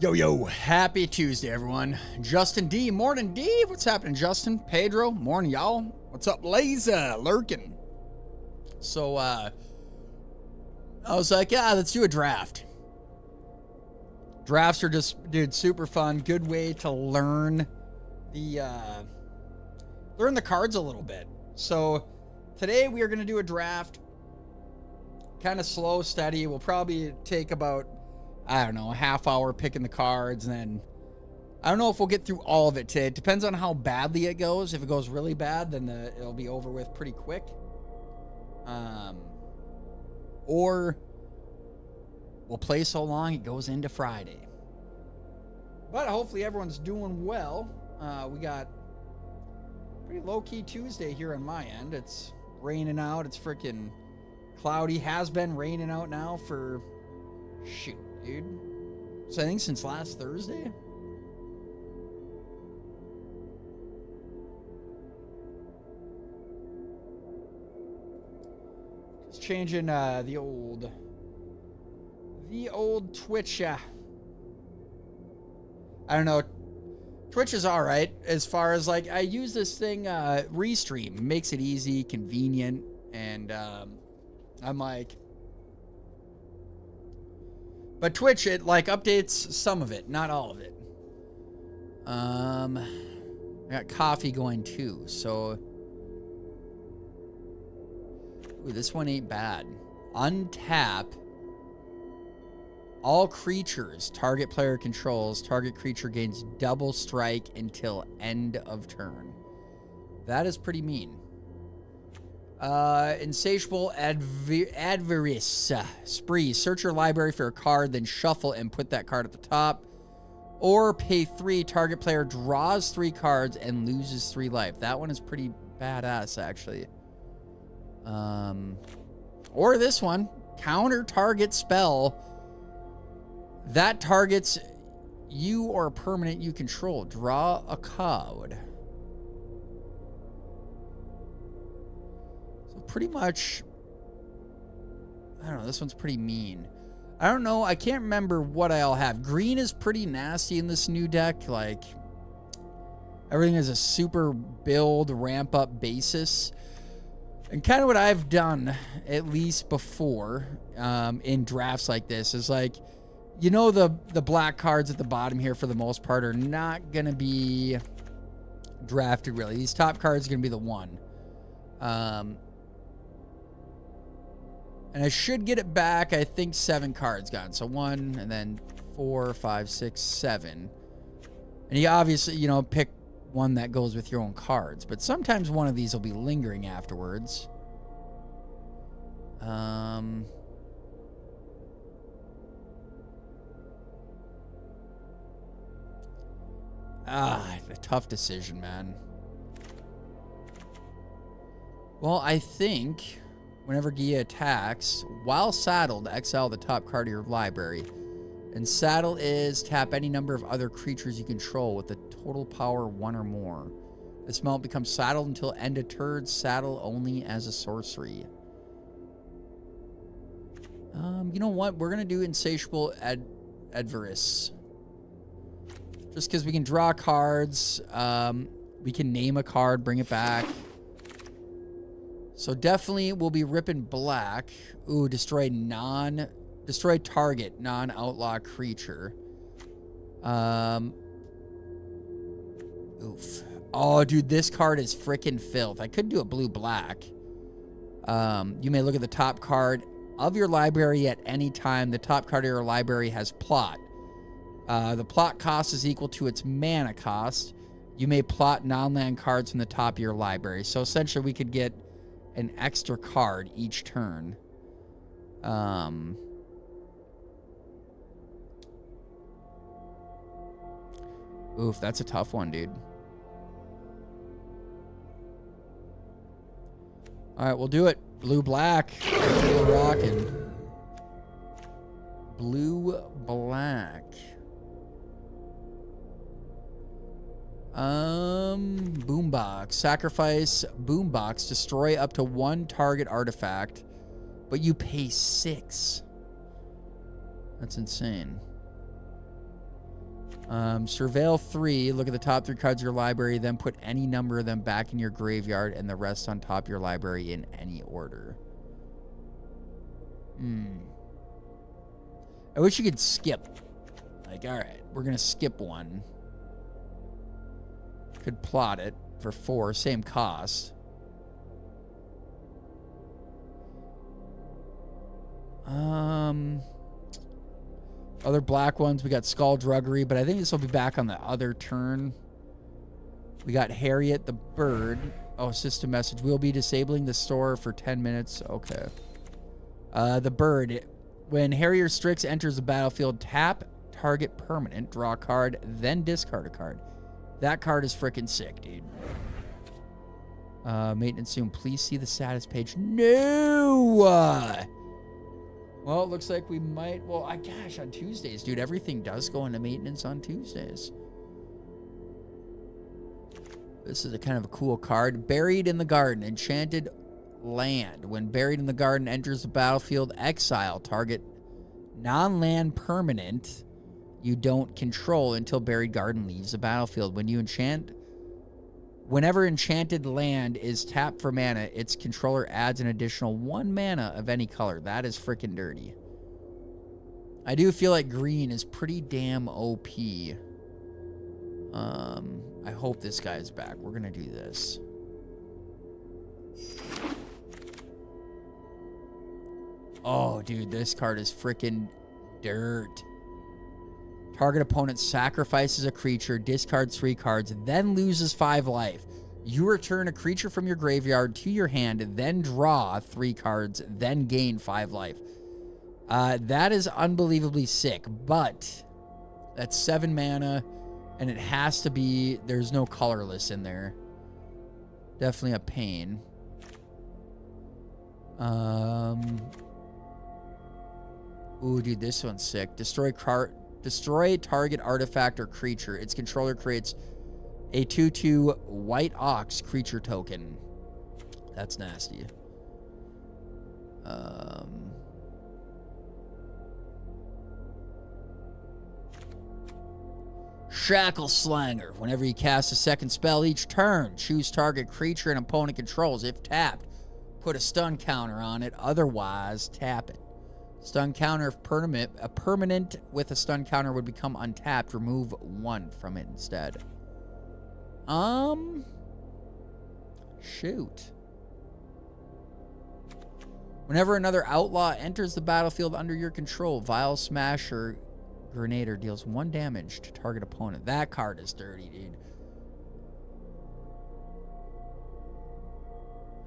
Yo, happy Tuesday, everyone. Justin D, morning D. What's happening, Justin? Pedro, morning, y'all. What's up, Laza, lurking? So, I was like, yeah, let's do a draft. Drafts are just, dude, super fun. Good way to learn the cards a little bit. So, today we are going to do a draft. Kind of slow, steady. We'll probably take about, I don't know, a half hour picking the cards, and then I don't know if we'll get through all of it today. It depends on how badly it goes. If it goes really bad, then it'll be over with pretty quick. Or we'll play so long it goes into Friday. But hopefully everyone's doing well. We got pretty low-key Tuesday here on my end. It's raining out. It's freaking cloudy. Has been raining out now for, shoot, dude. So I think since last Thursday. Just changing the old Twitch. I don't know. Twitch is all right as far as, like, I use this thing, Restream. Makes it easy, convenient, and I'm like, but Twitch, it like updates some of it, not all of it. I got coffee going too, so. Ooh, this one ain't bad. Untap all creatures target player controls. Target creature gains double strike until end of turn. That is pretty mean. Insatiable Avarice. Spree. Search your library for a card, then shuffle and put that card at the top. Or pay 3. Target player draws 3 cards and loses 3 life. That one is pretty badass, actually. Or this one. Counter target spell that targets you or a permanent you control. Draw a card. Pretty much, I don't know, this one's pretty mean. I don't know, I can't remember what I all have. Green is pretty nasty in this new deck. Like, everything is a super build, ramp up basis. And kind of what I've done, at least before, in drafts like this, is like, you know, the black cards at the bottom here for the most part are not going to be drafted really. These top cards are going to be the one. And I should get it back. I think 7 cards gone. So 1, and then 4, 5, 6, 7. And you obviously, you know, pick one that goes with your own cards. But sometimes one of these will be lingering afterwards. A tough decision, man. Well, I think whenever Gia attacks, while saddled, exile the top card of your library. And saddle is tap any number of other creatures you control with a total power 1 or more. This mount becomes saddled until end of turn. Saddle only as a sorcery. You know what? We're going to do Insatiable Avarice. Just because we can draw cards. We can name a card, bring it back. So definitely we'll be ripping black. Ooh, destroy target non-outlaw creature. Oof. Oh, dude, this card is freaking filth. I could do a blue-black. You may look at the top card of your library at any time. The top card of your library has plot. The plot cost is equal to its mana cost. You may plot non-land cards from the top of your library. So essentially we could get an extra card each turn. Oof, that's a tough one, dude. All right, we'll do it. Blue-black. We're rocking. Blue-black. Boombox. Sacrifice Boombox. Destroy up to 1 target artifact, but you pay 6. That's insane. Surveil 3. Look at the top 3 cards of your library, then put any number of them back in your graveyard and the rest on top of your library in any order. I wish you could skip. Like, alright, we're going to skip one. Could plot it for 4, same cost. Other black ones, we got Skullduggery, but I think this will be back on the other turn. We got Harriet the Bird. Oh, system message. We'll be disabling the store for 10 minutes. Okay. The Bird. When Harrier Strix enters the battlefield, tap target permanent, draw a card, then discard a card. That card is freaking sick, dude. Maintenance soon. Please see the status page. No! Well, it looks like we might... Well, gosh, on Tuesdays, dude, everything does go into maintenance on Tuesdays. This is a kind of a cool card. Buried in the Garden. Enchanted Land. When Buried in the Garden enters the battlefield, exile target non-land permanent you don't control until Buried Garden leaves the battlefield. When you enchant... Whenever Enchanted Land is tapped for mana, its controller adds an additional 1 mana of any color. That is freaking dirty. I do feel like green is pretty damn OP. I hope this guy's back. We're going to do this. Oh, dude, this card is freaking dirt. Target opponent sacrifices a creature, discards 3 cards, then loses 5 life. You return a creature from your graveyard to your hand, then draw 3 cards, then gain 5 life. That is unbelievably sick, but that's 7 mana, and it has to be... There's no colorless in there. Definitely a pain. Ooh, dude, this one's sick. Destroy target artifact or creature. Its controller creates a 2/2 White Ox creature token. That's nasty. Shackle Slanger. Whenever you cast a second spell each turn, choose target creature an opponent controls. If tapped, put a stun counter on it. Otherwise, tap it. Stun counter, if permanent, a permanent with a stun counter would become untapped. Remove 1 from it instead. Shoot. Whenever another outlaw enters the battlefield under your control, Vile Smasher Grenader deals 1 damage to target opponent. That card is dirty, dude.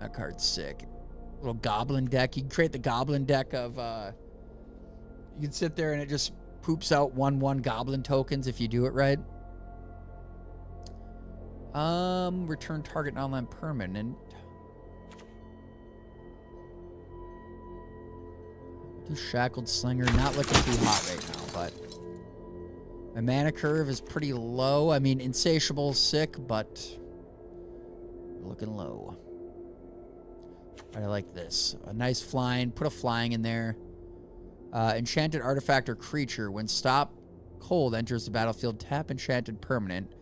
That card's sick. Little goblin deck. You can create the goblin deck of you can sit there and it just poops out 1/1 goblin tokens if you do it right. Return target non-land permanent. Do Shackled Slinger. Not looking too hot right now, but my mana curve is pretty low. I mean, Insatiable's sick, but looking low. I like this. A nice flying. Put a flying in there. Enchanted artifact or creature. When stop cold enters the battlefield, tap enchanted permanent.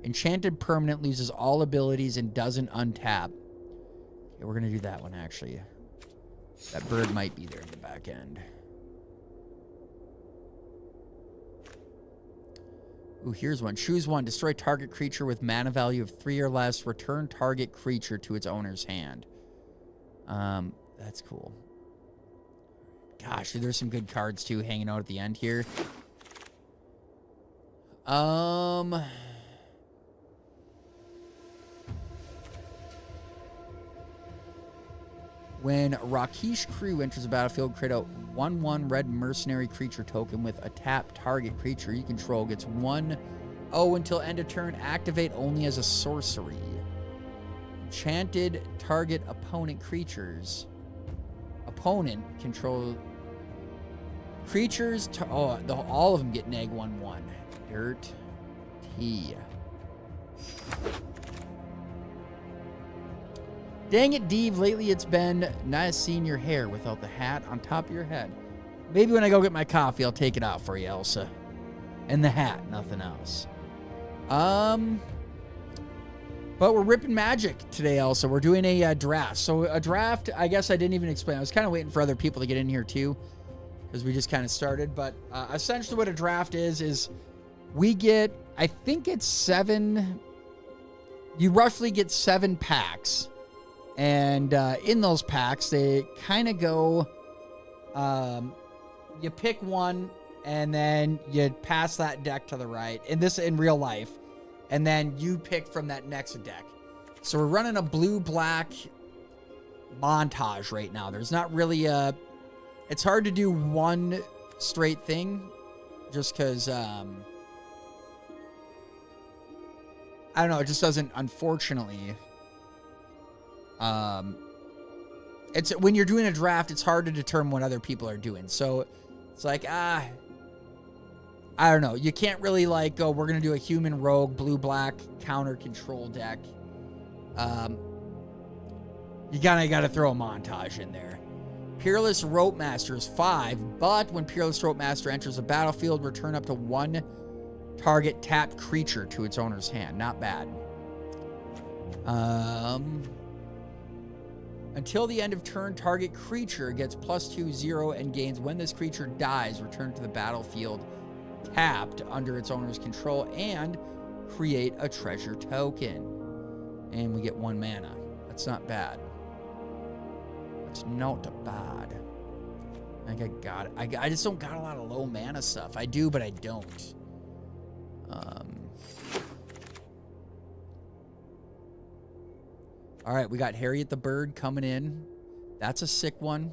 Enchanted permanent loses all abilities and doesn't untap. Okay, we're going to do that one, actually. That bird might be there in the back end. Ooh, here's one. Choose 1. Destroy target creature with mana value of 3 or less. Return target creature to its owner's hand. That's cool. Gosh, dude, there's some good cards too hanging out at the end here. When Rakesh Crew enters the battlefield, create a 1/1 red mercenary creature token with a tap target creature you control gets 1/0 until end of turn. Activate only as a sorcery. Enchanted target opponent creatures. Opponent control creatures. All of them get neg 1/1. Dirt T. Dang it, Dave. Lately it's been nice seeing your hair without the hat on top of your head. Maybe when I go get my coffee, I'll take it out for you, Elsa. And the hat, nothing else. But we're ripping Magic today, Elsa. We're doing a draft. So a draft, I guess I didn't even explain. I was kind of waiting for other people to get in here too, because we just kind of started. But essentially what a draft is we get, I think it's 7, you roughly get 7 packs. And in those packs, they kind of go, you pick one, and then you pass that deck to the right. And this in real life. And then you pick from that next deck. So we're running a blue-black montage right now. There's not really a... It's hard to do one straight thing. Just because... I don't know. It just doesn't, unfortunately... It's when you're doing a draft, it's hard to determine what other people are doing. So it's like, I don't know. You can't really like go, we're going to do a human rogue, blue-black counter control deck. You got to throw a montage in there. Peerless Rope Master is 5, but when Peerless Rope Master enters the battlefield, return up to 1 target tapped creature to its owner's hand. Not bad. Until the end of turn, target creature gets +2/0 and gains when this creature dies, return to the battlefield tapped under its owner's control and create a treasure token. And we get 1 mana. That's not bad. That's not bad. I think I got it. I just don't got a lot of low mana stuff. I do, but I don't. All right, we got Harriet the Bird coming in. That's a sick one.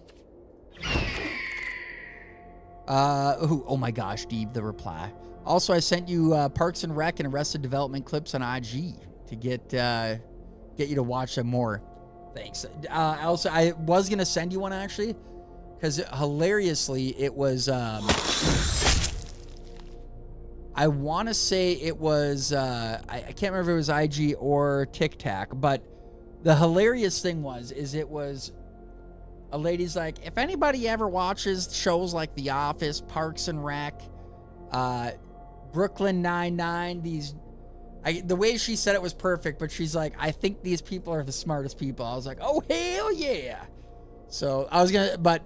Oh my gosh, Steve, the reply. Also, I sent you Parks and Rec and Arrested Development clips on IG to get you to watch them more. Thanks. Also, I was gonna send you one actually, because hilariously it was. I want to say it was. I can't remember if it was IG or TikTok, but the hilarious thing was it was. A lady's like, if anybody ever watches shows like The Office, Parks and Rec, Brooklyn Nine-Nine, the way she said it was perfect, but she's like, I think these people are the smartest people. I was like, oh, hell yeah. So I was going to, but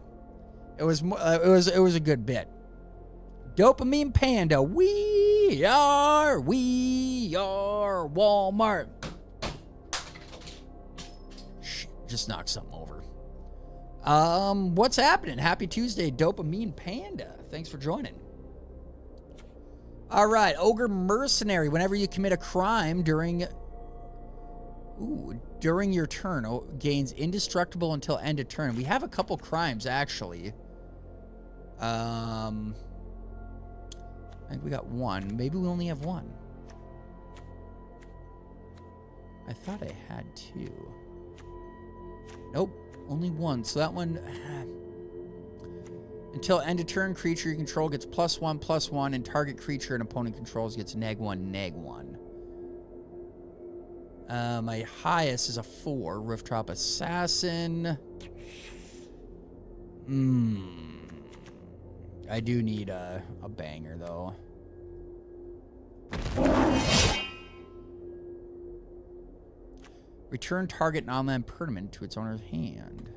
it was a good bit. Dopamine Panda, we are Walmart. Shit, just knocked something over. What's happening? Happy Tuesday, Dopamine Panda. Thanks for joining. All right, Ogre Mercenary. Whenever you commit a crime during your turn, gains indestructible until end of turn. We have a couple crimes actually. I think we got 1. Maybe we only have 1. I thought I had 2. Nope. Only 1. So that one... Until end of turn, creature you control gets +1/+1, and target creature an opponent controls gets -1/-1. My highest is a 4. Rooftop Assassin. I do need a banger, though. Return target non-land permanent to its owner's hand.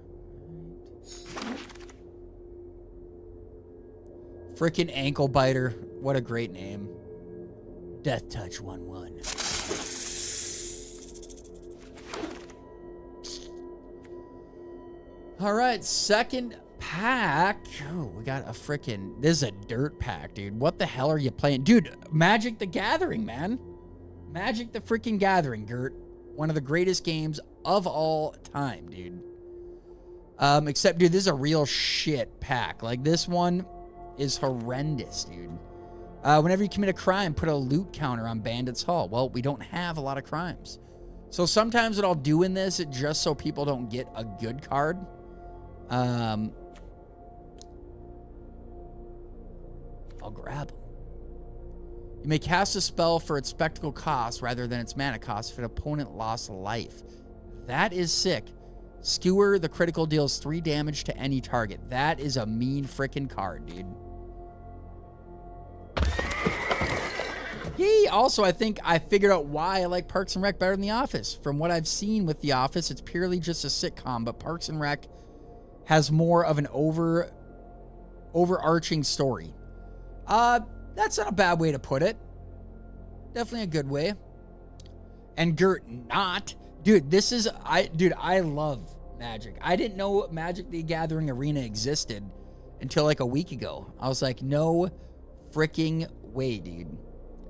Frickin' Ankle Biter. What a great name. Death Touch 1/1. All right, second pack. Oh, we got a frickin'... This is a dirt pack, dude. What the hell are you playing? Dude, Magic the Gathering, man. Magic the frickin' Gathering, Gert. One of the greatest games of all time, dude. Except, dude, this is a real shit pack. Like, this one is horrendous, dude. Whenever you commit a crime, put a loot counter on Bandit's Hall. Well, we don't have a lot of crimes. So sometimes what I'll do in this, just so people don't get a good card, I'll grab them. You may cast a spell for its spectacle cost rather than its mana cost if an opponent lost life. That is sick. Skewer the critical deals 3 damage to any target. That is a mean freaking card, dude. Yay! Also, I think I figured out why I like Parks and Rec better than The Office. From what I've seen with The Office, it's purely just a sitcom, but Parks and Rec has more of an overarching story. That's not a bad way to put it. Definitely a good way. And Gert, not. Dude, I love Magic. I didn't know Magic the Gathering Arena existed until like a week ago. I was like, no freaking way, dude.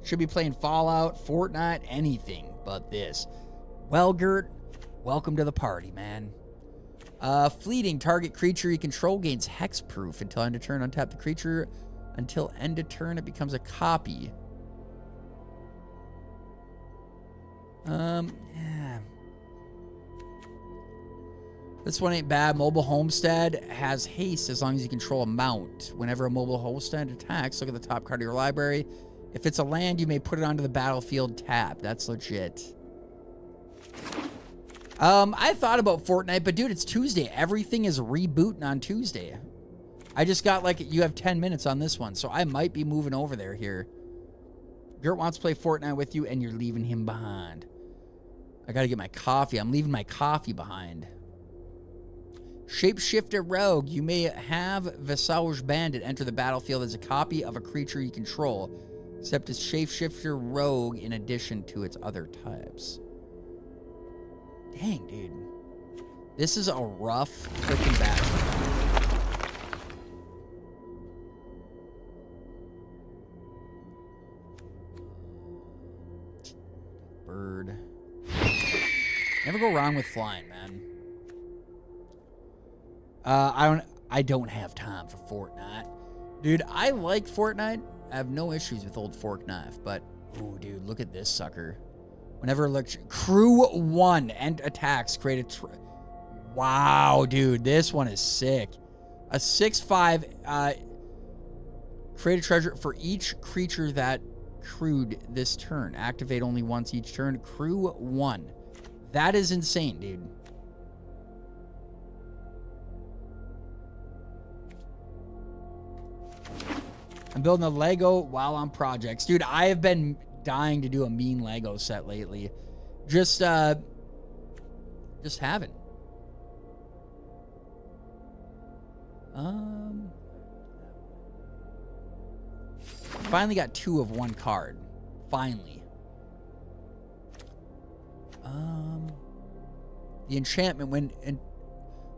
Should be playing Fallout, Fortnite, anything but this. Well, Gert, welcome to the party, man. Fleeting, target creature you control gains hexproof until end of turn. Untap the creature until end of turn. It becomes a copy. Yeah. This one ain't bad. Mobile Homestead has haste as long as you control a mount. Whenever a mobile homestead attacks, look at the top card of your library. If it's a land, you may put it onto the battlefield tab. That's legit. I thought about Fortnite, but dude, it's Tuesday. Everything is rebooting on Tuesday. I just got like, you have 10 minutes on this one, so I might be moving over there here. Gert wants to play Fortnite with you, and you're leaving him behind. I gotta get my coffee. I'm leaving my coffee behind. Shapeshifter Rogue. You may have Visage Bandit enter the battlefield as a copy of a creature you control, except as Shapeshifter Rogue in addition to its other types. Dang, dude. This is a rough freaking battle. Bird. Never go wrong with flying, man. I don't have time for Fortnite. Dude, I like Fortnite. I have no issues with old fork knife, but ooh, dude, look at this sucker. Whenever crew 1 and attacks create a wow, dude, this one is sick. A 6/5 create a treasure for each creature that crewed this turn. Activate only once each turn. Crew 1. That is insane, dude. I'm building a Lego while on projects. Dude, I have been dying to do a mean Lego set lately. Just haven't. Finally got 2 of 1 card. Finally. The enchantment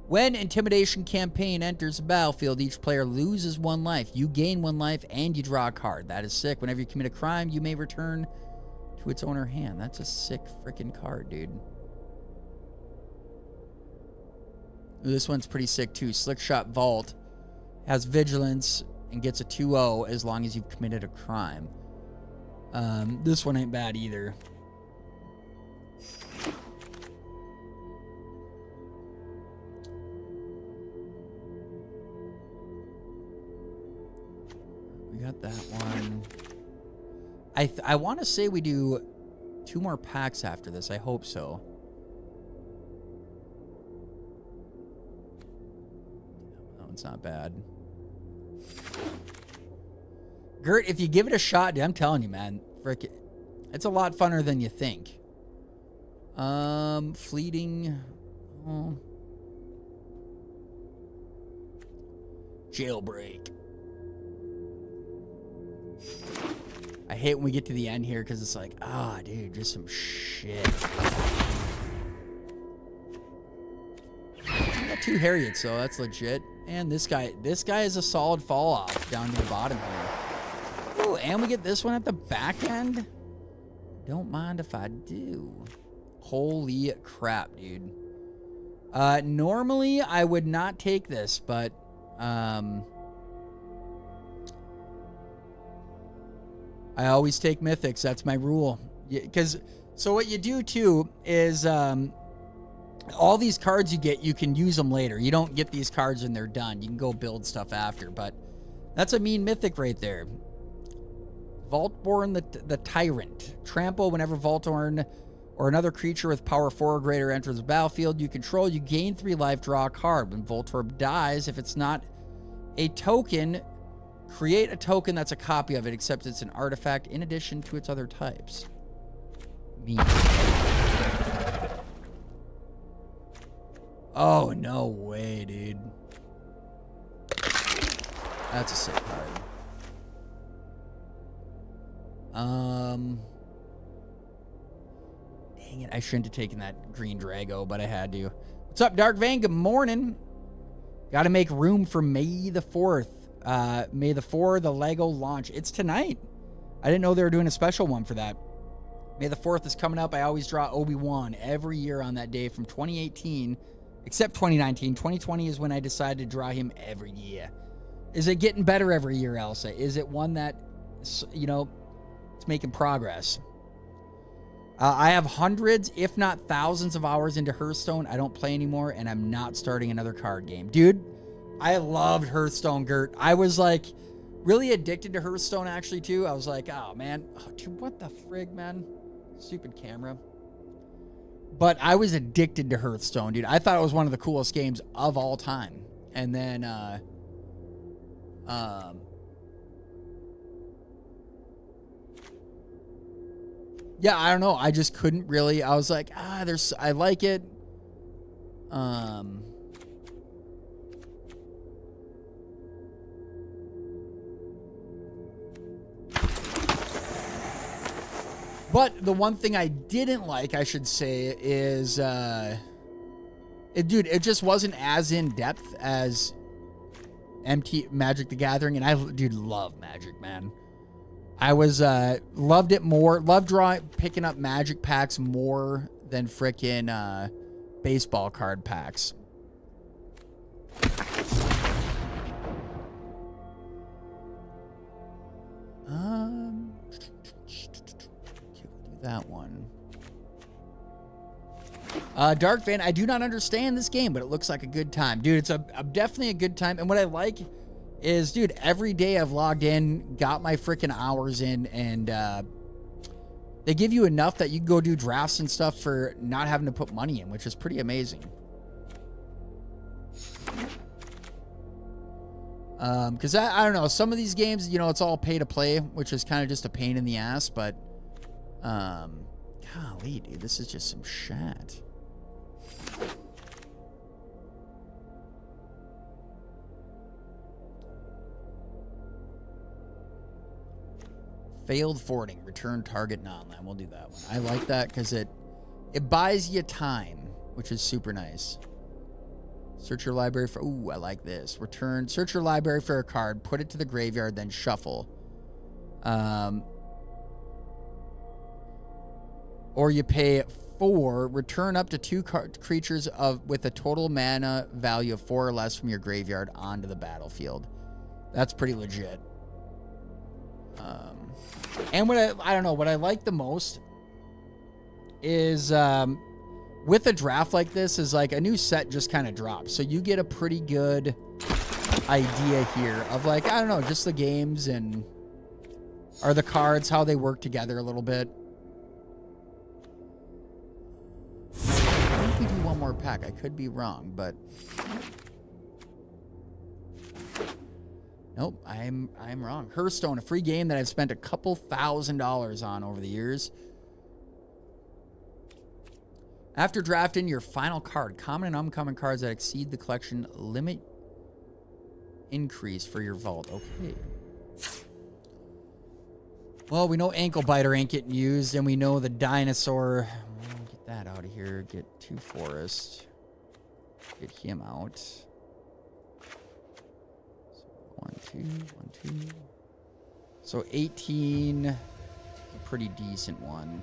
when Intimidation Campaign enters the battlefield, each player loses 1 life. You gain 1 life and you draw a card. That is sick. Whenever you commit a crime, you may return to its owner hand. That's a sick freaking card, dude. Ooh, this one's pretty sick too. Slickshot Vault has vigilance and gets a 2/0 as long as you've committed a crime. This one ain't bad either. We got that one. I want to say we do 2 more packs after this. I hope so. That one's not bad. Gert, if you give it a shot, dude, I'm telling you, man, frick it. It's a lot funner than you think. Fleeting. Oh. Jailbreak. I hate when we get to the end here because it's like, ah, dude, just some shit. I got 2 Harriets, so that's legit. And this guy is a solid fall off down to the bottom here. Oh, and we get this one at the back end. Don't mind if I do. Holy crap, dude. Normally I would not take this, but I always take mythics. That's my rule. So what you do too is all these cards you get, you can use them later. You don't get these cards and they're done. You can go build stuff after, but that's a mean mythic right there. Vaultborn the Tyrant. Trample whenever Vaultborn or another creature with power 4 or greater enters the battlefield you control, you gain 3 life, draw a card. When Voltorb dies, if it's not a token, create a token that's a copy of it, except it's an artifact in addition to its other types. Me. Oh, no way, dude. That's a sick card. Dang it, I shouldn't have taken that green Drago, but I had to. What's up, Dark Vane? Good morning. Got to make room for May the 4th. May the 4th, the Lego launch. It's tonight. I didn't know they were doing a special one for that. May the 4th is coming up. I always draw Obi-Wan every year on that day from 2018, except 2019. 2020 is when I decided to draw him every year. Is it getting better every year, Elsa? Is it one that, you know, it's making progress? I have hundreds, if not thousands of hours into Hearthstone. I don't play anymore, and I'm not starting another card game. Dude, I loved Hearthstone, Gert. I was, like, really addicted to Hearthstone, actually, too. I was like, oh, man. Oh, dude, what the frig, man? Stupid camera. But I was addicted to Hearthstone, dude. I thought it was one of the coolest games of all time. And then, yeah, I don't know. I just couldn't really. I was like, I like it. But the one thing I didn't like, I should say, is, dude, it just wasn't as in depth as Magic the Gathering, and I, dude, love Magic, man. I was, loved it more, loved picking up Magic packs more than frickin' baseball card packs. That one. Dark Van, I do not understand this game, but it looks like a good time. Dude, it's definitely a good time. And what I like is, dude, every day I've logged in, got my freaking hours in, and they give you enough that you can go do drafts and stuff for not having to put money in, which is pretty amazing. Because I don't know, some of these games, you know, it's all pay to play, which is kind of just a pain in the ass, but golly, dude, this is just some shit. Failed forwarding, return target non-land. We'll do that one. I like that because it buys you time, which is super nice. Search your library for, ooh, I like this. Search your library for a card, put it to the graveyard, then shuffle. Or you pay 4, return up to 2 creatures with a total mana value of 4 or less from your graveyard onto the battlefield. That's pretty legit. And what I don't know, what I like the most is with a draft like this is like a new set just kind of drops. So you get a pretty good idea here of like, I don't know, just the games and or the cards, how they work together a little bit. I think we do one more pack. I could be wrong, but nope, I'm wrong. Hearthstone, a free game that I've spent a couple $1,000s on over the years. After drafting your final card, common and uncommon cards that exceed the collection limit increase for your vault. Okay. Well, we know Ankle Biter ain't getting used, and we know the Dinosaur. Get that out of here. Get 2 Forest. Get him out. So 1, 2, 1, 2. So 18. A pretty decent one.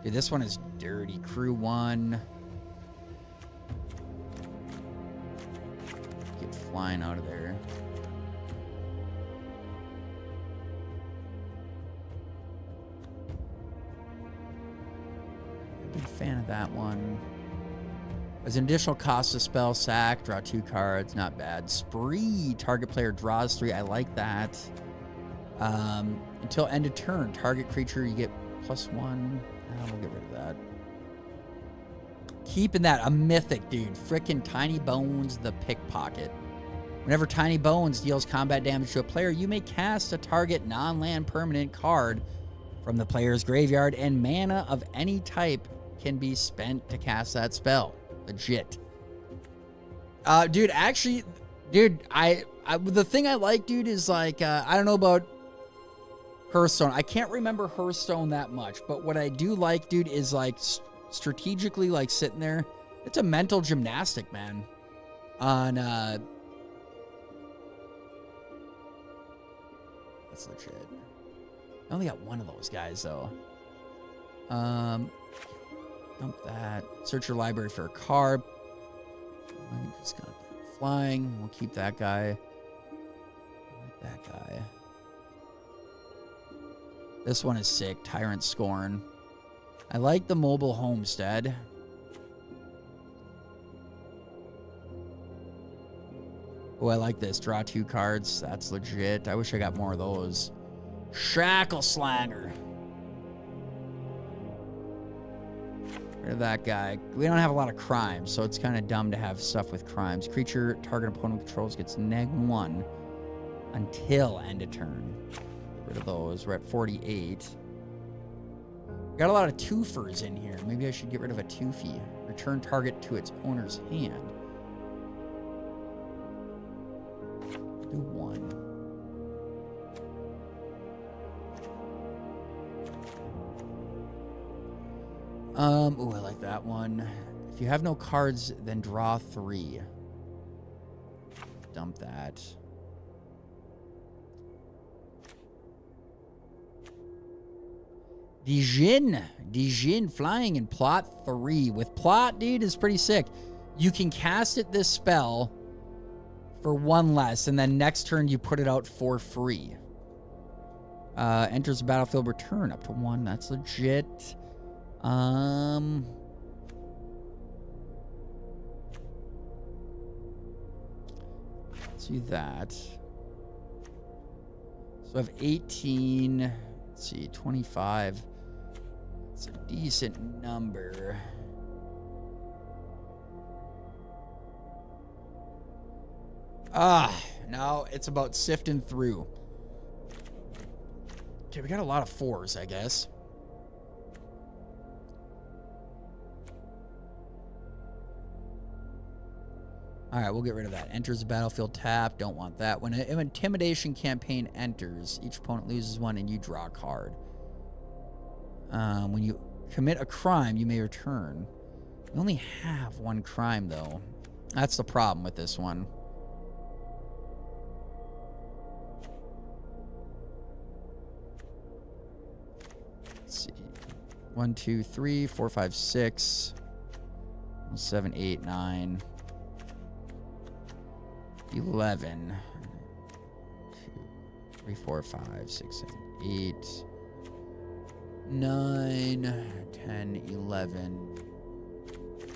Dude, this one is dirty. Crew 1. Get flying out of there. Big fan of that one. As an additional cost to spell, sack, draw 2 cards. Not bad. Spree. Target player draws 3. I like that. Until end of turn, target creature, you get +1. We'll get rid of that. Keeping that a mythic, dude. Frickin' Tiny Bones the Pickpocket. Whenever Tiny Bones deals combat damage to a player, you may cast a target non-land permanent card from the player's graveyard, and mana of any type can be spent to cast that spell. Legit. Dude, actually, dude, the thing I like, dude, is like, I don't know about Hearthstone. I can't remember Hearthstone that much, but what I do like, dude, is like strategically, like sitting there. It's a mental gymnastic, man. On, that's legit. I only got one of those guys, though. Dump that. Search your library for a card. I just got that flying. We'll keep that guy. Like that guy. This one is sick. Tyrant Scorn. I like the Mobile Homestead. Oh, I like this. Draw 2 cards. That's legit. I wish I got more of those. Shackle Slanger. Rid of that guy. We don't have a lot of crimes, so it's kind of dumb to have stuff with crimes. Creature target opponent controls gets -1 until end of turn. Get rid of those. We're at 48. Got a lot of twofers in here. Maybe I should get rid of a twofy. Return target to its owner's hand. Do 1. Ooh, I like that one. If you have no cards, then draw 3. Dump that. Dijin flying in plot 3. With plot, dude, is pretty sick. You can cast it this spell for 1 less, and then next turn you put it out for free. Enters the battlefield, return up to 1. That's legit. Let's do that. So I have 18. Let's see, 25. It's a decent number. Now it's about sifting through. Okay, we got a lot of 4s, I guess. All right, we'll get rid of that. Enters the battlefield tap. Don't want that. When an intimidation campaign enters, each opponent loses 1 and you draw a card. When you commit a crime, you may return. We only have 1 crime, though. That's the problem with this one. Let's see. 1, 2, 3, 4, 5, 6, 7, 8, 9. 11. 2, 3, 4, 5, 6, 7, 8. 9, 10, 11.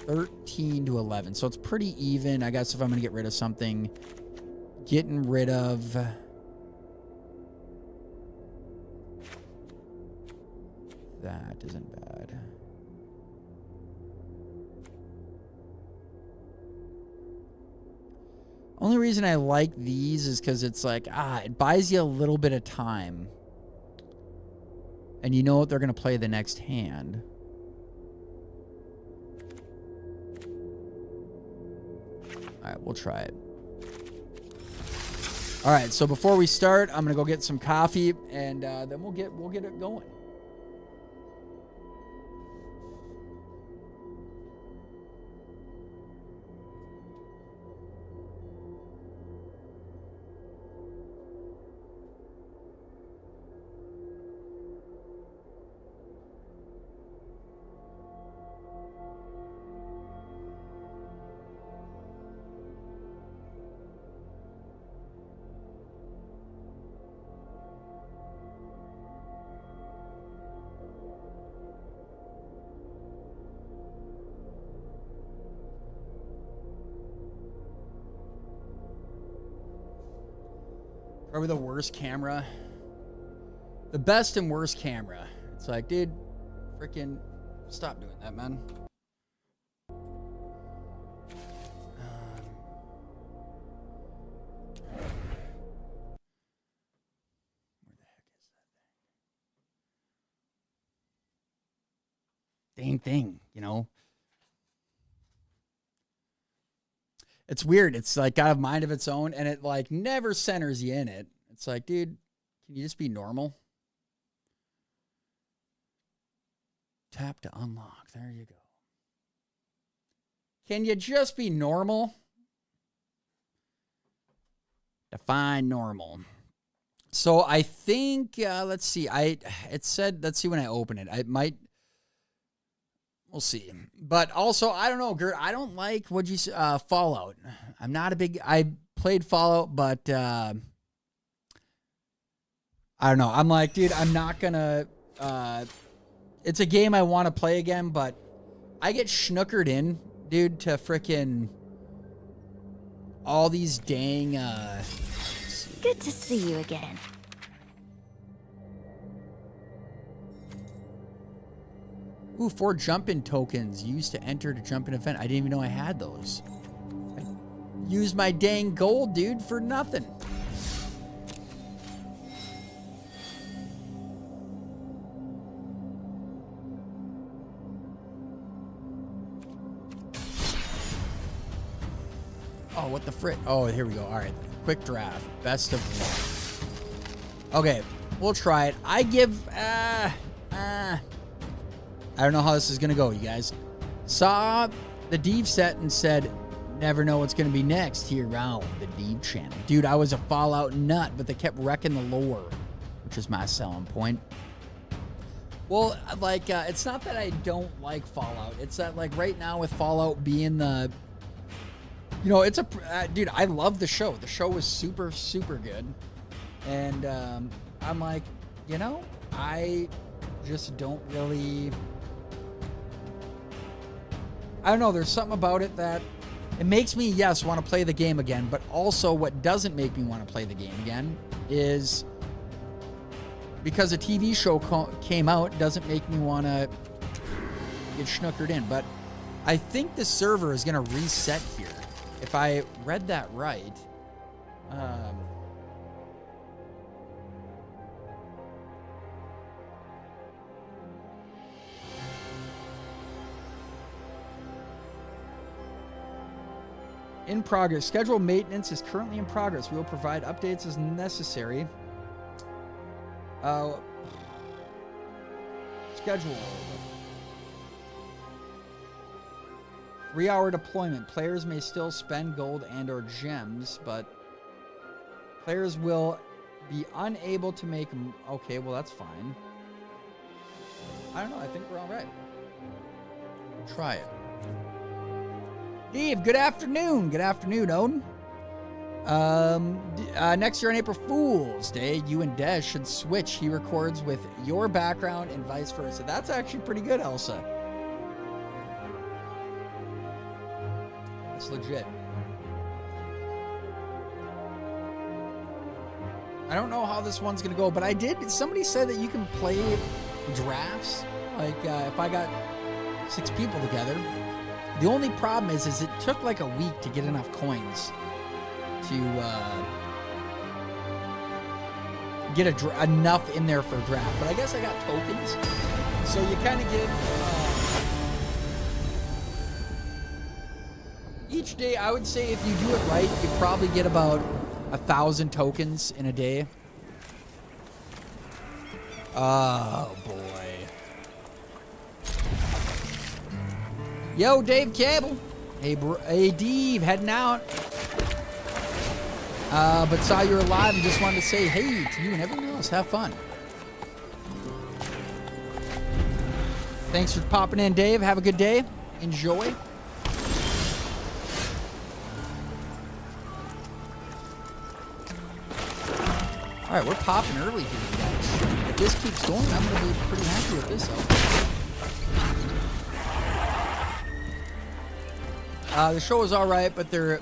13 to 11. So it's pretty even. I guess if I'm going to get rid of something, getting rid of that isn't bad. Only reason I like these is because it's like, it buys you a little bit of time. And you know what they're going to play the next hand. All right, we'll try it. All right, so before we start, I'm going to go get some coffee, and then we'll get it going. Probably the worst camera The best and worst camera. It's like, dude, freaking stop doing that, man. Dang thing, you know. It's weird. It's like got a mind of its own, and it like never centers you in it. It's like, dude, can you just be normal? Tap to unlock. There you go. Can you just be normal? Define normal. So I think, let's see. It said, let's see when I open it. I might. We'll see. But also, I don't know, Gert. I don't like Fallout. I'm not a big. I played Fallout, but I don't know. I'm like, dude, I'm not gonna. It's a game I want to play again, but I get schnookered in, dude, to frickin' all these dang. Good to see you again. Ooh, 4 jump-in tokens used to enter to jump-in event. I didn't even know I had those. I used my dang gold, dude, for nothing. Oh, what the frick? Oh, here we go. All right. Quick draft. Best of 1. Okay. We'll try it. I give... I don't know how this is going to go, you guys. Saw the Dev set and said, never know what's going to be next here around the Dev channel. Dude, I was a Fallout nut, but they kept wrecking the lore, which is my selling point. Well, like, it's not that I don't like Fallout. It's that, like, right now with Fallout being the... You know, it's a... dude, I love the show. The show was super, super good. And I'm like, you know, I just don't really... I don't know, there's something about it that it makes me, yes, want to play the game again, but also what doesn't make me want to play the game again is because a TV show came out doesn't make me want to get schnookered in. But I think the server is going to reset here. If I read that right, in progress. Scheduled maintenance is currently in progress. We will provide updates as necessary. Schedule. 3-hour deployment. Players may still spend gold and or gems, but players will be unable to make... Okay, well, that's fine. I don't know. I think we're all right. Try it. Steve, good afternoon. Good afternoon, Odin. Next year on April Fool's Day, you and Des should switch. He records with your background and vice versa. That's actually pretty good, Elsa. That's legit. I don't know how this one's going to go, but I did. Somebody said that you can play drafts. Like, if I got 6 people together. The only problem is it took like a week to get enough coins to get enough in there for a draft. But I guess I got tokens, so you kind of get each day. I would say if you do it right, you probably get about 1,000 tokens in a day. Oh boy. Yo, Dave Cable. Hey, Dave, heading out. But saw you were live and just wanted to say hey to you and everyone else. Have fun. Thanks for popping in, Dave. Have a good day. Enjoy. All right, we're popping early here, guys. If this keeps going, I'm going to be pretty happy with this outfit. The show is all right, but they're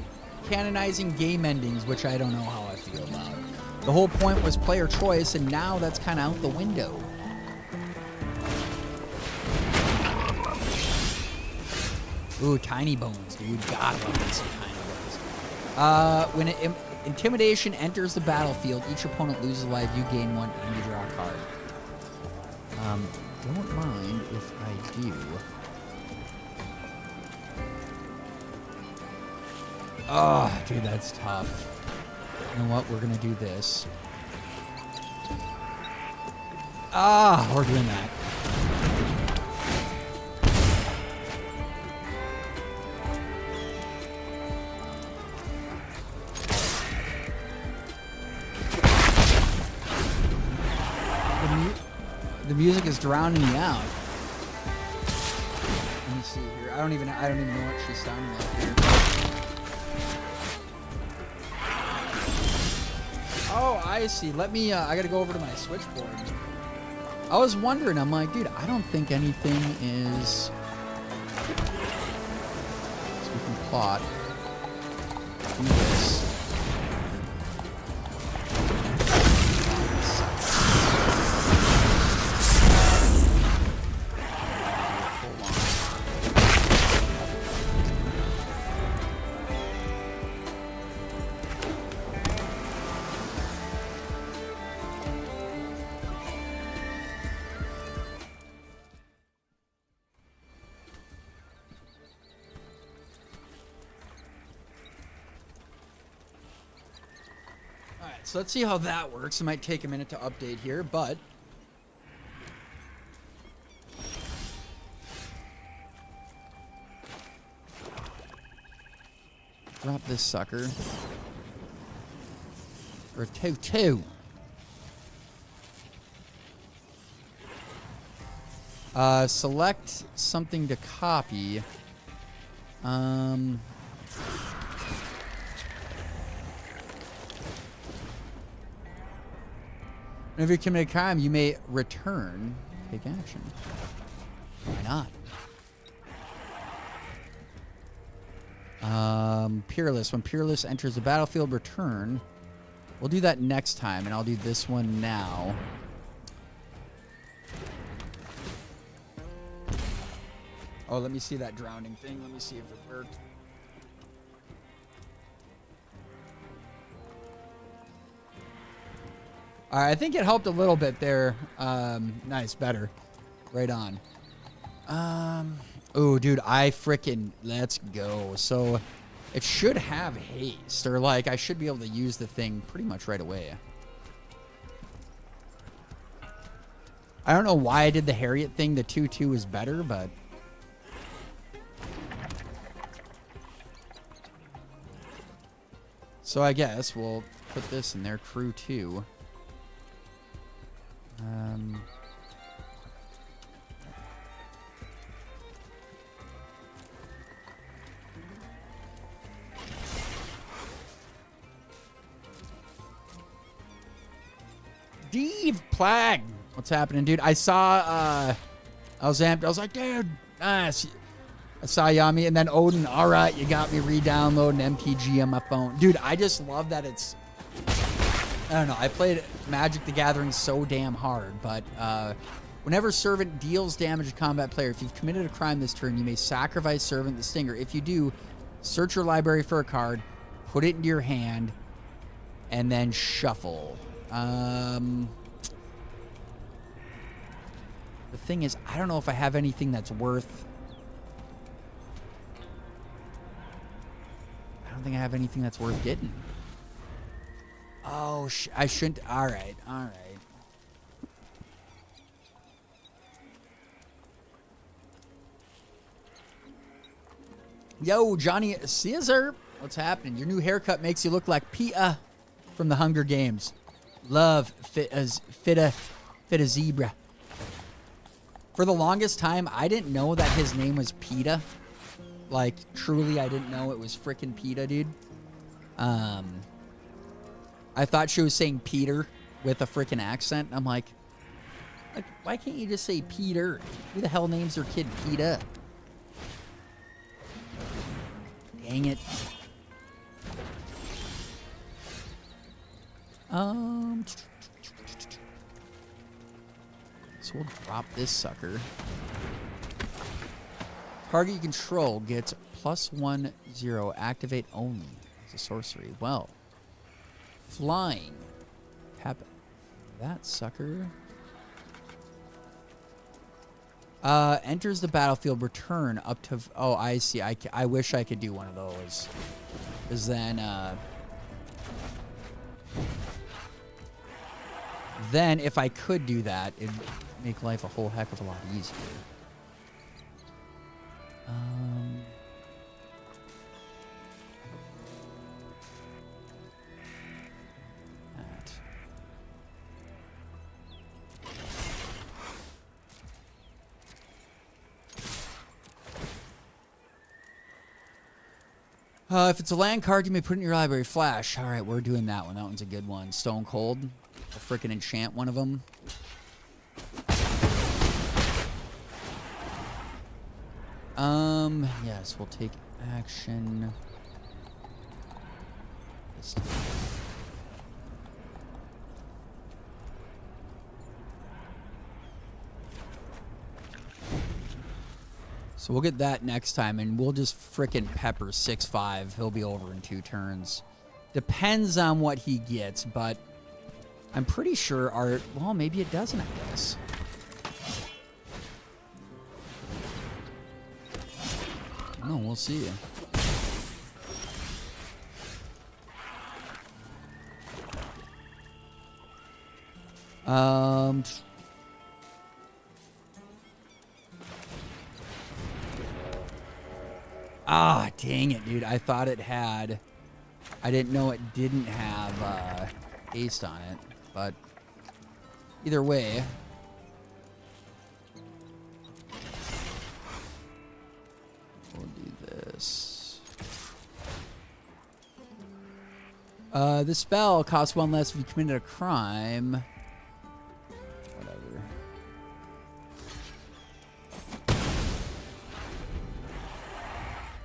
canonizing game endings, which I don't know how I feel about. The whole point was player choice, and now that's kind of out the window. Ooh, tiny bones, dude. God, I love me some tiny bones. When intimidation enters the battlefield, each opponent loses life, you gain one, and you draw a card. Don't mind if I do. Oh, dude, that's tough. You know what? We're going to do this. Ah, we're doing that. The music is drowning me out. Let me see here. I don't even know what she's sounding like here. Oh, I see. Let me, I gotta go over to my switchboard. I was wondering, I'm like, dude, I don't think anything is... So we can plot. Do this. So let's see how that works. It might take a minute to update here, but... Drop this sucker. For 2-2. Select something to copy. Whenever you commit a crime, you may return. Take action. Why not? Peerless. When Peerless enters the battlefield, return. We'll do that next time, and I'll do this one now. Oh, let me see that drowning thing. Let me see if it worked. All right, I think it helped a little bit there. Nice, better. Right on. Oh, dude, let's go. So it should have haste, or like I should be able to use the thing pretty much right away. I don't know why I did the Harriet thing. The 2-2 is better, but... So I guess we'll put this in there, crew 2. Dave Plague. What's happening, dude? I saw, I was amped. I was like, dude, I saw Yami, and then Odin, all right, you got me re-downloading MTG on my phone. Dude, I just love that it's... I don't know. I played Magic the Gathering so damn hard, but whenever Servant deals damage to combat player, if you've committed a crime this turn, you may sacrifice Servant the Stinger. If you do, search your library for a card, put it into your hand, and then shuffle. The thing is, I don't know if I have anything that's worth... I don't think I have anything that's worth getting. Oh, I shouldn't. All right. All right. Yo, Johnny Caesar. What's happening? Your new haircut makes you look like Pia from the Hunger Games. Love fit a zebra. For the longest time, I didn't know that his name was PETA. Like, truly, I didn't know it was frickin' PETA, dude. I thought she was saying Peter with a frickin' accent. I'm like, why can't you just say Peter? Who the hell names their kid PETA? Dang it. So we'll drop this sucker. Target you control gets +1/0. Activate only. It's a sorcery. Well, flying. Tap that sucker. Enters the battlefield. Return up to. Oh, I see. I wish I could do one of those. Because then if I could do that, it'd make life a whole heck of a lot easier. If it's a land card, you may put it in your library. Flash. All right, we're doing that one. That one's a good one. Stone Cold. I'll frickin' enchant one of them. Yes, we'll take action. So we'll get that next time, and we'll just frickin' pepper 6/5. He'll be over in 2 turns. Depends on what he gets, but I'm pretty sure our... Well, maybe it doesn't, I guess. No, we'll see. Ah, dang it, dude. I thought it had... I didn't know it didn't have Ace on it, but either way... We'll do this. The spell costs 1 less if you committed a crime. Whatever.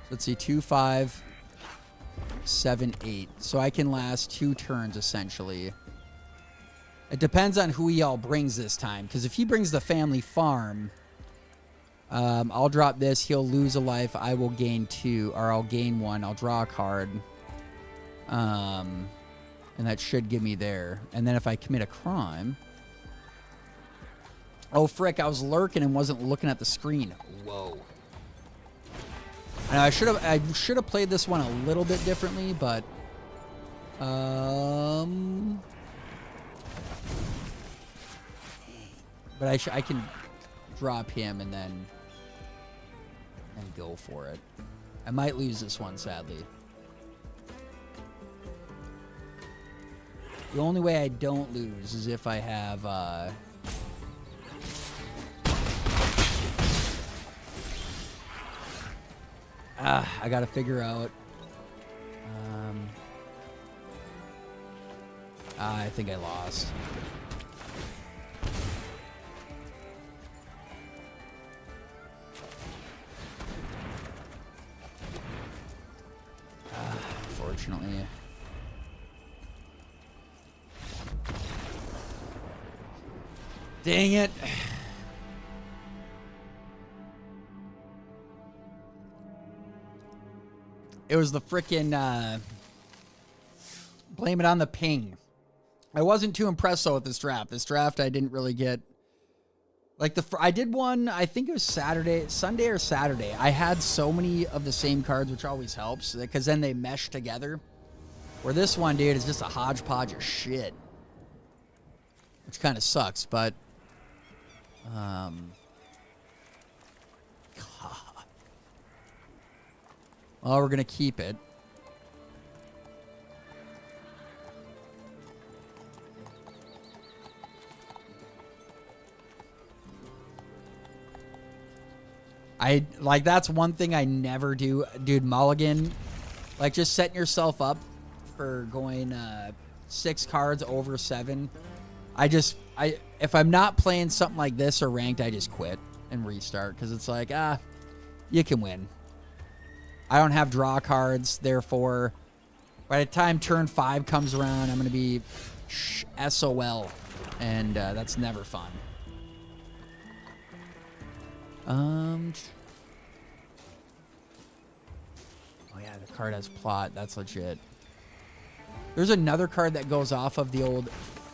Let's see, 2, 5, 7, 8. So I can last 2 turns, essentially. It depends on who he all brings this time. Because if he brings the family farm, I'll drop this. He'll lose a life. I will gain 2, or I'll gain 1. I'll draw a card. And that should give me there. And then if I commit a crime... Oh, frick, I was lurking and wasn't looking at the screen. Whoa. Now, I should have played this one a little bit differently, but I can drop him and then go for it. I might lose this one, sadly. The only way I don't lose is if I have I gotta figure out. I think I lost. Unfortunately. Dang it. It was the frickin' blame it on the ping. I wasn't too impressed though with this draft. This draft I didn't really get. Like I did one, I think it was Sunday or Saturday. I had so many of the same cards, which always helps, because then they mesh together. Where this one, dude, is just a hodgepodge of shit. Which kind of sucks, but... God. Well, we're going to keep it. That's one thing I never do. Dude, mulligan. Like, just setting yourself up for going 6 cards over 7. If I'm not playing something like this or ranked, I just quit and restart. Because it's like, you can win. I don't have draw cards, therefore, by the time turn 5 comes around, I'm going to be SOL. And that's never fun. Oh yeah, the card has plot. That's legit. There's another card that goes off of the old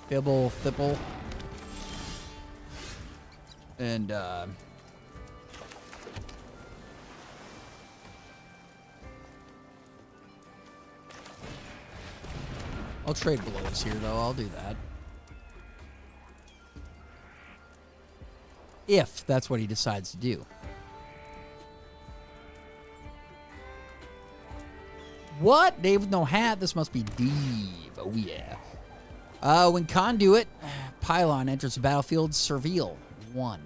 Fibble Thipple. And I'll trade blows here though. I'll do that. If that's what he decides to do. What? Dave with no hat? This must be Dave. Oh, yeah. When Conduit Pylon enters the battlefield, Surveil 1.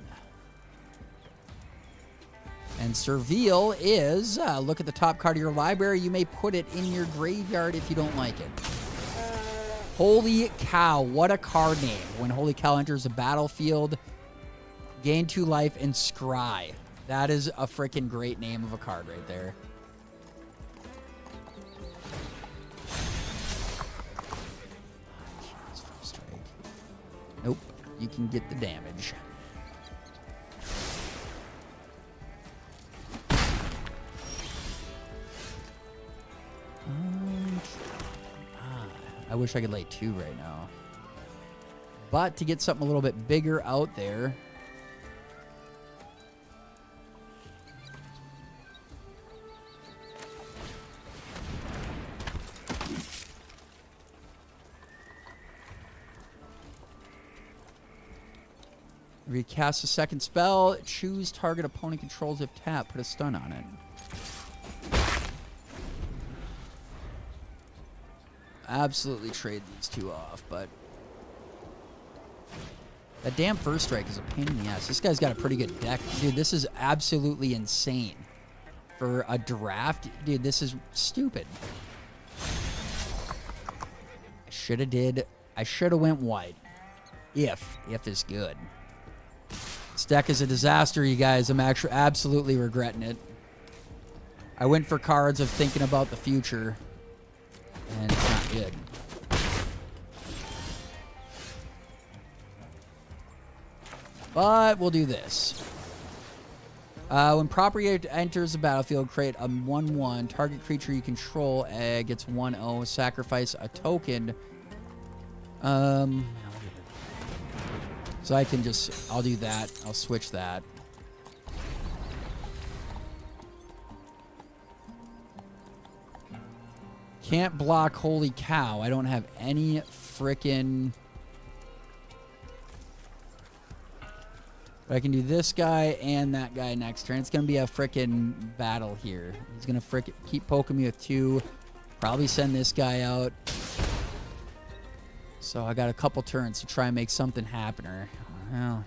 And Surveil is, look at the top card of your library. You may put it in your graveyard if you don't like it. Holy cow, what a card name. When Holy Cow enters the battlefield, gain 2 life and scry. That is a freaking great name of a card right there. Nope, you can get the damage. I wish I could lay 2 right now. But to get something a little bit bigger out there, if you cast a second spell, choose target opponent controls if tapped. Put a stun on it. Absolutely trade these 2 off, but that damn first strike is a pain in the ass. This guy's got a pretty good deck. Dude, this is absolutely insane. For a draft, dude, this is stupid. I should have went white. If is good. This deck is a disaster, you guys. I'm actually absolutely regretting it. I went for cards of thinking about the future, and it's not good. But we'll do this. When property enters the battlefield, create a 1/1. Target creature you control gets 1/0. Sacrifice a token. So I can just, I'll do that. I'll switch that. Can't block Holy Cow. I don't have any frickin'... But I can do this guy and that guy next turn. It's going to be a frickin' battle here. He's going to keep poking me with 2. Probably send this guy out. So I got a couple turns to try and make something happen. Well,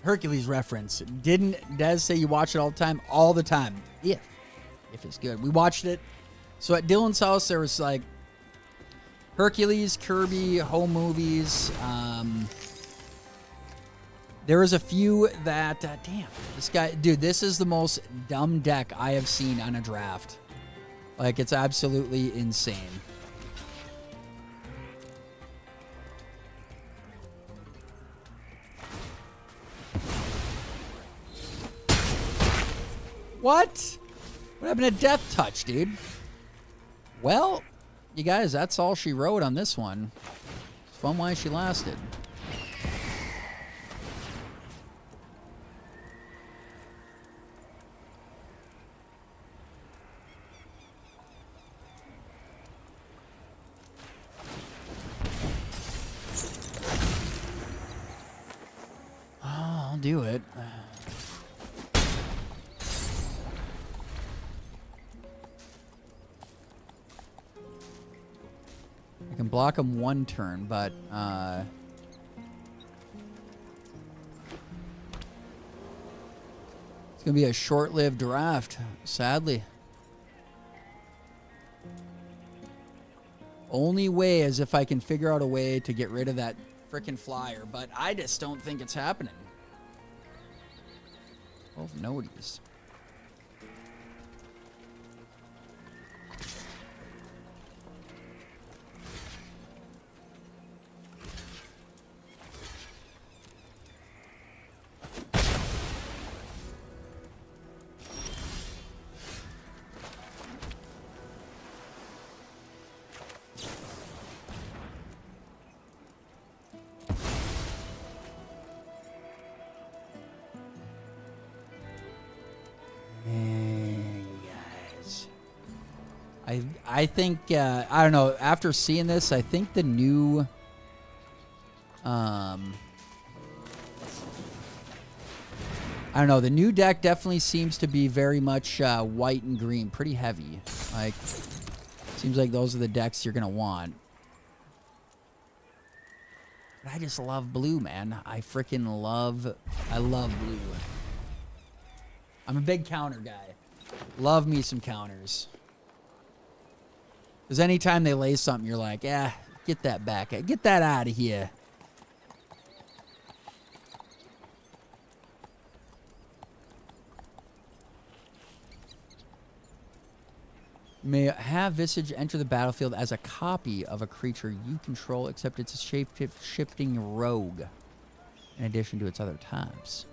Hercules reference. Didn't Des say you watch it all the time? All the time. If it's good. We watched it. So at Dylan's house, there was like Hercules, Kirby, home movies. There was a few that, damn, this guy, dude, this is the most dumb deck I have seen on a draft. Like, it's absolutely insane. What? What happened to Death Touch, dude? Well, you guys, that's all she wrote on this one. It's fun while she lasted. I'll do it. I can block him 1 turn, but it's gonna be a short-lived draft, sadly. Only way is if I can figure out a way to get rid of that frickin' flyer, but I just don't think it's happening. 12 noties. I think I don't know. After seeing this, I think the new I don't know. The new deck definitely seems to be very much white and green, pretty heavy. Like, seems like those are the decks you're gonna want. But I just love blue, man. I love blue. I'm a big counter guy. Love me some counters. Because anytime they lay something, you're like, yeah, get that back. Get that out of here. May have Visage enter the battlefield as a copy of a creature you control, except it's a shape-shifting rogue, in addition to its other types.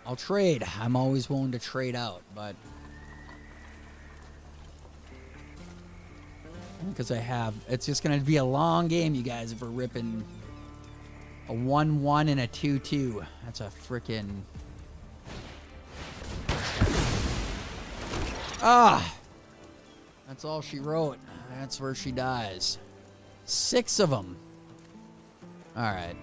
I'll trade. I'm always willing to trade out, but because it's just going to be a long game, you guys, if we're ripping a 1-1 and a 2-2. That's a freaking... That's all she wrote. That's where she dies. 6 of them. All right.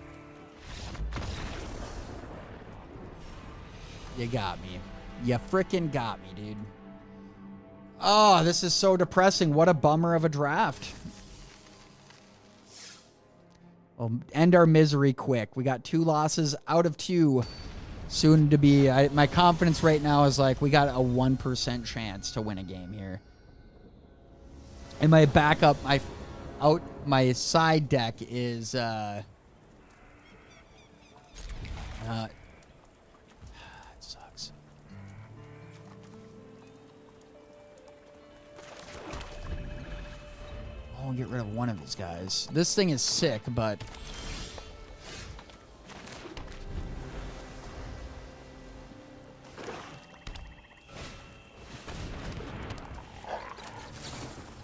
You got me. You freaking got me, dude. Oh, this is so depressing. What a bummer of a draft. Well, end our misery quick. We got 2 losses out of 2. Soon to be... my confidence right now is like, we got a 1% chance to win a game here. And my backup, my side deck is... I'll get rid of one of these guys. This thing is sick, but...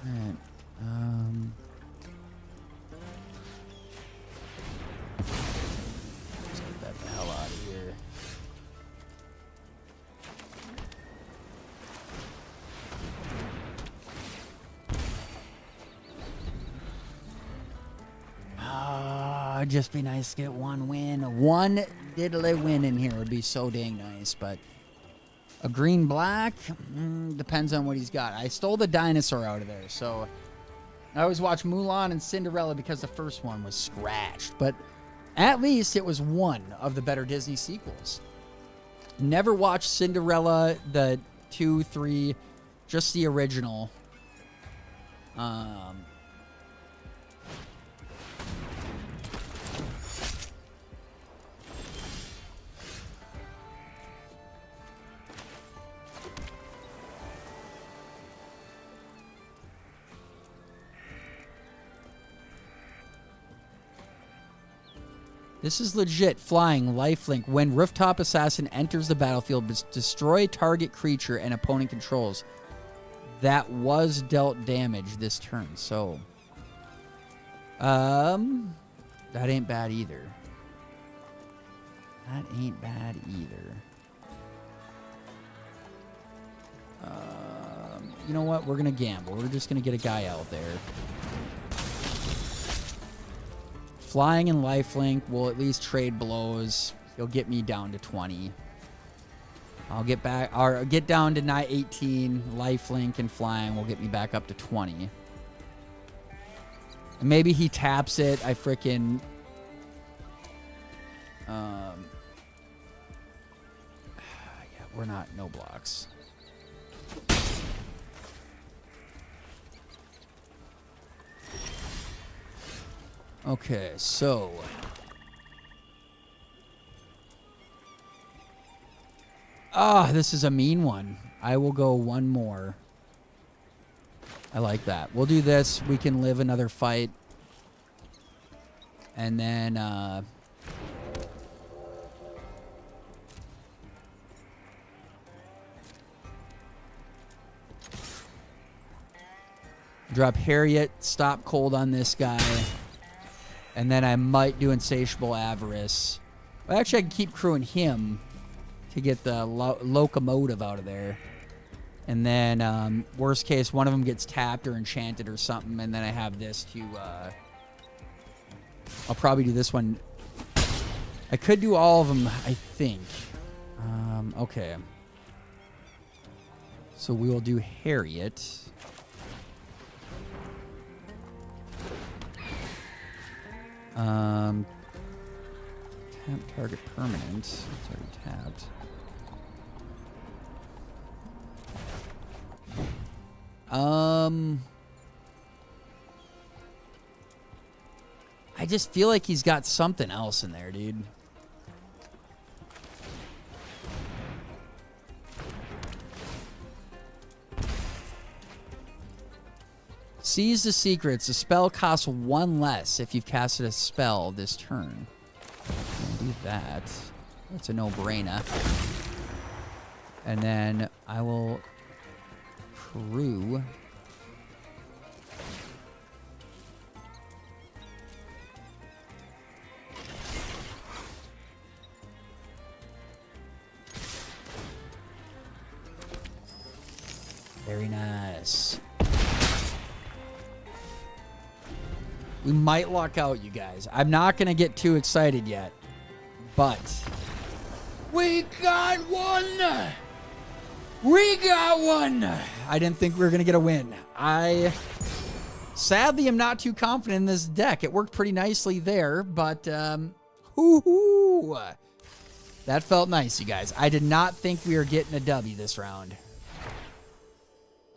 Alright, let's get that the hell out of here. It'd just be nice to get 1 win. 1 diddly win in here would be so dang nice, but a green-black? Depends on what he's got. I stole the dinosaur out of there, so I always watch Mulan and Cinderella because the first one was scratched, but at least it was one of the better Disney sequels. Never watched Cinderella, the 2, 3, just the original. This is legit. Flying, lifelink. When Rooftop Assassin enters the battlefield, destroy target creature and opponent controls. That was dealt damage this turn, so... that ain't bad either. That ain't bad either. You know what? We're going to gamble. We're just going to get a guy out there. Flying and lifelink will at least trade blows. He'll get me down to 20. I'll get back, or get down to 18. Lifelink and flying will get me back up to 20. And maybe he taps it. I freaking... yeah, we're not... No blocks. Okay, so... Ah, this is a mean one. I will go one more. I like that. We'll do this. We can live another fight. And then, drop Harriet, stop cold on this guy. And then I might do Insatiable Avarice. Well, actually, I can keep crewing him to get the locomotive out of there. And then, worst case, one of them gets tapped or enchanted or something. And then I have this to, I'll probably do this one. I could do all of them, I think. Okay. So we will do Harriet. Tap target permanent. It's already tapped. I just feel like he's got something else in there, dude. Seize the Secrets. The spell costs 1 less if you've casted a spell this turn. I'll do that. That's a no-brainer. And then I will crew. Very nice. We might luck out, you guys. I'm not going to get too excited yet. But we got one! We got one! I didn't think we were going to get a win. I sadly am not too confident in this deck. It worked pretty nicely there, but hoo-hoo. That felt nice, you guys. I did not think we were getting a W this round.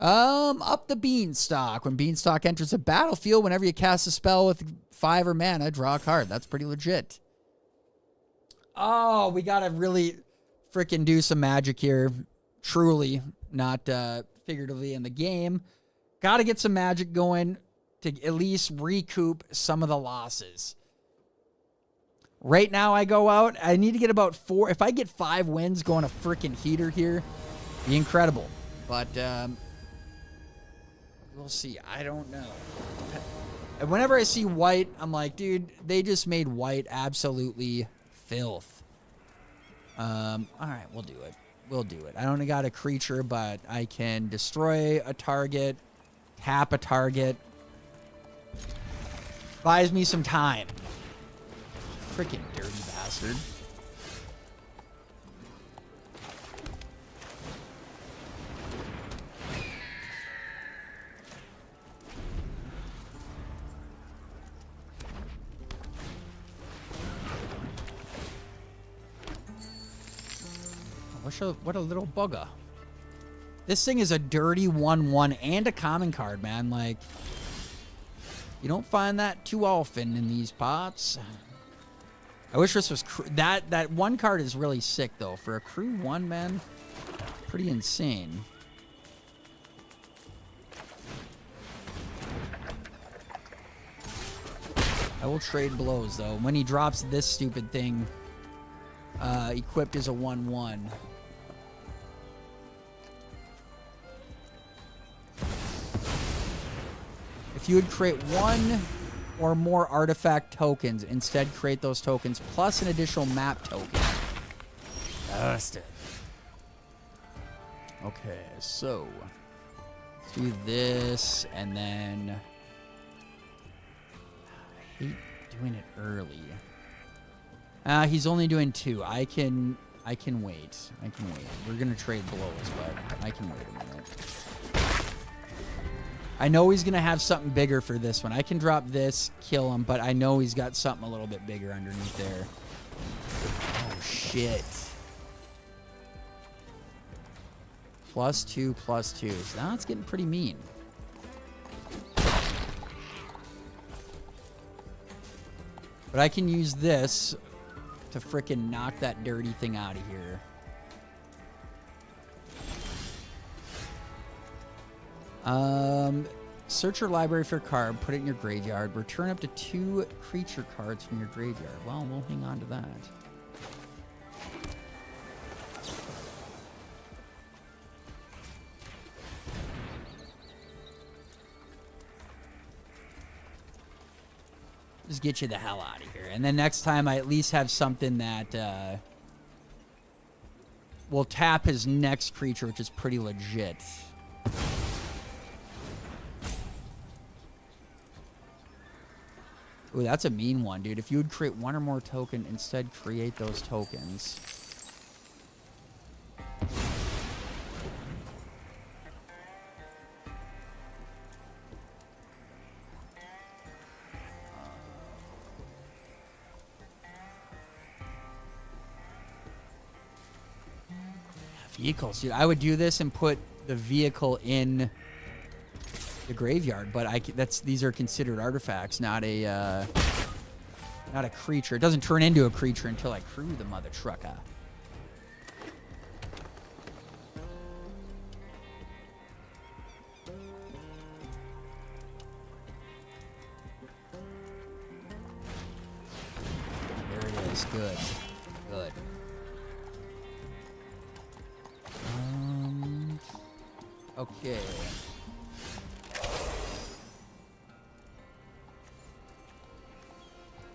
Up the Beanstalk. When Beanstalk enters a battlefield, whenever you cast a spell with 5 or mana, draw a card. That's pretty legit. Oh, we gotta really freaking do some magic here. Truly, not figuratively in the game. Gotta get some magic going to at least recoup some of the losses. Right now, I go out. I need to get about 4. If I get 5 wins going a freaking heater here, be incredible. But, we'll see. I don't know. And whenever I see white, I'm like, dude, they just made white absolutely filth. All right, we'll do it. We'll do it. I don't got a creature, but I can destroy a target, tap a target. Buys me some time. Freaking dirty bastard. What a little bugger. This thing is a dirty 1/1 and a common card, man. Like, you don't find that too often in these parts. I wish this was that one card is really sick though. For a crew 1, man, pretty insane. I will trade blows though. When he drops this stupid thing, equipped as a 1/1. If you would create 1 or more artifact tokens, instead create those tokens plus an additional map token. Busted. Okay, so let's do this, and then I hate doing it early. He's only doing 2. I can wait. We're gonna trade blows, but I can wait a minute. I know he's going to have something bigger for this one. I can drop this, kill him, but I know he's got something a little bit bigger underneath there. Oh, shit. +2/+2. So now it's getting pretty mean. But I can use this to frickin' knock that dirty thing out of here. Search your library for a card, put it in your graveyard. Return up to 2 creature cards from your graveyard. Well, we'll hang on to that. Just get you the hell out of here. And then next time I at least have something that will tap his next creature, which is pretty legit. Ooh, that's a mean one, dude. If you would create 1 or more token, instead create those tokens. Vehicles, dude. I would do this and put the vehicle in the graveyard, but these are considered artifacts, not a creature. It doesn't turn into a creature until I crew the mother trucker. There it is. Good. Good. Okay.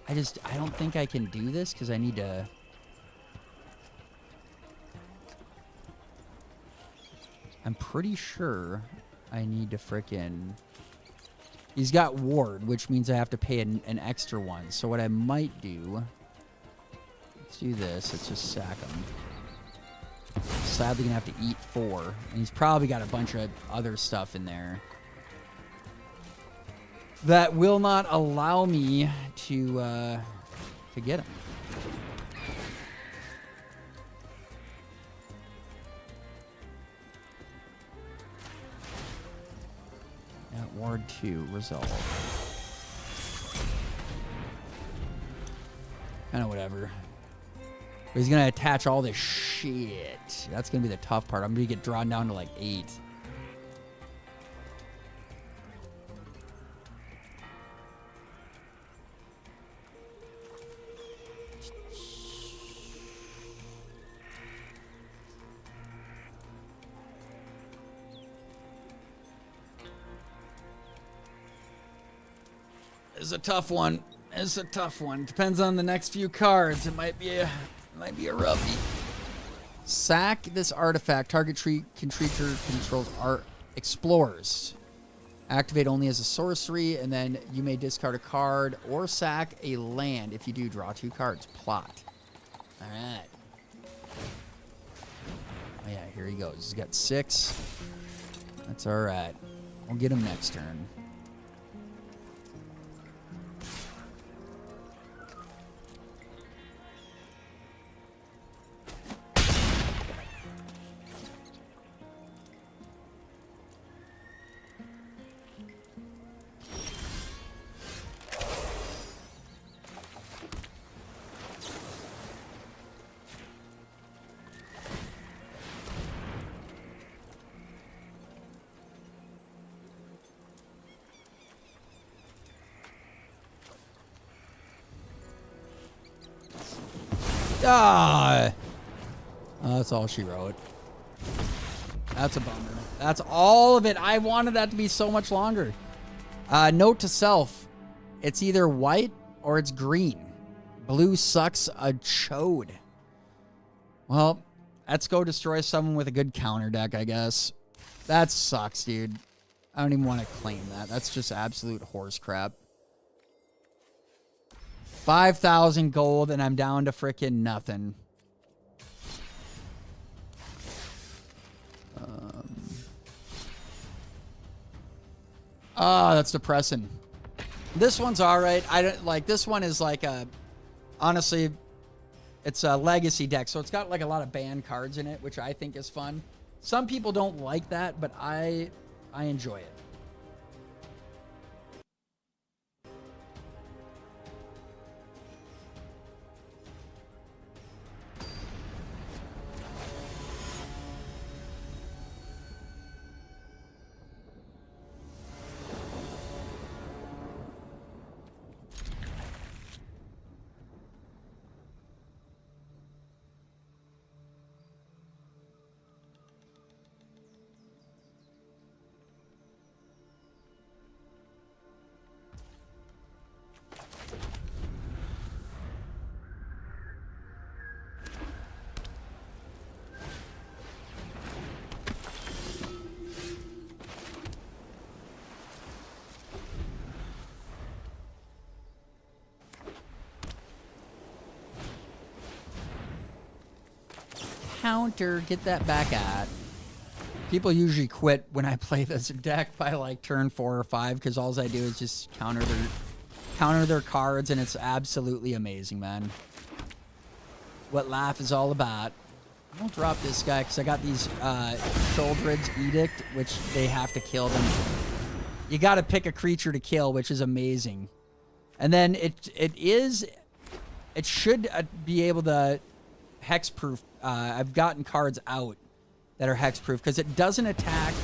I don't think I can do this because I need to. I'm pretty sure I need to frickin'. He's got ward, which means I have to pay an extra one. So what I might do. Let's do this. Let's just sack him. Sadly gonna have to eat 4. And he's probably got a bunch of other stuff in there that will not allow me to get him. At Ward 2, resolve. Kinda whatever. But he's gonna attach all this shit. That's gonna be the tough part. I'm gonna get drawn down to like 8. It's a tough one. It's a tough one. Depends on the next few cards. It might be a roughie. Sack this artifact. Target creature controls explores. Activate only as a sorcery, and then you may discard a card or sack a land. If you do, draw 2 cards. Plot. All right. Oh yeah, here he goes. He's got 6. That's all right. We'll get him next turn. Ah, that's all she wrote. That's a bummer. That's all of it. I wanted that to be so much longer. Note to self. It's either white or it's green. Blue sucks a chode. Well, let's go destroy someone with a good counter deck, I guess. That sucks, dude. I don't even want to claim that. That's just absolute horse crap. 5,000 gold, and I'm down to frickin' nothing. That's depressing. This one's all right. I don't like this one. Is like a, honestly, it's a legacy deck, so it's got like a lot of banned cards in it, which I think is fun. Some people don't like that, but I enjoy it. counter. Get that back at. People usually quit when I play this deck by like turn 4 or 5 because all I do is just counter their cards, and it's absolutely amazing, man. What life is all about. I'll drop this guy because I got these Childred's Edict, which they have to kill them. You got to pick a creature to kill, which is amazing. And then it should be able to hexproof. I've gotten cards out that are hexproof because it doesn't attack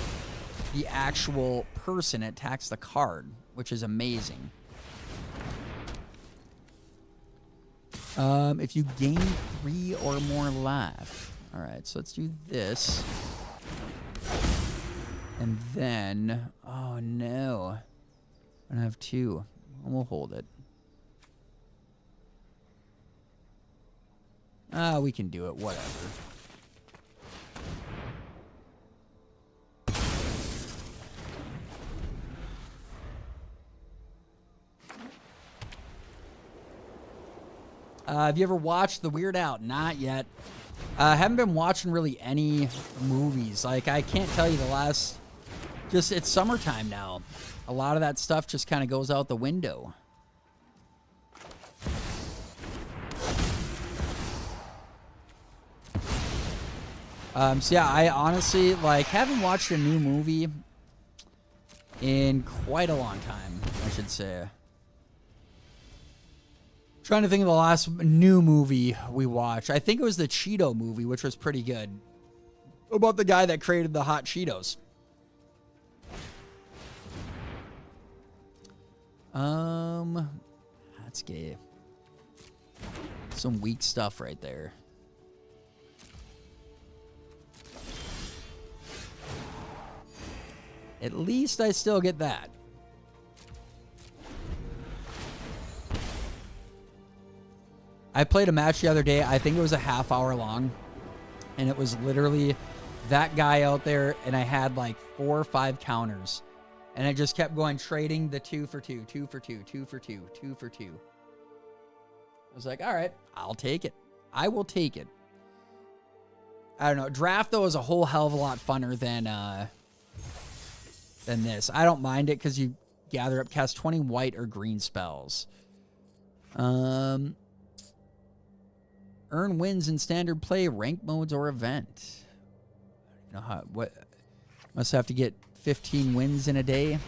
the actual person. It attacks the card, which is amazing. If you gain 3 or more life. All right, so let's do this. And then, oh no. I don't have 2. We'll hold it. We can do it, whatever. Have you ever watched The Weird Al? Not yet. I haven't been watching really any movies. Like, I can't tell you the last... Just, it's summertime now. A lot of that stuff just kind of goes out the window. So yeah, I honestly, like, haven't watched a new movie in quite a long time, I should say. Trying to think of the last new movie we watched. I think it was the Cheeto movie, which was pretty good. About the guy that created the hot Cheetos. That's gay. Some weak stuff right there. At least I still get that. I played a match the other day. I think it was a half hour long. And it was literally that guy out there. And I had like 4 or 5 counters. And I just kept going, trading the 2 for 2, 2 for 2, 2 for 2, 2 for 2. I was like, all right, I'll take it. I will take it. I don't know. Draft, though, is a whole hell of a lot funner than this. I don't mind it because you gather up, cast 20 white or green spells. Earn wins in standard play, rank modes, or event. I don't know how, what, must have to get 15 wins in a day.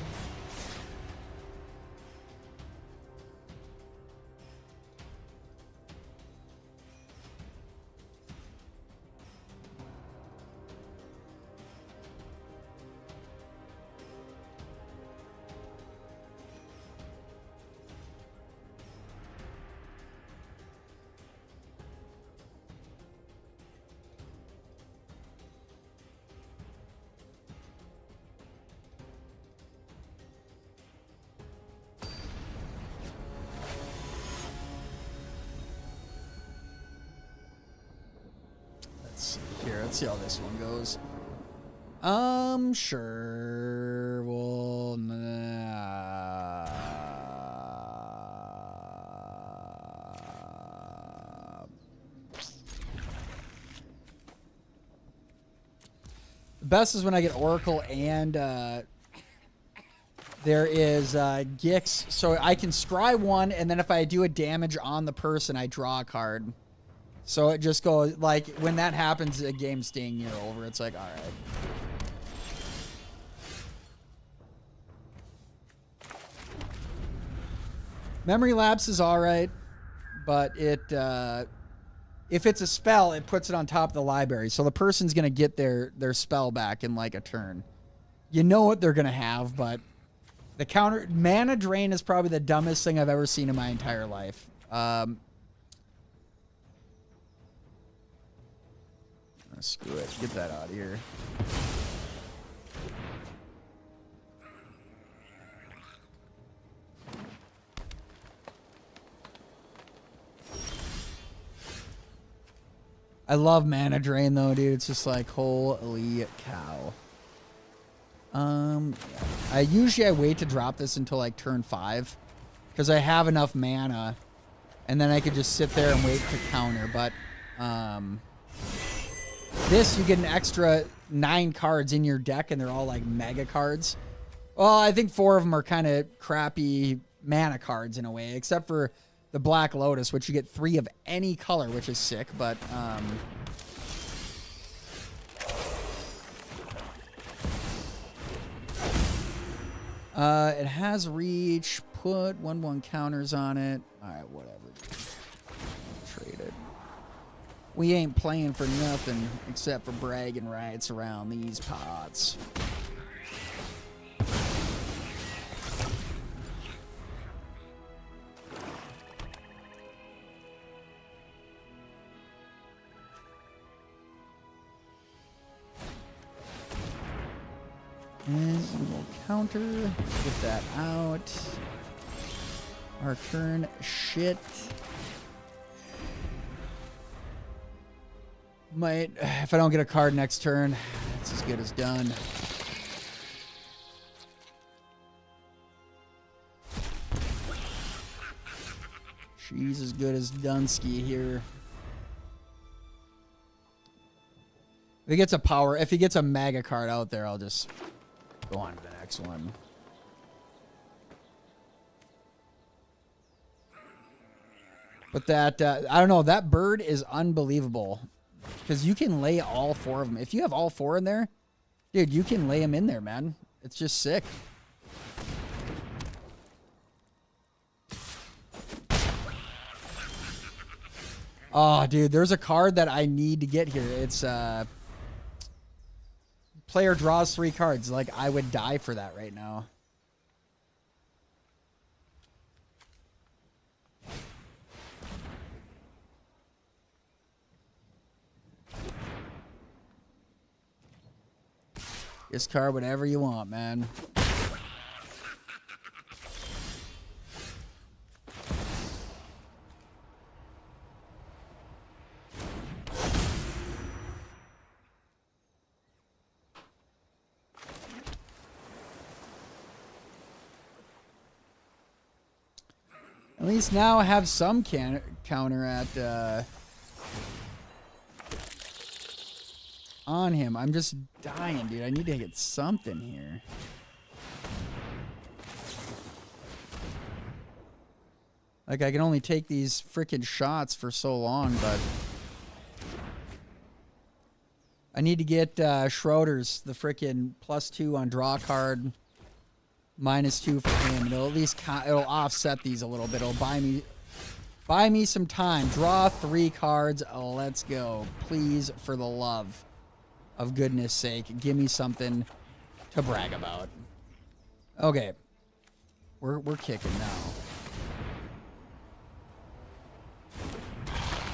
Let's see how this one goes. Sure. Well, the best is when I get Oracle and there is Gix, so I can scry one, and then if I do a damage on the person, I draw a card. So it just goes, like, when that happens, the game's ding, you're over. It's like, all right. Memory Lapse is all right, but it, if it's a spell, it puts it on top of the library. So the person's going to get their spell back in, like, a turn. You know what they're going to have, but the counter... Mana Drain is probably the dumbest thing I've ever seen in my entire life. Screw it. Get that out of here. I love Mana Drain, though, dude. It's just like, holy cow. Usually I wait to drop this until, like, turn 5. Because I have enough mana. And then I could just sit there and wait to counter. But, This, you get an extra 9 cards in your deck, and they're all like mega cards. Well, I think 4 of them are kind of crappy mana cards in a way, except for the Black Lotus, which you get 3 of any color, which is sick, but it has reach. Put 1/1 counters on it. All right, whatever. Trade it. We ain't playing for nothing except for bragging rights around these pots. And we will counter. Get that out. Our turn. Shit. Might, if I don't get a card next turn, it's as good as done. She's as good as Dunsky here. If he gets a power, if he gets a mega card out there, I'll just go on to the next one. But that, I don't know, that bird is unbelievable. Because you can lay all 4 of them. If you have all 4 in there, dude, you can lay them in there, man. It's just sick. Oh, dude, there's a card that I need to get here. It's, player draws 3 cards. Like, I would die for that right now. Discard whatever you want, man. At least now I have some counter at on him. I'm just dying, dude. I need to get something here. Like, I can only take these freaking shots for so long, but I need to get Schroeder's, the freaking +2 on draw card, -2 for him. It'll at least it'll offset these a little bit. It'll buy me some time. Draw 3 cards. Let's go. Please, for the love of goodness sake, give me something to brag about. Okay. We're kicking now.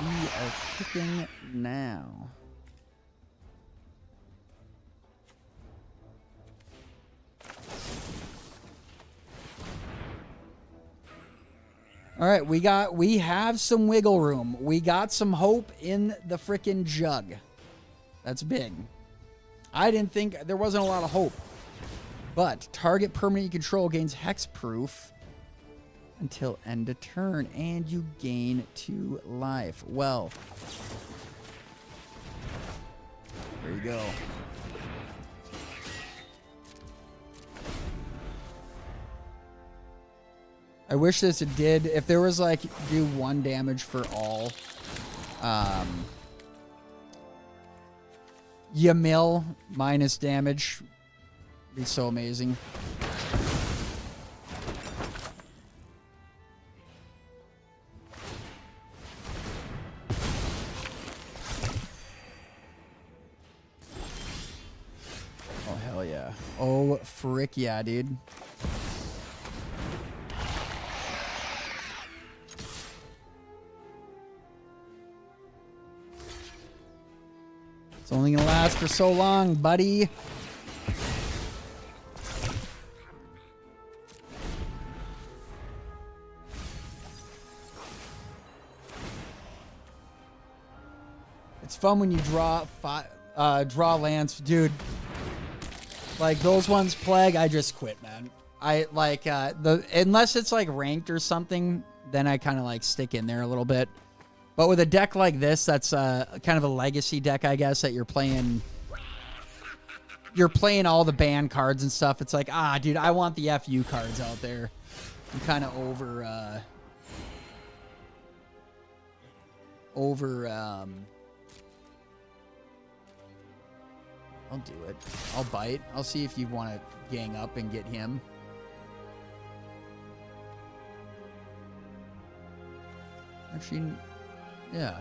We are kicking now. All right, we have some wiggle room. We got some hope in the frickin' jug. That's big. I didn't think there wasn't a lot of hope. But target permanent you control gains hexproof until end of turn, and you gain 2 life. Well, there you go. I wish this did, if there was like do 1 damage for all, Yamil minus damage, be so amazing. Oh hell yeah. Oh frick yeah, dude. It's only gonna last for so long, buddy. It's fun when you draw lands, dude. Like those ones, Plague, I just quit, man. I like unless it's like ranked or something, then I kind of like stick in there a little bit. But with a deck like this, that's kind of a legacy deck, I guess, that you're playing. You're playing all the ban cards and stuff. It's like, dude, I want the FU cards out there. I'm kind of over I'll do it. I'll bite. I'll see if you want to gang up and get him. Actually, yeah.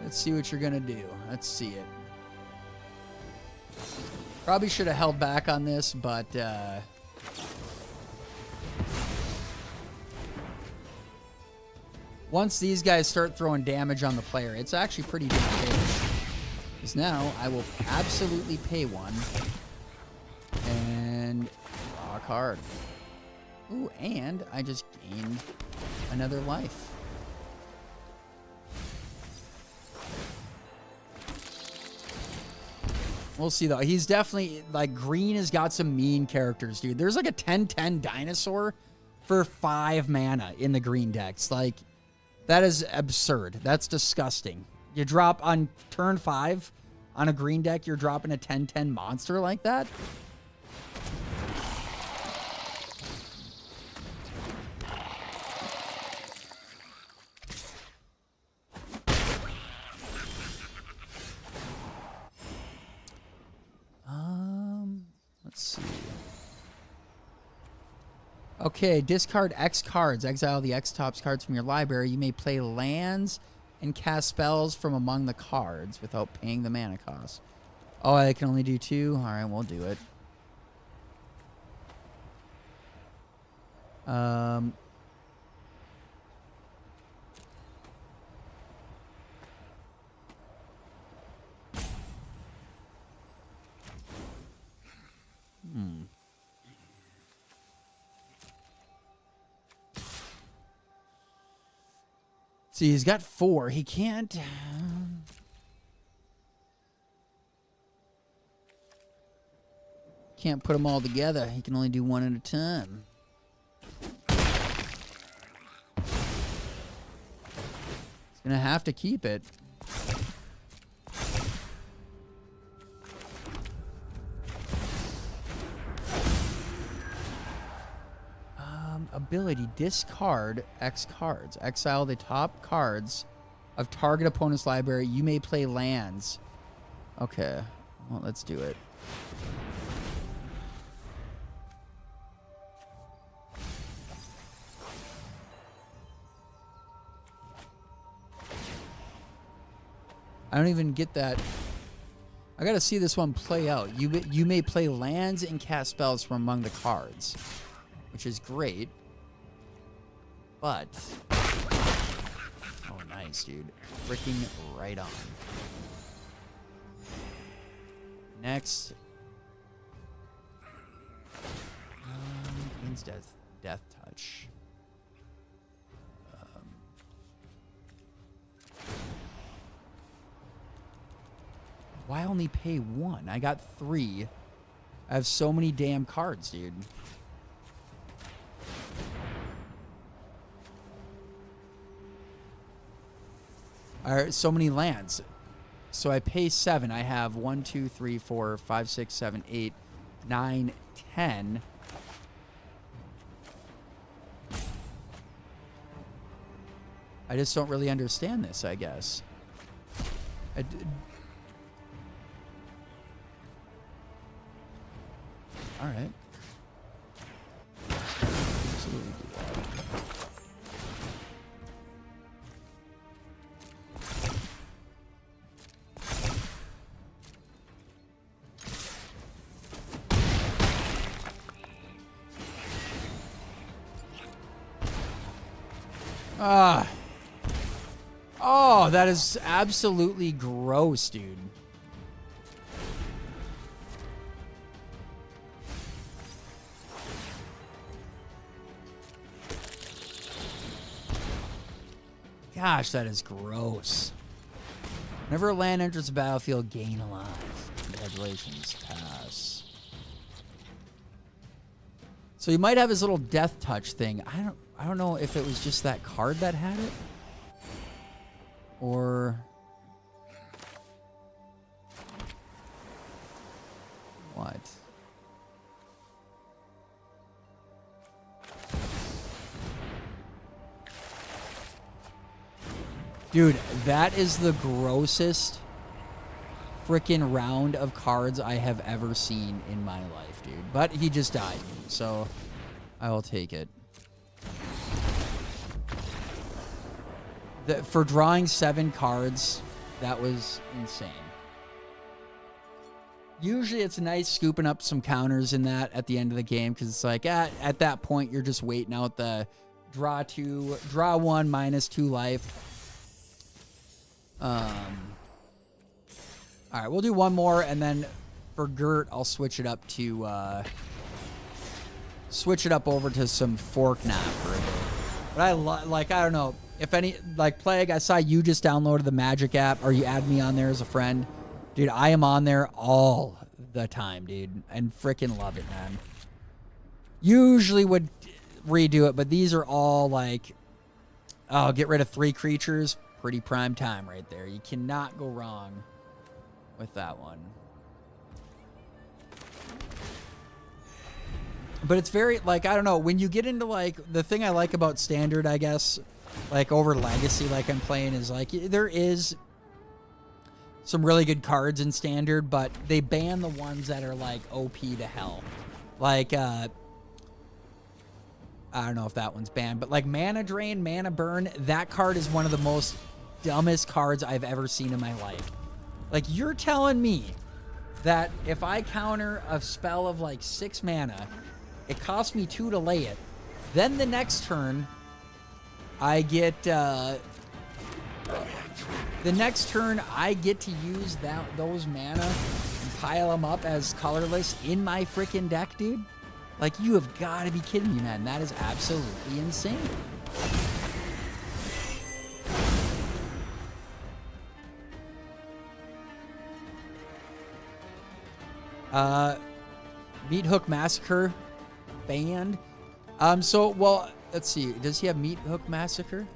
Let's see what you're going to do. Let's see it. Probably should have held back on this, but once these guys start throwing damage on the player, it's actually pretty damn big. Because now I will absolutely pay one and draw a card. Ooh, and I just gained another life. We'll see, though. He's definitely, like, green has got some mean characters, dude. There's, like, a 10/10 dinosaur for 5 mana in the green decks. Like, that is absurd. That's disgusting. You drop on turn 5 on a green deck, you're dropping a 10/10 monster like that? Let's see. Okay, discard X cards. Exile the X tops cards from your library. You may play lands and cast spells from among the cards without paying the mana cost. Oh, I can only do 2? All right, we'll do it. See, he's got 4. He can't... Can't put them all together. He can only do 1 at a time. He's gonna have to keep it. Ability, discard X cards. Exile the top cards of target opponent's library. You may play lands. Okay, well, let's do it. I don't even get that. I gotta see this one play out. You may play lands and cast spells from among the cards, which is great. But, oh, nice, dude. Freaking right on. Next. Means death touch. Why only pay 1? I got 3. I have so many damn cards, dude. So many lands. So I pay 7. I have 1, 2, 3, 4, 5, 6, 7, 8, 9, 10. I just don't really understand this, I guess. All right. Absolutely do that. Oh, that is absolutely gross, dude. Gosh, that is gross. Whenever a land enters the battlefield, gain a life. Congratulations, pass. So he might have his little death touch thing. I don't know if it was just that card that had it. Or... what? Dude, that is the grossest freaking round of cards I have ever seen in my life, dude. But he just died, so I will take it. For drawing 7 cards, that was insane. Usually it's nice scooping up some counters in that at the end of the game, because it's like at that point you're just waiting out the draw 1 -2 life. All right, we'll do one more, and then for Gert, I'll switch it up to over to some Fortnite for a bit. But I don't know if any, like Plague. I saw you just downloaded the Magic app, or you add me on there as a friend, dude. I am on there all the time, dude, and freaking love it, man. Usually would redo it, but these are all like, oh, get rid of 3 creatures. Pretty prime time right there. You cannot go wrong with that one. But it's very, like, I don't know, when you get into, like, the thing I like about Standard, I guess, like, over Legacy, like I'm playing, is, like, there is some really good cards in Standard, but they ban the ones that are, like, OP to hell. Like, I don't know if that one's banned, but, like, Mana Drain, Mana Burn, that card is one of the most dumbest cards I've ever seen in my life. Like, you're telling me that if I counter a spell of like 6 mana, it costs me 2 to lay it, then the next turn I get the next turn I get to use those mana and pile them up as colorless in my freaking deck, dude? Like, you have got to be kidding me, man. That is absolutely insane. Meat Hook Massacre banned. Well, let's see. Does he have Meat Hook Massacre?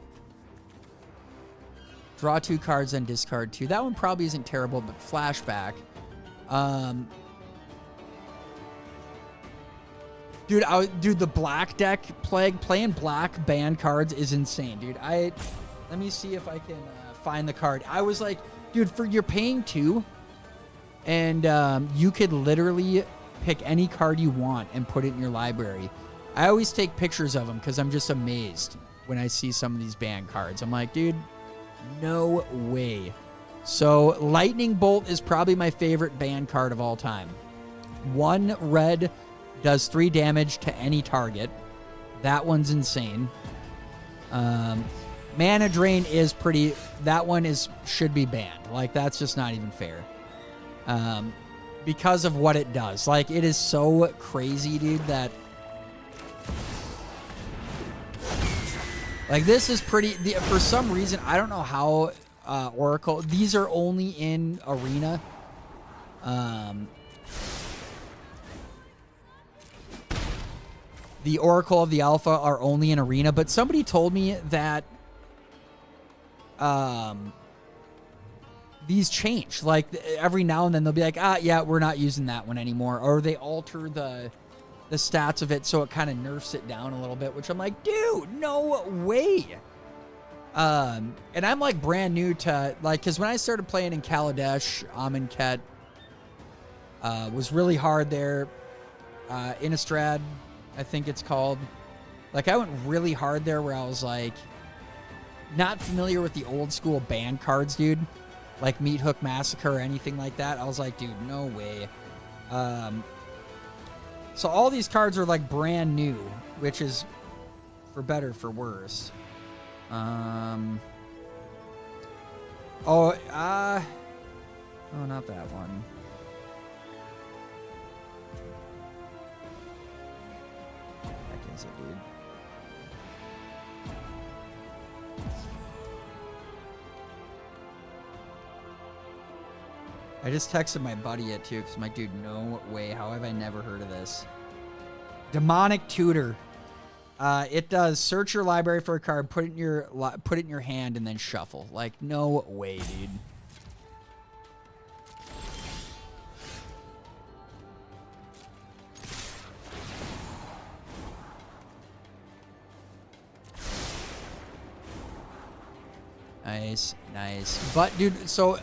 Draw 2 cards and discard 2. That one probably isn't terrible, but flashback. Dude, the black deck, Plague, playing black banned cards is insane, dude. Let me see if I can find the card. I was like, dude, you're paying 2, and you could literally pick any card you want and put it in your library. I always take pictures of them because I'm just amazed when I see some of these banned cards. I'm like, dude, no way. So Lightning Bolt is probably my favorite banned card of all time. 1 red, does 3 damage to any target. That one's insane. Mana Drain is pretty... that one should be banned. Like, that's just not even fair. Because of what it does. Like, it is so crazy, dude, that... like, this is pretty... for some reason, I don't know how Oracle... these are only in Arena. The Oracle of the Alpha are only in Arena, but somebody told me that these change. Like, every now and then they'll be like, yeah, we're not using that one anymore. Or they alter the stats of it so it kind of nerfs it down a little bit, which I'm like, dude, no way. And I'm, like, brand new to, like, because when I started playing in Kaladesh, Amonkhet was really hard there. Innistrad, I think it's called. Like, I went really hard there where I was, like, not familiar with the old school banned cards, dude. Like Meat Hook Massacre or anything like that. I was like, dude, no way. So all these cards are, like, brand new, which is for better, for worse. Oh, not that one. Is it, dude? I just texted my buddy it too, because I'm like, dude, no way. How have I never heard of this? Demonic Tutor. It does search your library for a card, put it in your hand, and then shuffle. Like, no way, dude. Nice, nice. But, dude, so,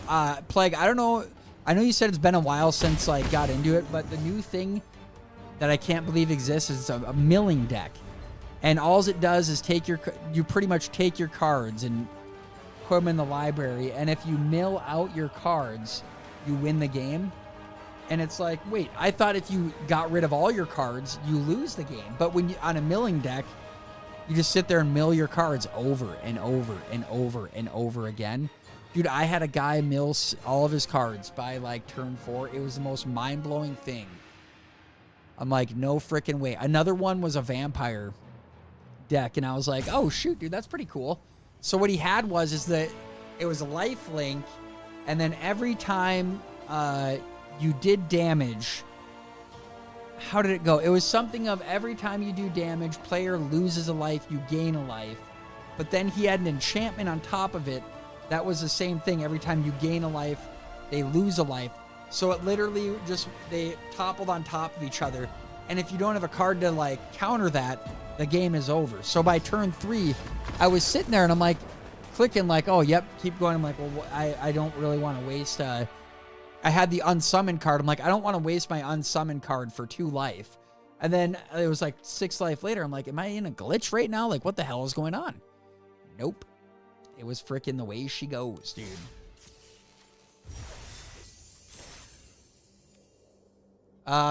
Plague, I don't know. I know you said it's been a while since I got into it, but the new thing that I can't believe exists is a milling deck. And all it does is you pretty much take your cards and put them in the library. And if you mill out your cards, you win the game. And it's like, wait, I thought if you got rid of all your cards, you lose the game. But when you on a milling deck, you just sit there and mill your cards over and over and over and over again. Dude, I had a guy mill all of his cards by like turn 4. It was the most mind-blowing thing. I'm like, no freaking way. Another one was a vampire deck, and I was like, oh shoot, dude, that's pretty cool. So what he had is that it was a life link, and then every time you did damage, how did it go? It was something of every time you do damage, player loses a life, you gain a life. But then he had an enchantment on top of it that was the same thing. Every time you gain a life, they lose a life. So it literally just, they toppled on top of each other. And if you don't have a card to like counter that, the game is over. So by turn 3, I was sitting there and I'm like clicking like, oh, yep, keep going. I'm like, well, I don't really want to waste, I had the unsummoned card. I'm like, I don't want to waste my unsummoned card for 2 life. And then it was like 6 life later. I'm like, am I in a glitch right now? Like, what the hell is going on? Nope. It was freaking the way she goes, dude.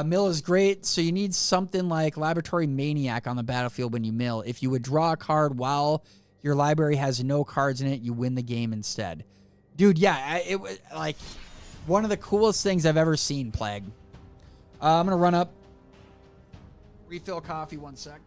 Mill is great, so you need something like Laboratory Maniac on the battlefield when you mill. If you would draw a card while your library has no cards in it, you win the game instead. Dude, yeah, it was like one of the coolest things I've ever seen, Plague. I'm going to run up, refill coffee 1 sec.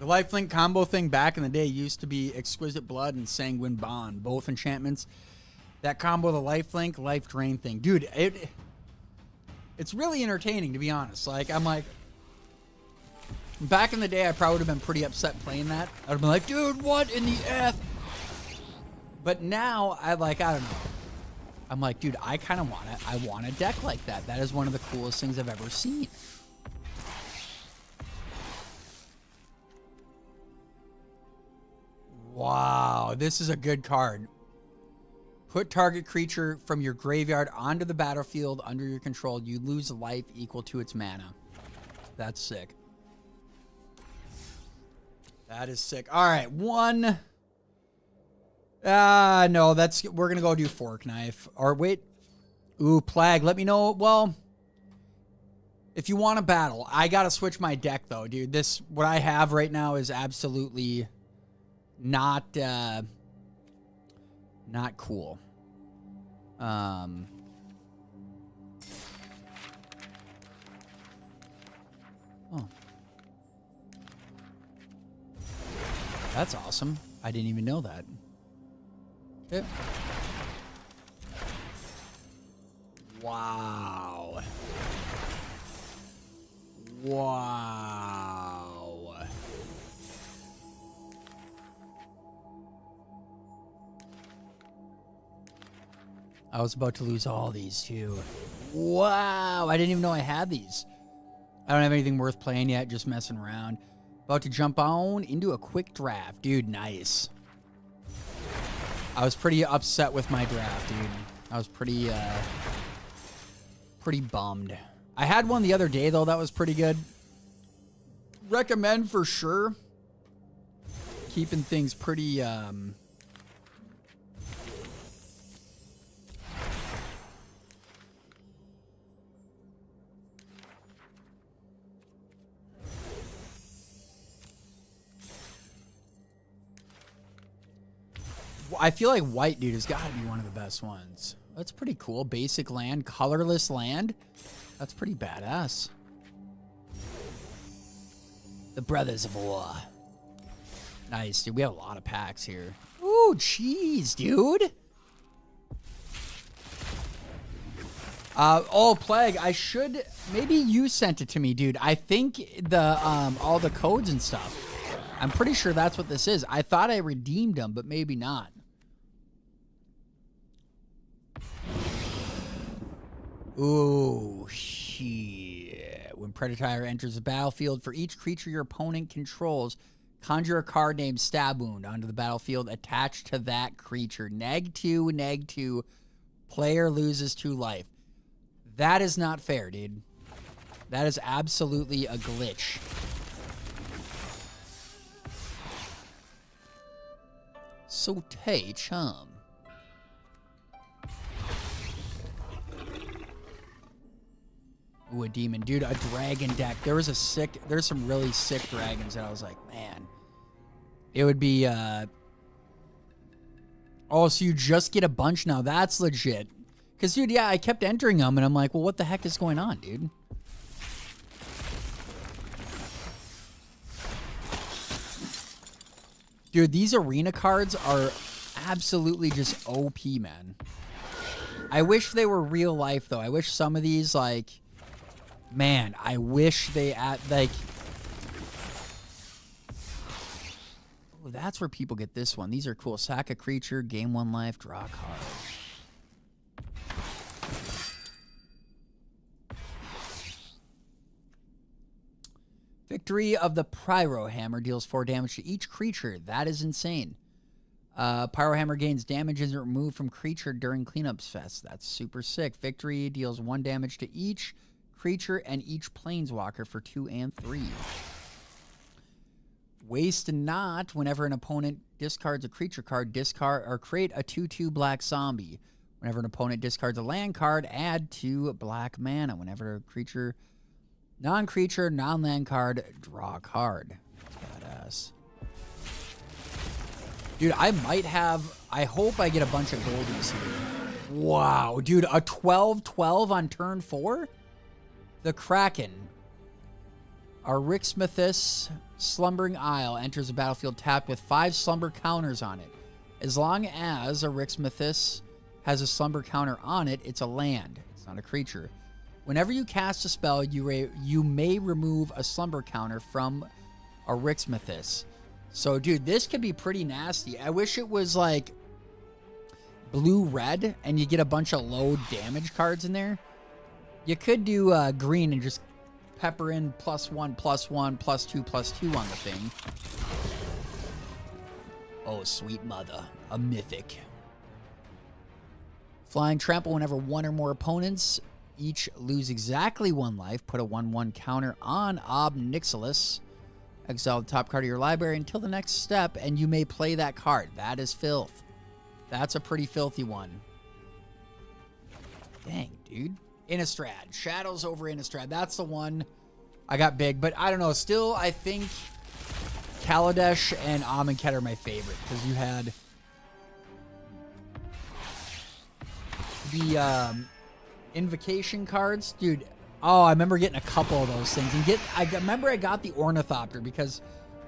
The lifelink combo thing back in the day used to be Exquisite Blood and Sanguine Bond, both enchantments. That combo, the lifelink, life drain thing. Dude, it's really entertaining, to be honest. Like, I'm like, back in the day, I probably would have been pretty upset playing that. I would have been like, dude, what in the F? But now, I don't know. I'm like, dude, I kind of want a deck like that. That is one of the coolest things I've ever seen. Wow, this is a good card. Put target creature from your graveyard onto the battlefield under your control. You lose a life equal to its mana. That's sick. That is sick. All right, one. No, we're going to go do Fork Knife. Or wait. Ooh, Plague. Let me know. Well, if you want to battle, I got to switch my deck, though, dude. What I have right now is absolutely not cool. That's awesome. I didn't even know that. Okay. Wow. Wow. I was about to lose all these too. Wow. I didn't even know I had these. I don't have anything worth playing yet, just messing around. About to jump on into a quick draft. Dude, nice. I was pretty upset with my draft, dude. I was pretty bummed. I had one the other day, though, that was pretty good. Recommend for sure. Keeping things pretty, I feel like white, dude, has got to be one of the best ones. That's pretty cool. Basic land, colorless land. That's pretty badass. The Brothers of War. Nice, dude. We have a lot of packs here. Ooh, jeez, dude. Oh, Plague, I should... Maybe you sent it to me, dude. I think the all the codes and stuff. I'm pretty sure that's what this is. I thought I redeemed them, but maybe not. Ooh, shit. When Predator enters the battlefield, for each creature your opponent controls, conjure a card named Stab Wound onto the battlefield attached to that creature. -2, player loses 2 life. That is not fair, dude. That is absolutely a glitch. So chum. Ooh, a demon. Dude, a dragon deck. There's some really sick dragons that I was like, man. It would be, oh, so you just get a bunch now. That's legit. Because, dude, yeah, I kept entering them, and I'm like, well, what the heck is going on, dude? Dude, these arena cards are absolutely just OP, man. I wish they were real life, though. I wish some of these, like... Man, I wish they like... Oh, that's where people get this one. These are cool. Sack a creature, gain 1 life, draw a card. Victory of the Pyro Hammer deals 4 damage to each creature. That is insane. Pyro Hammer gains damage and is removed from creature during cleanups fest. That's super sick. Victory deals 1 damage to each creature and each planeswalker for 2 and 3. Waste not. Whenever an opponent discards a creature card, discard or create a 2/2 black zombie. Whenever an opponent discards a land card, add 2 black mana. Whenever a creature, non-creature, non-land card, draw a card. That's badass. Dude, I might have... I hope I get a bunch of goldies here. Wow, dude, a 12/12 on turn 4? The Kraken. Arixmethus Slumbering Isle enters the battlefield tapped with 5 slumber counters on it. As long as Arixmethus has a slumber counter on it, it's a land. It's not a creature. Whenever you cast a spell, you may remove a slumber counter from Arixmethus. So, dude, this could be pretty nasty. I wish it was like blue-red and you get a bunch of low damage cards in there. You could do green and just pepper in +1, +1, +2, +2 on the thing. Oh, sweet mother. A mythic. Flying Trample whenever 1 or more opponents each lose exactly 1 life. Put a 1/1 counter on Ob Nixilis. Exile the top card of your library until the next step, and you may play that card. That is filth. That's a pretty filthy one. Dang, dude. Innistrad. Shadows over Innistrad. That's the one I got big. But I don't know. Still, I think Kaladesh and Amonkhet are my favorite. Because you had the Invocation cards. Dude, oh, I remember getting a couple of those things. And I remember I got the Ornithopter because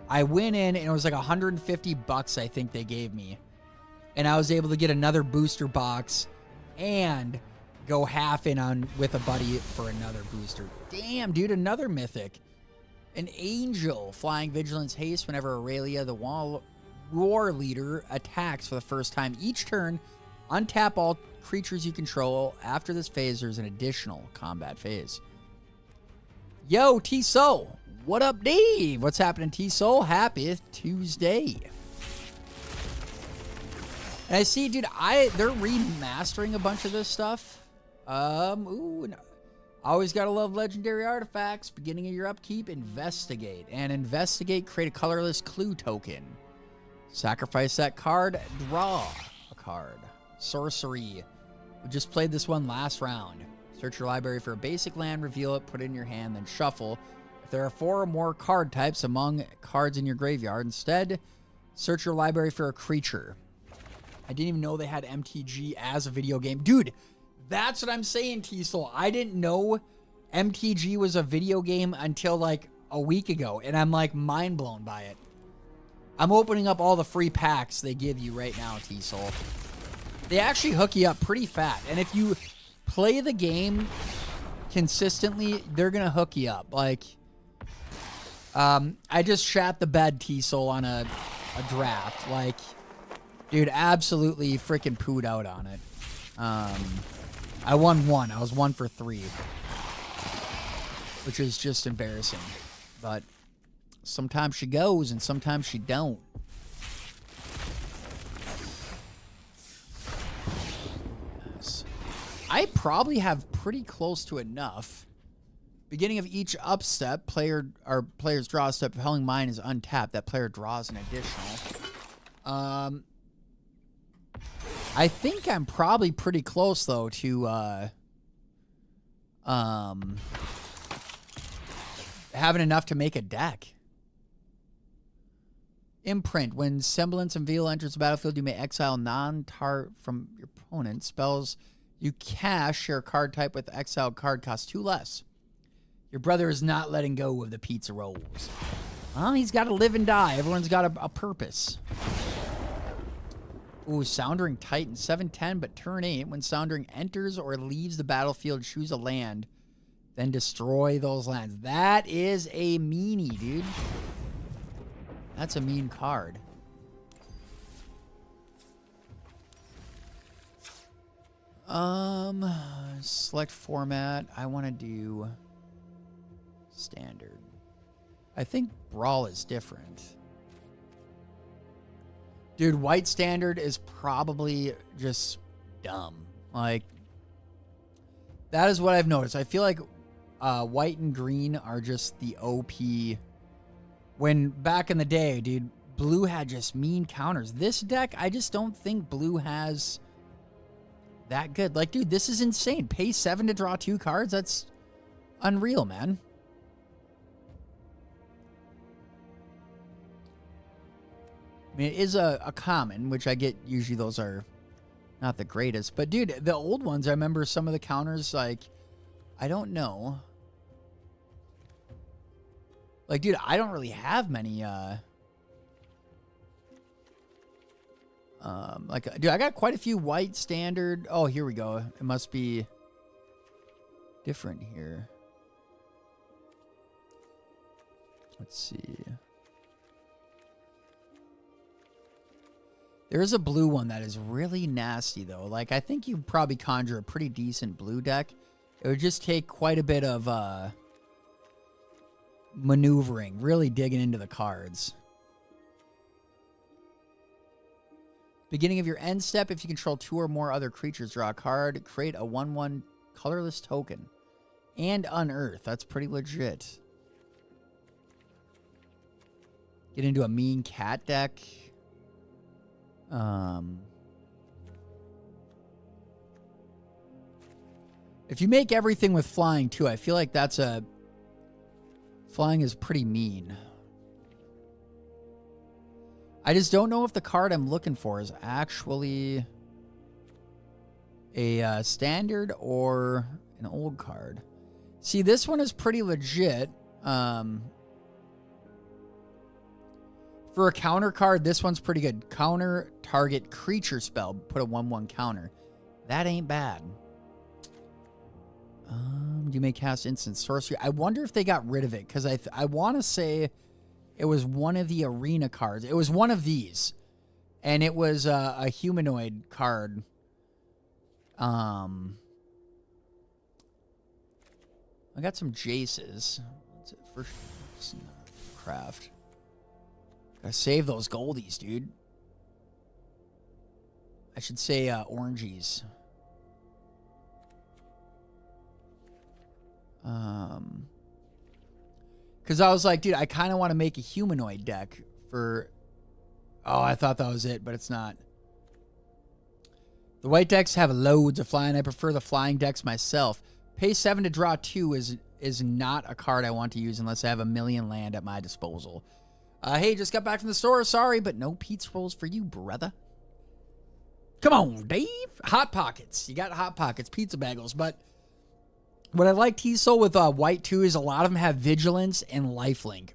I went in and it was like $150, I think they gave me. And I was able to get another booster box and go half in on with a buddy for another booster. Damn, dude, another mythic. An angel. Flying vigilance haste whenever Aurelia, the war leader, attacks for the first time. Each turn, untap all creatures you control. After this phase, there's an additional combat phase. Yo, T-Soul. What up, Dave? What's happening, T-Soul? Happy Tuesday. And I see, dude, they're remastering a bunch of this stuff. Always gotta love legendary artifacts. Beginning of your upkeep, investigate. And investigate, create a colorless clue token. Sacrifice that card, draw a card. Sorcery. We just played this one last round. Search your library for a basic land, reveal it, put it in your hand, then shuffle. If there are 4 or more card types among cards in your graveyard, instead, search your library for a creature. I didn't even know they had MTG as a video game. Dude, that's what I'm saying, T-Soul. I didn't know MTG was a video game until like a week ago, and I'm like mind blown by it. I'm opening up all the free packs they give you right now, T-Soul. They actually hook you up pretty fat, and if you play the game consistently, they're gonna hook you up. Like, I just shat the bed, T-Soul, on a draft. Like, dude, absolutely freaking pooed out on it. I won 1. I was 1 for 3, which is just embarrassing. But sometimes she goes and sometimes she don't. Yes. I probably have pretty close to enough. Beginning of each upstep, players draw a step. If Howling Mine is untapped, that player draws an additional. I think I'm probably pretty close, though, to having enough to make a deck. Imprint. When Semblance and Veil enters the battlefield, you may exile non-tar from your opponent. Spells you cast share card type with exiled card cost 2 less. Your brother is not letting go of the pizza rolls. Well, he's got to live and die. Everyone's got a purpose. Ooh, Soundering Titan, 7/10, but turn 8. When Soundering enters or leaves the battlefield, choose a land, then destroy those lands. That is a meanie, dude. That's a mean card. Select format. I want to do standard. I think Brawl is different. Dude, white standard is probably just dumb. Like, that is what I've noticed. I feel like white and green are just the OP. When back in the day, dude, blue had just mean counters. This deck, I just don't think blue has that good. Like, dude, this is insane. Pay 7 to draw 2 cards? That's unreal, man. I mean, it is a common, which I get. Usually those are not the greatest. But, dude, the old ones, I remember some of the counters, like, I don't know. Like, dude, I don't really have many, like, dude, I got quite a few white standard. Oh, here we go. It must be different here. Let's see. There is a blue one that is really nasty, though. Like, I think you probably conjure a pretty decent blue deck. It would just take quite a bit of maneuvering, really digging into the cards. Beginning of your end step, if you control 2 or more other creatures, draw a card, create a 1/1 colorless token, and unearth. That's pretty legit. Get into a mean cat deck. If you make everything with flying too, I feel like that's flying is pretty mean. I just don't know if the card I'm looking for is actually a standard or an old card. See, this one is pretty legit. For a counter card, this one's pretty good. Counter target creature spell. Put a 1/1 counter. That ain't bad. You may cast instant sorcery. I wonder if they got rid of it, because I want to say it was one of the arena cards. It was one of these, and it was a humanoid card. I got some Jaces. What's it for? Craft. Gotta save those goldies, dude. I should say orangies. Because I was like, dude, I kind of want to make a humanoid deck for... Oh, I thought that was it, but it's not. The white decks have loads of flying. I prefer the flying decks myself. Pay 7 to draw 2 is not a card I want to use unless I have 1,000,000 land at my disposal. Hey, just got back from the store. Sorry, but no pizza rolls for you, brother. Come on, Dave. Hot Pockets. You got Hot Pockets, pizza bagels, but... What I like TSOL with white too is a lot of them have Vigilance and Lifelink,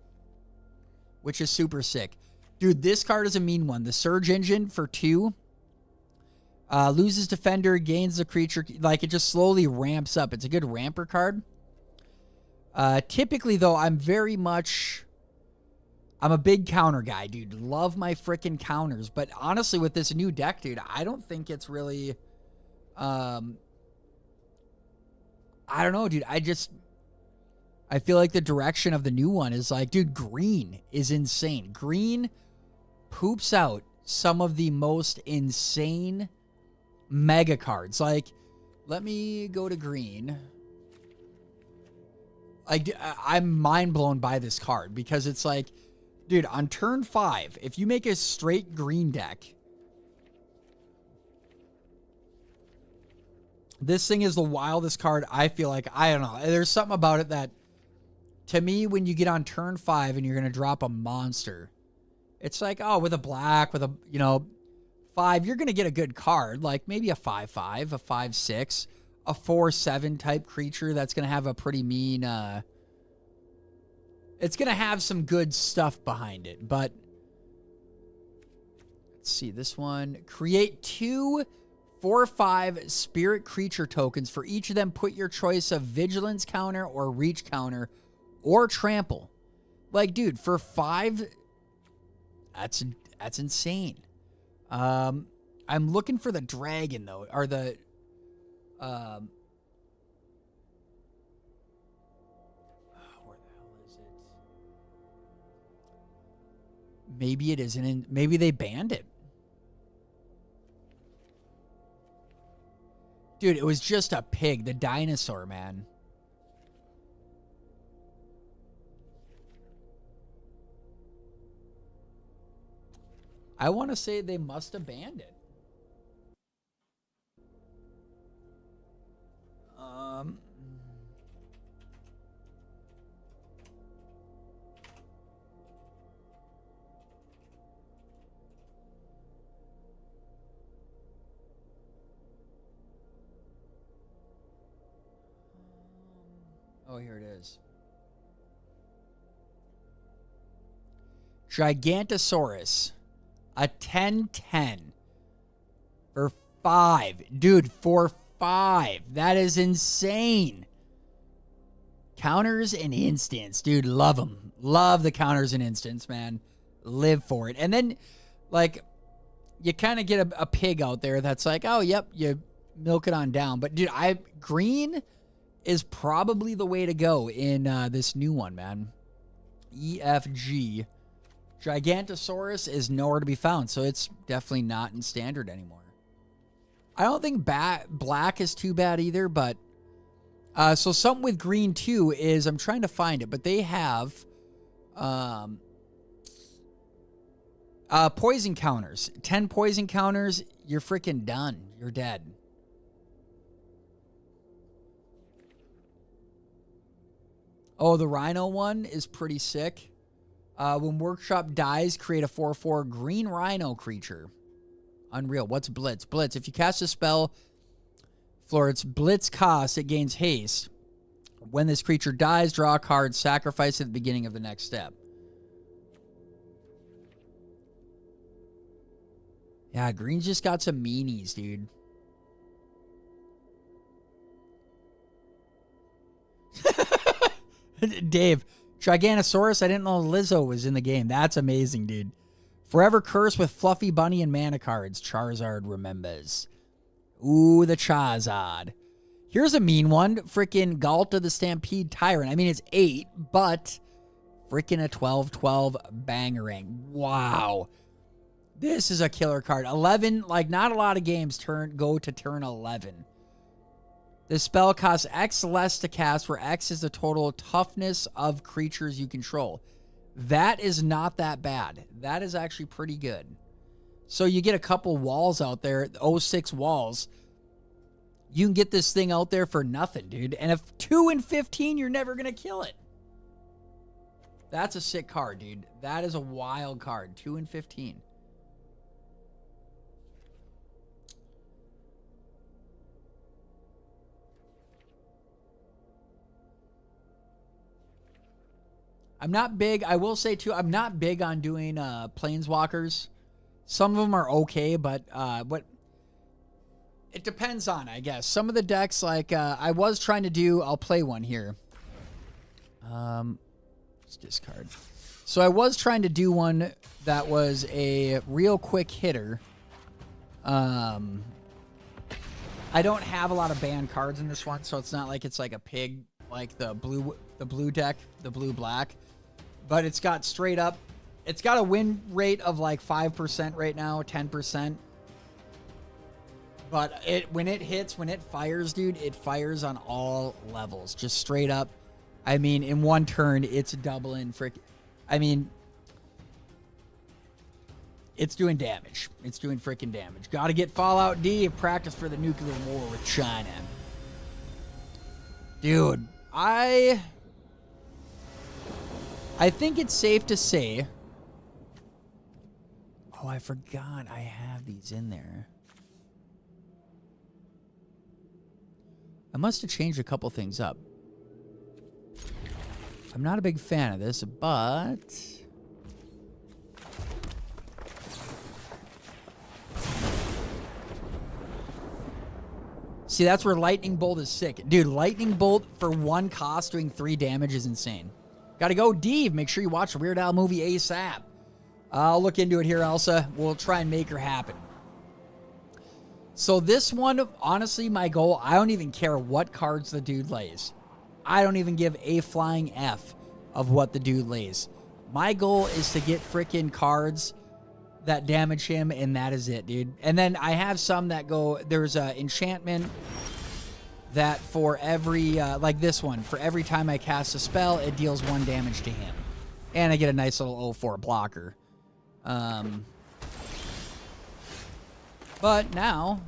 which is super sick. Dude, this card is a mean one. The Surge Engine for 2. Loses Defender, gains the creature. Like, it just slowly ramps up. It's a good ramper card. Typically, though, I'm a big counter guy, dude. Love my freaking counters. But honestly, with this new deck, dude, I don't think it's really... I don't know, dude. I feel like the direction of the new one is like, dude, green is insane. Green poops out some of the most insane mega cards. Like, let me go to green. Like, I'm mind blown by this card because it's like, dude, on turn 5, if you make a straight green deck, this thing is the wildest card. I feel like, I don't know. There's something about it that, to me, when you get on turn 5 and you're going to drop a monster, it's like, oh, with a black, with a, 5, you're going to get a good card. Like maybe a 5/5, a 5/6, a 4/7 type creature that's going to have a pretty mean, it's going to have some good stuff behind it. But let's see this one. Create 2 4/5 spirit creature tokens. For each of them, put your choice of vigilance counter or reach counter or trample. Like, dude, for 5, that's insane. I'm looking for the dragon though, or the where the hell is it? Maybe it isn't in, maybe they banned it. Dude, it was just a pig. The dinosaur, man. I want to say they must have banned it. Oh, here it is. Gigantosaurus. A 10/10. For 5. Dude, for 5. That is insane. Counters and instants. Dude, love them. Love the counters and instants, man. Live for it. And then, like, you kind of get a pig out there that's like, oh, yep, you milk it on down. But, dude, green is probably the way to go in this new one, man. EFG. Gigantosaurus is nowhere to be found, so it's definitely not in standard anymore. I don't think black is too bad either, but so something with green too is, I'm trying to find it, but they have poison counters. 10 poison counters, you're freaking done. You're dead. Oh, the Rhino one is pretty sick. When Workshop dies, create a 4/4 green Rhino creature. Unreal. What's Blitz? Blitz. If you cast a spell for its Blitz cost, it gains haste. When this creature dies, draw a card, sacrifice at the beginning of the next step. Yeah, green's just got some meanies, dude. Dave, Giganosaurus, I didn't know Lizzo was in the game. That's amazing, dude. Forever cursed with Fluffy Bunny and mana cards. Charizard remembers. Ooh, the Charizard. Here's a mean one. Freaking Galta the Stampede Tyrant. I mean, it's 8, but freaking a 12/12 Bangarang. Wow. This is a killer card. 11, like, not a lot of games go to turn 11. This spell costs X less to cast, where X is the total toughness of creatures you control. That is not that bad. That is actually pretty good. So you get a couple walls out there, 06 walls. You can get this thing out there for nothing, dude. And if 2 and 15, you're never going to kill it. That's a sick card, dude. That is a wild card. 2 and 15. I'm not big. I will say, too, I'm not big on doing Planeswalkers. Some of them are okay, but what it depends on, I guess. Some of the decks, like I was trying to do, I'll play one here. Let's discard. So I was trying to do one that was a real quick hitter. I don't have a lot of banned cards in this one, so it's not like it's like a pig, like the blue deck, the blue-black. But it's got straight up, it's got a win rate of like 5% right now, 10%. But when it hits, when it fires, dude, it fires on all levels. Just straight up. I mean, in one turn, it's doubling I mean, it's doing damage. It's doing freaking damage. Got to get Fallout D and practice for the nuclear war with China. Dude, I think it's safe to say... Oh, I forgot I have these in there. I must have changed a couple things up. I'm not a big fan of this, but... See, that's where Lightning Bolt is sick. Dude, Lightning Bolt for 1 cost doing 3 damage is insane. Gotta go, Dave. Make sure you watch the Weird Al movie ASAP. I'll look into it here, Elsa. We'll try and make her happen. So this one, honestly, my goal, I don't even care what cards the dude lays. I don't even give a flying F of what the dude lays. My goal is to get freaking cards that damage him, and that is it, dude. And then I have some that go, there's a enchantment that for every, like this one, for every time I cast a spell, it deals 1 damage to him. And I get a nice little 0/4 blocker. But now,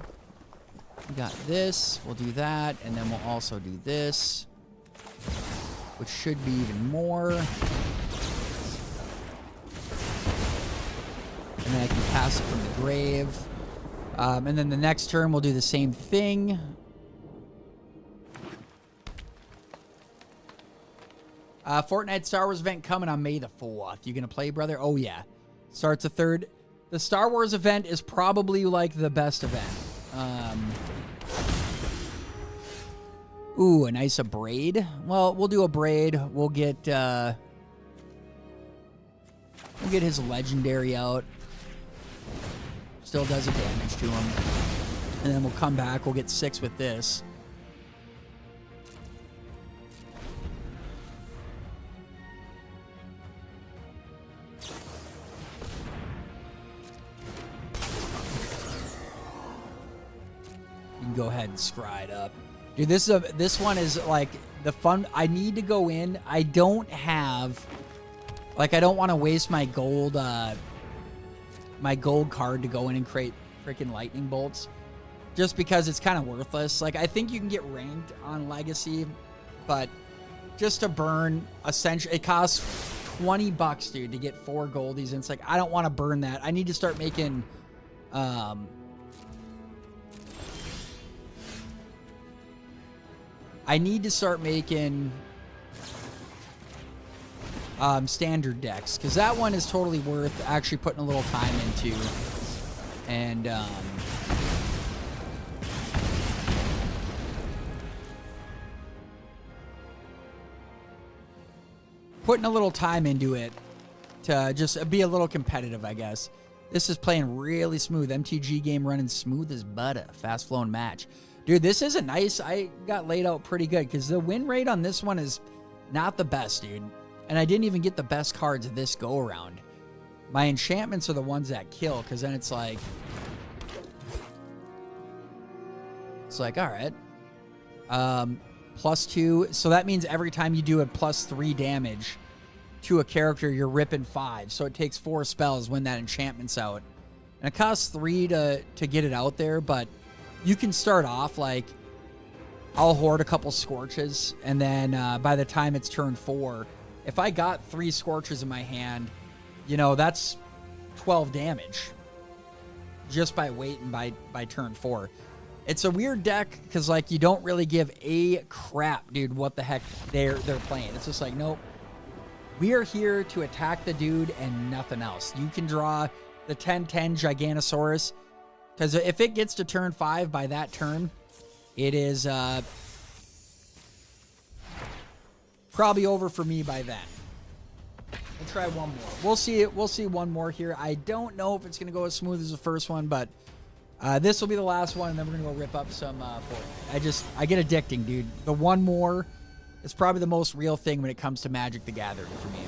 we got this, we'll do that, and then we'll also do this, which should be even more. And then I can pass it from the grave. And then the next turn, we'll do the same thing. Fortnite Star Wars event coming on May the 4th. You gonna play, brother? Oh, yeah. Starts the 3rd. The Star Wars event is probably, like, the best event. Ooh, a nice braid. Well, we'll do a braid. We'll get his legendary out. Still does a damage to him. And then we'll come back. We'll get 6 with this. You can go ahead and scry it up. Dude, this one is like the fun. I need to go in. I don't have, like, I don't want to waste my gold card to go in and create freaking lightning bolts, just because it's kind of worthless. Like, I think you can get ranked on Legacy, but just to burn, essentially, it costs $20, dude, to get 4 goldies, and it's like, I don't want to burn that. I need to start making, standard decks, because that one is totally worth actually putting a little time into And putting a little time into it to just be a little competitive, I guess. This is playing really smooth. MTG game running smooth as butter. Fast flowing match. Dude, this is a nice... I got laid out pretty good because the win rate on this one is not the best, dude. And I didn't even get the best cards this go around. My enchantments are the ones that kill because then it's like... It's like, all right. +2. So that means every time you do a +3 damage to a character, you're ripping 5. So it takes 4 spells when that enchantment's out. And it costs 3 to get it out there, but you can start off like, I'll hoard a couple Scorches, and then by the time it's turn 4, if I got 3 Scorches in my hand, you know, that's 12 damage just by waiting by turn 4. It's a weird deck because, like, you don't really give a crap, dude, what the heck they're playing. It's just like, nope. We are here to attack the dude and nothing else. You can draw the 10/10 Giganosaurus because if it gets to turn 5 by that turn, it is probably over for me by then. We'll try one more. We'll see one more here. I don't know if it's going to go as smooth as the first one, but... this will be the last one, and then we're going to go rip up some Fortnite. I get addicting, dude. The one more is probably the most real thing when it comes to Magic the Gathering for me.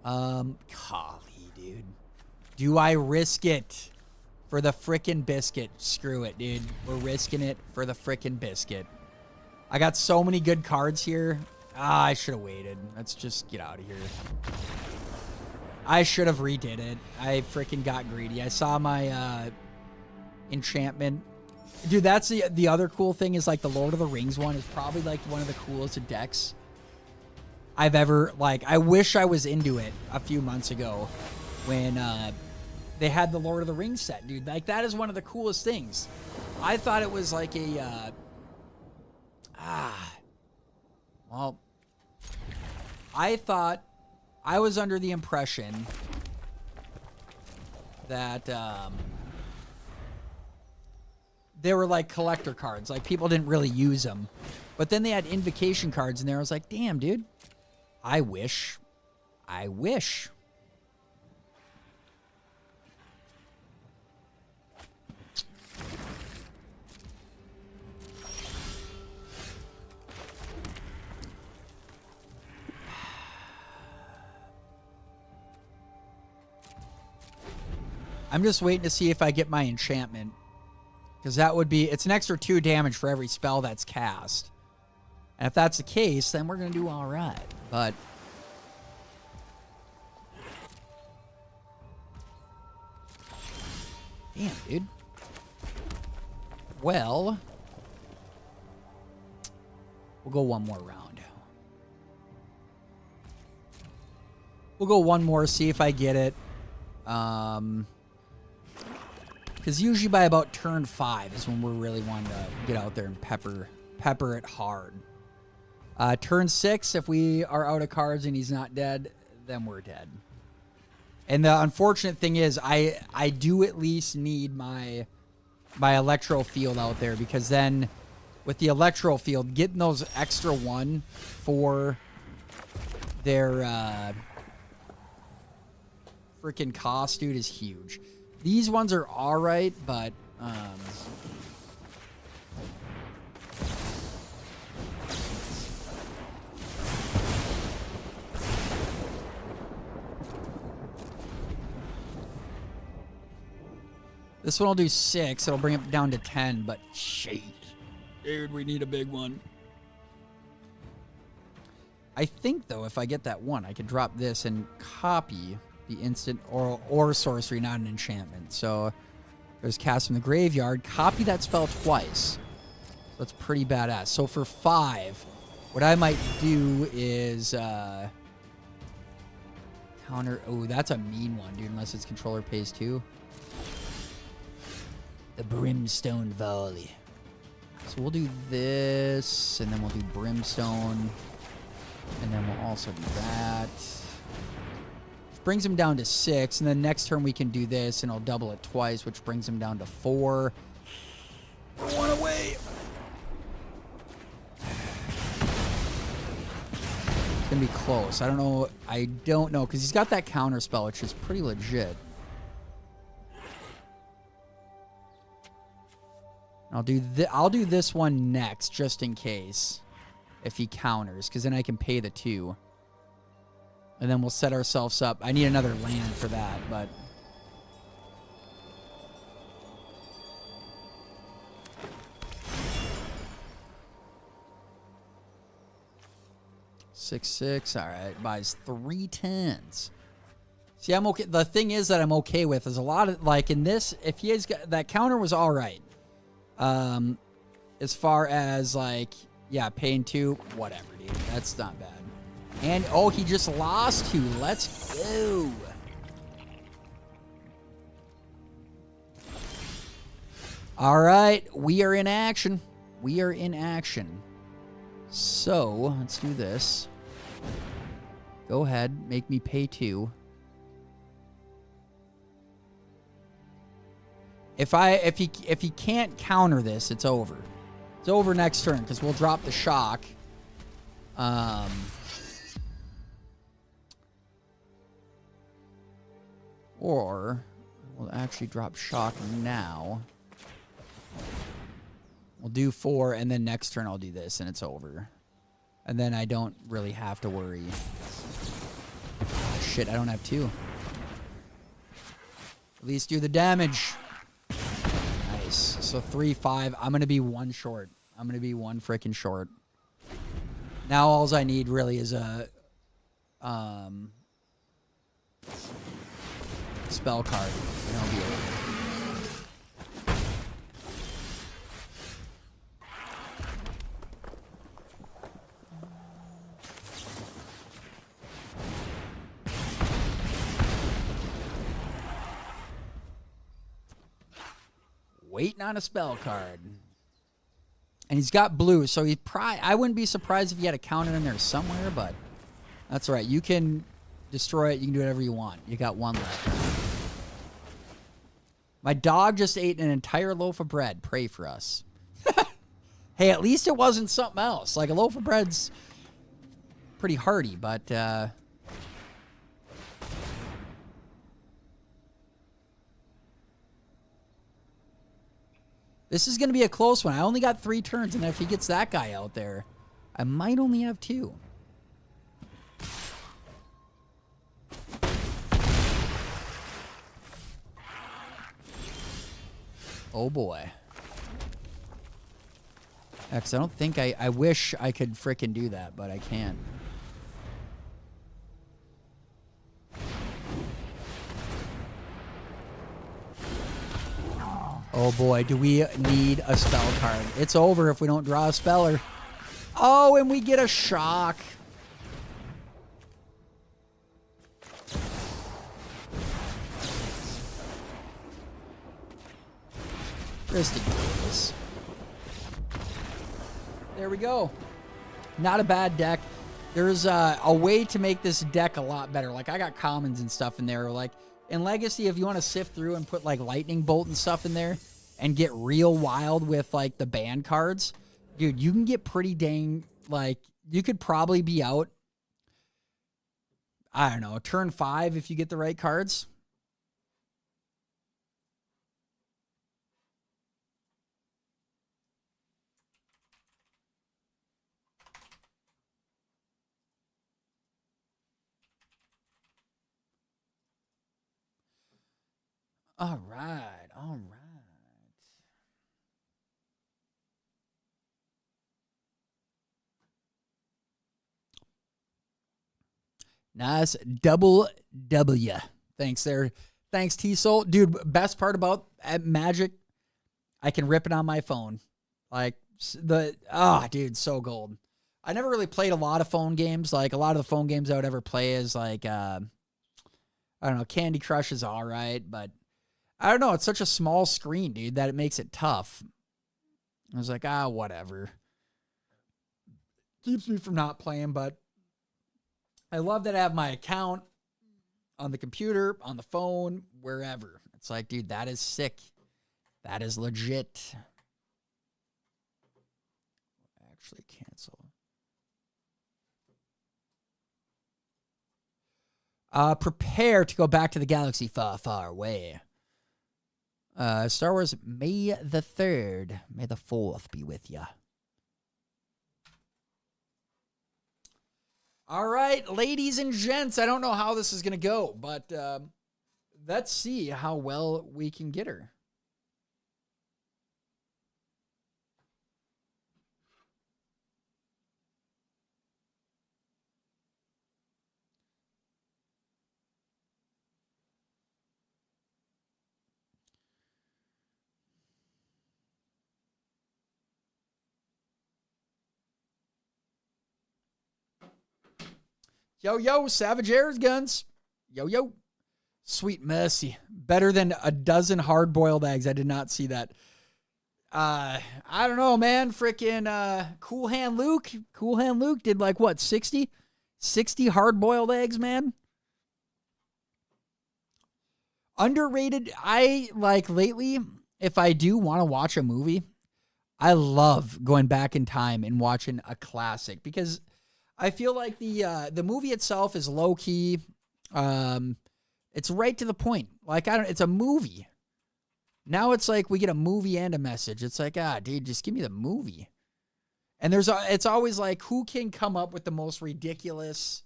Golly, dude. Do I risk it for the frickin' biscuit? Screw it, dude. We're risking it for the frickin' biscuit. I got so many good cards here. I should have waited. Let's just get out of here. I should have redid it. I freaking got greedy. I saw my enchantment. Dude, that's the other cool thing is like the Lord of the Rings one is probably like one of the coolest decks I've ever, like, I wish I was into it a few months ago when they had the Lord of the Rings set, dude. Like, that is one of the coolest things. I thought it was like a, well, I thought I was under the impression that they were like collector cards. Like, people didn't really use them. But then they had invocation cards in there. I was like, damn, dude. I wish. I'm just waiting to see if I get my enchantment. Because that would be... It's an extra 2 damage for every spell that's cast. And if that's the case, then we're going to do all right. But... Damn, dude. Well... We'll go one more round. We'll go one more, see if I get it. Because usually by about turn 5 is when we're really wanting to get out there and pepper it hard. Turn 6, if we are out of cards and he's not dead, then we're dead. And the unfortunate thing is, I do at least need my Electro Field out there, because then with the Electro Field, getting those extra 1 for their freaking cost, dude, is huge. These ones are all right, but this one will do 6. It'll bring it down to 10, but shit. Dude, we need a big one. I think, though, if I get that 1, I could drop this and copy the instant or sorcery, not an enchantment. So there's cast from the graveyard. Copy that spell twice. That's pretty badass. So for 5, what I might do is counter. Oh, that's a mean one, dude, unless its controller pays 2. The Brimstone Volley. So we'll do this, and then we'll do Brimstone, and then we'll also do that. brings him down to 6, and then next turn we can do this, and I'll double it twice, which brings him down to 4. 1 away. It's gonna be close. I don't know. I don't know, because he's got that counter spell, which is pretty legit. I'll do this one next, just in case, if he counters, because then I can pay the 2. And then we'll set ourselves up. I need another land for that, but... $6/6. All right. Buys 3 10s. See, I'm okay. The thing is that I'm okay with is a lot of, like, in this, if he has got... That counter was all right. As far as, like, yeah, paying 2, whatever, dude. That's not bad. And, oh, he just lost 2. Let's go. All right. We are in action. We are in action. So, let's do this. Go ahead. Make me pay 2. If he can't counter this, it's over. It's over next turn, because we'll drop the shock. Or we'll actually drop shock now. We'll do 4, and then next turn I'll do this, and it's over. And then I don't really have to worry. Oh, shit, I don't have 2. At least do the damage. Nice. So 3/5. I'm going to be 1 short. I'm going to be 1 freaking short. Now all I need really is a spell card, and I'll be over. Waiting on a spell card. And he's got blue, so he I wouldn't be surprised if he had a counter in there somewhere, but that's all right. You can destroy it. You can do whatever you want. You got 1 left. My dog just ate an entire loaf of bread. Pray for us. Hey, at least it wasn't something else. Like, a loaf of bread's pretty hearty, but... This is going to be a close one. I only got 3 turns, and if he gets that guy out there, I might only have 2. Oh, boy. Because I don't think I wish I could frickin' do that, but I can't. Oh boy, do we need a spell card. It's over if we don't draw a speller. Oh, and we get a shock. Ridiculous. There we go. Not a bad deck. There's a way to make this deck a lot better. Like, I got commons and stuff in there. Like, in Legacy, if you want to sift through and put, like, Lightning Bolt and stuff in there and get real wild with, like, the ban cards, dude, you can get pretty dang, like, you could probably be out, I don't know, turn 5 if you get the right cards. All right, all right. Nice double W. Thanks there. Thanks, T-Soul. Dude, best part about Magic, I can rip it on my phone. Like, dude, so gold. I never really played a lot of phone games. Like, a lot of the phone games I would ever play is, like, I don't know, Candy Crush is all right, but I don't know. It's such a small screen, dude, that it makes it tough. I was like, whatever. Keeps me from not playing, but I love that I have my account. on the computer, on the phone, wherever. It's like, dude, that is sick. That is legit. Actually cancel. Prepare to go back to the galaxy far, far away. Star Wars, May the 3rd. May the 4th be with you. All right, ladies and gents, I don't know how this is going to go, but let's see how well we can get her. Yo, yo, Savage Airs Guns. Yo, yo. Sweet mercy. Better than a dozen hard-boiled eggs. I did not see that. I don't know, man. Freaking Cool Hand Luke. Cool Hand Luke did like, what, 60? 60 hard-boiled eggs, man? Underrated. I, like, lately, if I do want to watch a movie, I love going back in time and watching a classic because I feel like the movie itself is low key. It's right to the point. Like it's a movie. Now it's like we get a movie and a message. It's like, dude, just give me the movie. And it's always like who can come up with the most ridiculous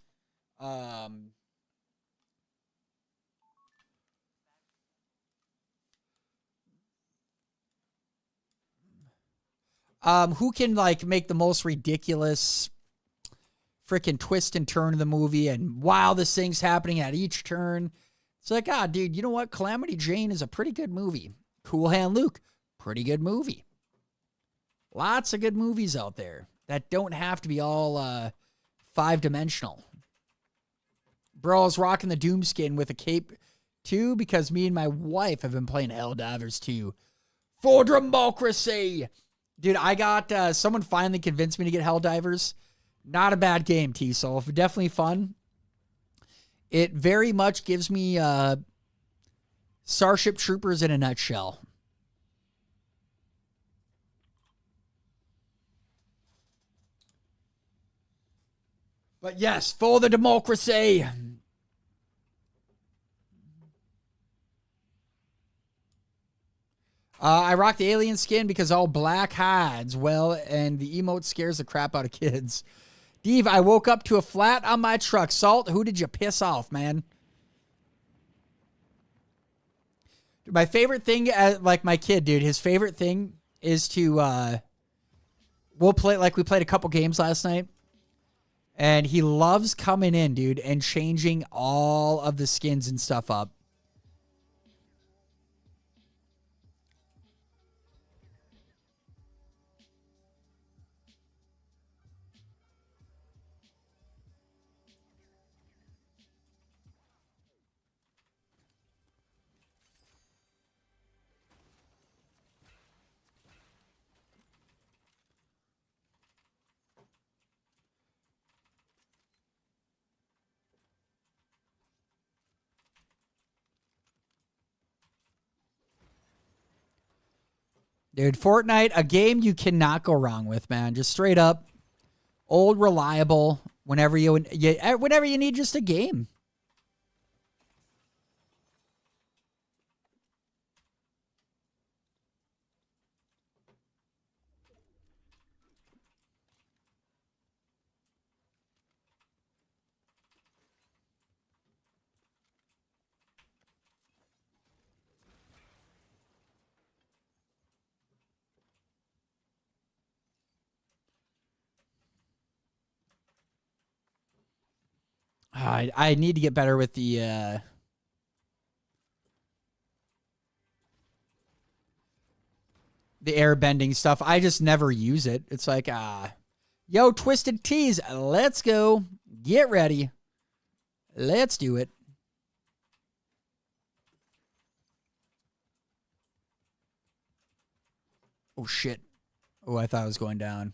who can like make the most ridiculous freaking twist and turn of the movie and wildest things happening at each turn. It's like, dude, you know what? Calamity Jane is a pretty good movie. Cool Hand Luke, pretty good movie. Lots of good movies out there that don't have to be all five-dimensional. Bro, I was rocking the Doom skin with a cape too because me and my wife have been playing Helldivers 2 for democracy. Dude, I got someone finally convinced me to get Helldivers. Not a bad game, T-Soul. Definitely fun. It very much gives me Starship Troopers in a nutshell. But yes, for the democracy. I rock the alien skin because all black hides well, and the emote scares the crap out of kids. Steve, I woke up to a flat on my truck. Salt, who did you piss off, man? My favorite thing, like my kid, dude, his favorite thing is to, we'll play, like we played a couple games last night, and he loves coming in, dude, and changing all of the skins and stuff up. Dude, Fortnite, a game you cannot go wrong with, man. Just straight up, old, reliable. Whenever you need, just a game. I need to get better with the air bending stuff. I just never use it. It's like, yo, Twisted Tees, let's go. Get ready. Let's do it. Oh, shit. Oh, I thought I was going down.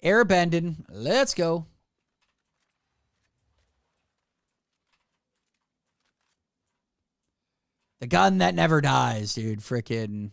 Air bending. Let's go. The gun that never dies, dude. Frickin'.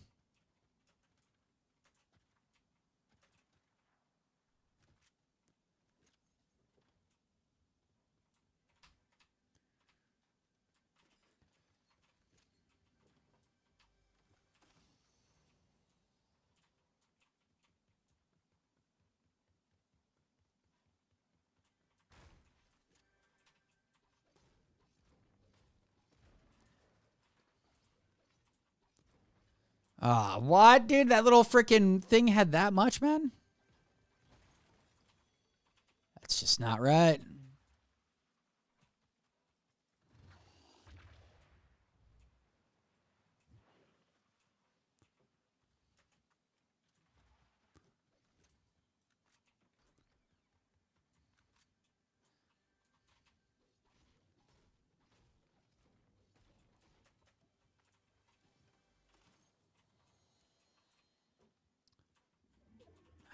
What, dude? That little freaking thing had that much, man? That's just not right.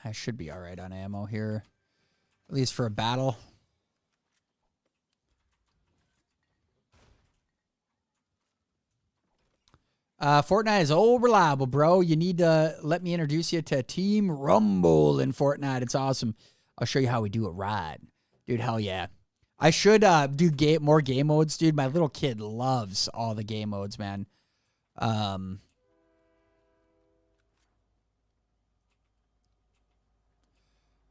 I should be all right on ammo here, at least for a battle. Fortnite is old reliable, bro. You need to let me introduce you to Team Rumble in Fortnite. It's awesome. I'll show you how we do it right. Dude, hell yeah. I should do more game modes, dude. My little kid loves all the game modes, man.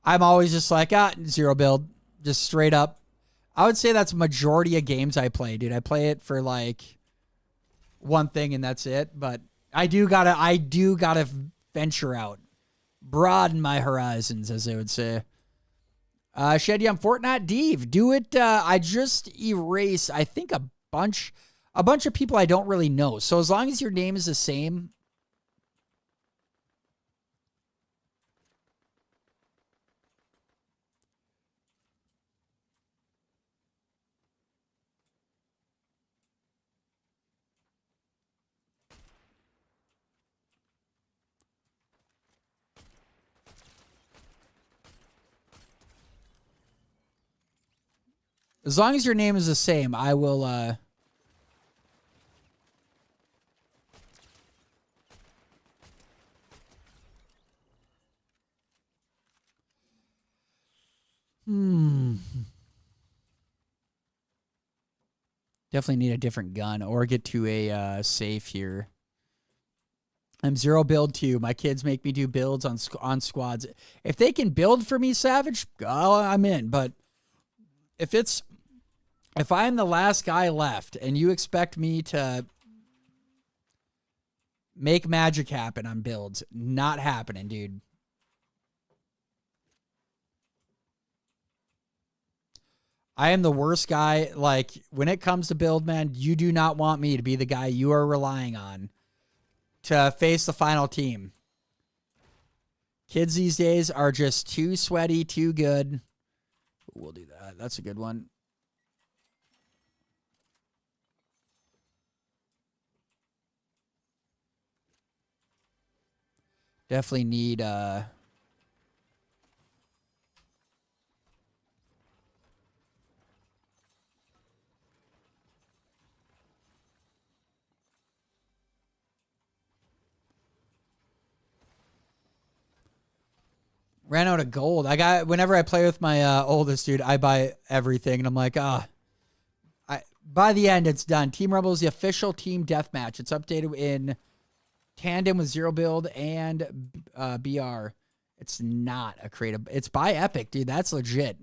I'm always just like, zero build. Just straight up. I would say that's majority of games I play, dude. I play it for like one thing and that's it. But I do gotta venture out. Broaden my horizons, as they would say. Shady on Fortnite, Dave. Do it. I just erase, I think, a bunch of people I don't really know. So as long as your name is the same. As long as your name is the same, I will, Definitely need a different gun or get to a safe here. I'm zero build too. My kids make me do builds on squads. If they can build for me, Savage, I'm in. But if I'm the last guy left and you expect me to make magic happen on builds, not happening, dude. I am the worst guy. Like, when it comes to build, man, you do not want me to be the guy you are relying on to face the final team. Kids these days are just too sweaty, too good. We'll do that. That's a good one. Definitely need ran out of gold. Whenever I play with my oldest dude, I buy everything and I'm like, by the end it's done. Team Rumble is the official team deathmatch. It's updated in tandem with Zero Build and BR. It's not a creative. It's by Epic, dude. That's legit.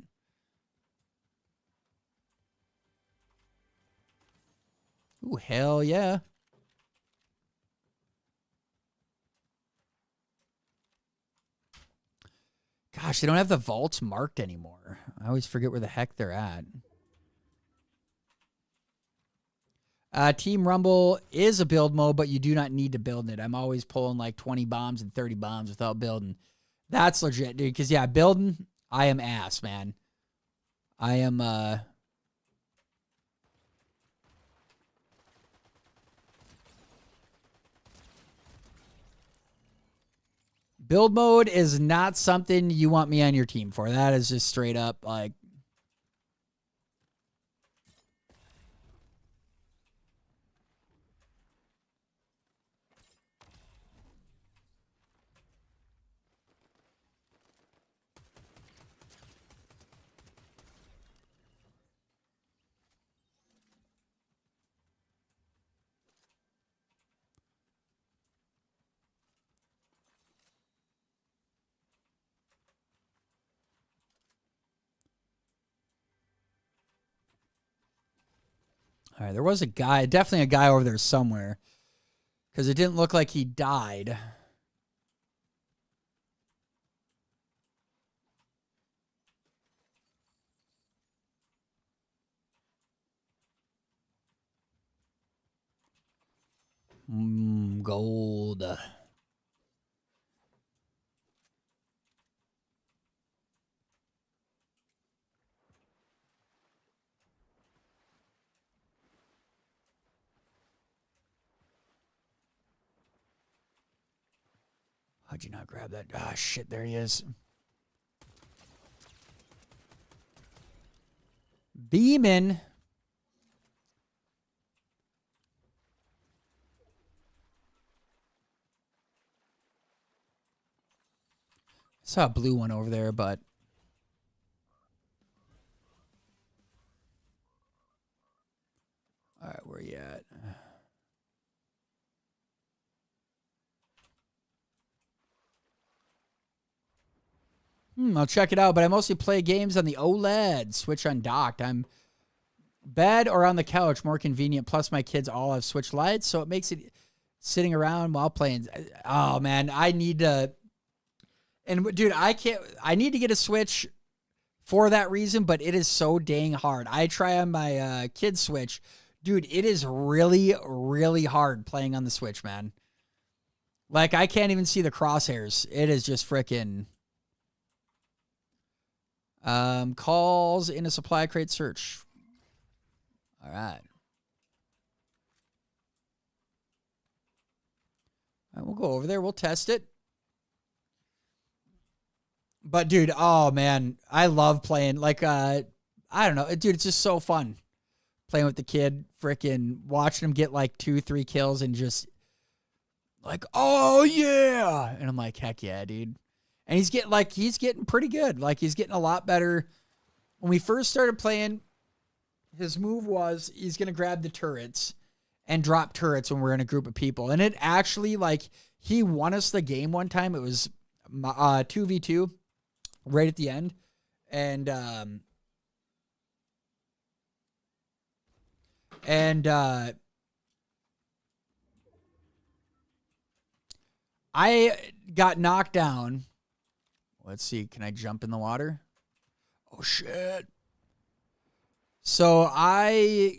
Ooh, hell yeah. Gosh, they don't have the vaults marked anymore. I always forget where the heck they're at. Team Rumble is a build mode, but you do not need to build it. I'm always pulling like 20 bombs and 30 bombs without building. That's legit, dude. Because, yeah, building, I am ass, man. I am, build mode is not something you want me on your team for. That is just straight up, like, All right, there was a guy, definitely a guy over there somewhere, because it didn't look like he died. Gold. How'd you not grab that? Ah, shit, there he is. Beeman. I saw a blue one over there, but all right, where you at? I'll check it out, but I mostly play games on the OLED, Switch undocked. I'm bed or on the couch, more convenient. Plus, my kids all have Switch Lights, so it makes it sitting around while playing. Oh, man, I need to. And, dude, I need to get a Switch for that reason, but it is so dang hard. I try on my kid's Switch. Dude, it is really, really hard playing on the Switch, man. Like, I can't even see the crosshairs. It is just freaking. Calls in a supply crate search. All right. All right, we'll go over there. We'll test it. But, dude, oh, man, I love playing. Like, I don't know. Dude, it's just so fun playing with the kid, freaking watching him get like 2-3 kills and just like, oh, yeah. And I'm like, heck yeah, dude. And he's getting pretty good. Like, he's getting a lot better. When we first started playing, his move was he's going to grab the turrets and drop turrets when we're in a group of people. And it actually, like, he won us the game one time. It was 2v2 right at the end. And I got knocked down. Let's see. Can I jump in the water? Oh, shit. So all right.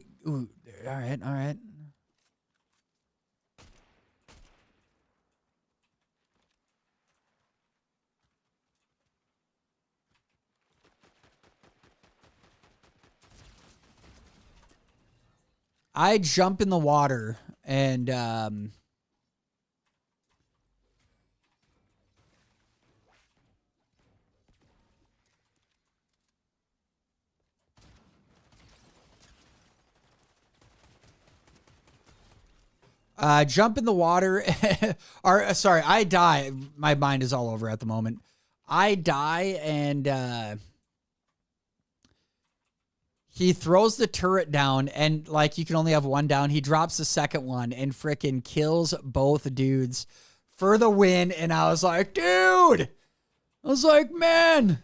I jump in the water and jump in the water. Or sorry, I die. My mind is all over at the moment. I die and he throws the turret down and like you can only have one down. He drops the second one and frickin' kills both dudes for the win. And I was like, dude, I was like, man,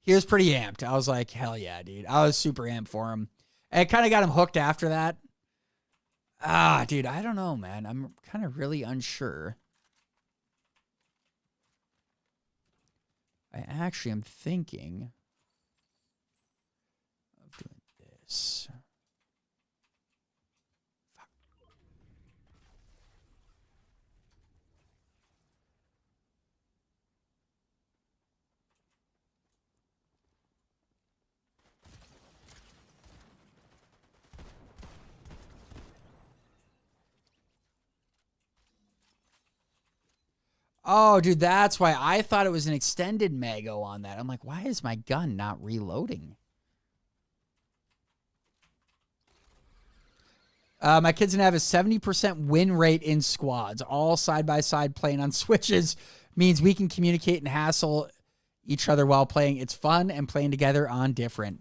he was pretty amped. I was like, hell yeah, dude. I was super amped for him. And it kind of got him hooked after that. Dude, I don't know, man. I'm kind of really unsure. I actually am thinking of doing this. Fuck. Oh, dude, that's why I thought it was an extended Mago on that. I'm like, why is my gun not reloading? My kids gonna have a 70% win rate in squads, all side by side playing on Switches. Means we can communicate and hassle each other while playing. It's fun and playing together on different.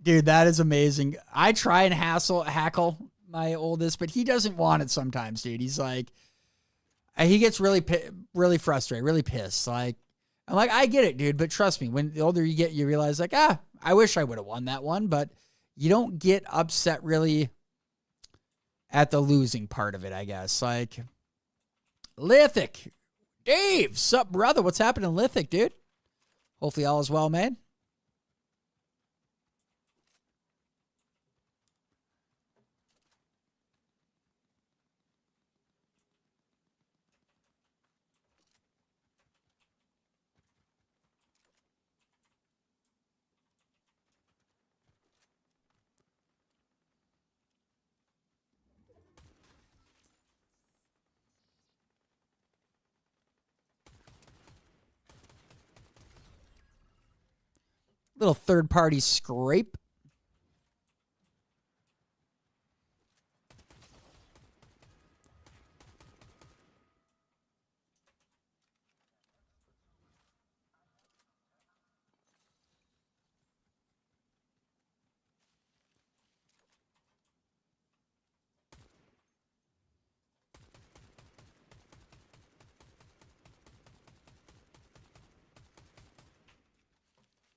Dude, that is amazing. I try and hackle my oldest, but he doesn't want it sometimes, dude. He's like, he gets really frustrated, really pissed. Like, I'm like, I get it, dude, but trust me, when the older you get, you realize like, I wish I would have won that one, but you don't get upset really at the losing part of it, I guess. Like, Lithic. Dave, sup, brother? What's happening, Lithic, dude? Hopefully all is well, man. Little third-party scrape.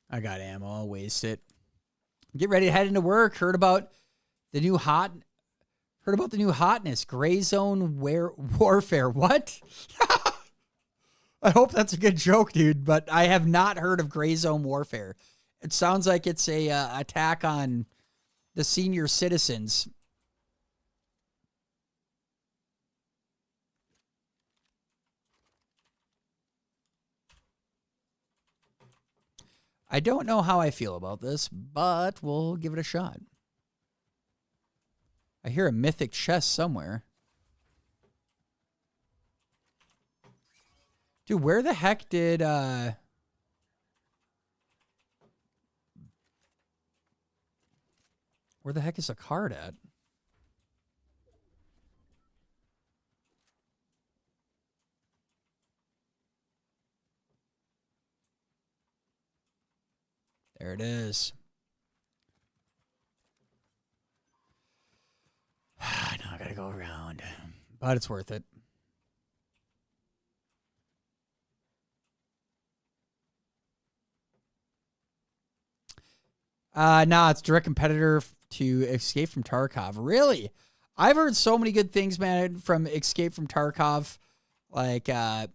I got ammo. I'll waste it. Get ready to head into work. Heard about the new hotness. Gray zone warfare. What? I hope that's a good joke, dude, but I have not heard of gray zone warfare. It sounds like it's a attack on the senior citizens. I don't know how I feel about this, but we'll give it a shot. I hear a mythic chest somewhere. Dude, where the heck did... Where the heck is a card at? There it is. Now I gotta go around. But it's worth it. Nah, it's direct competitor to Escape from Tarkov. Really? I've heard so many good things, man, from Escape from Tarkov. Like, that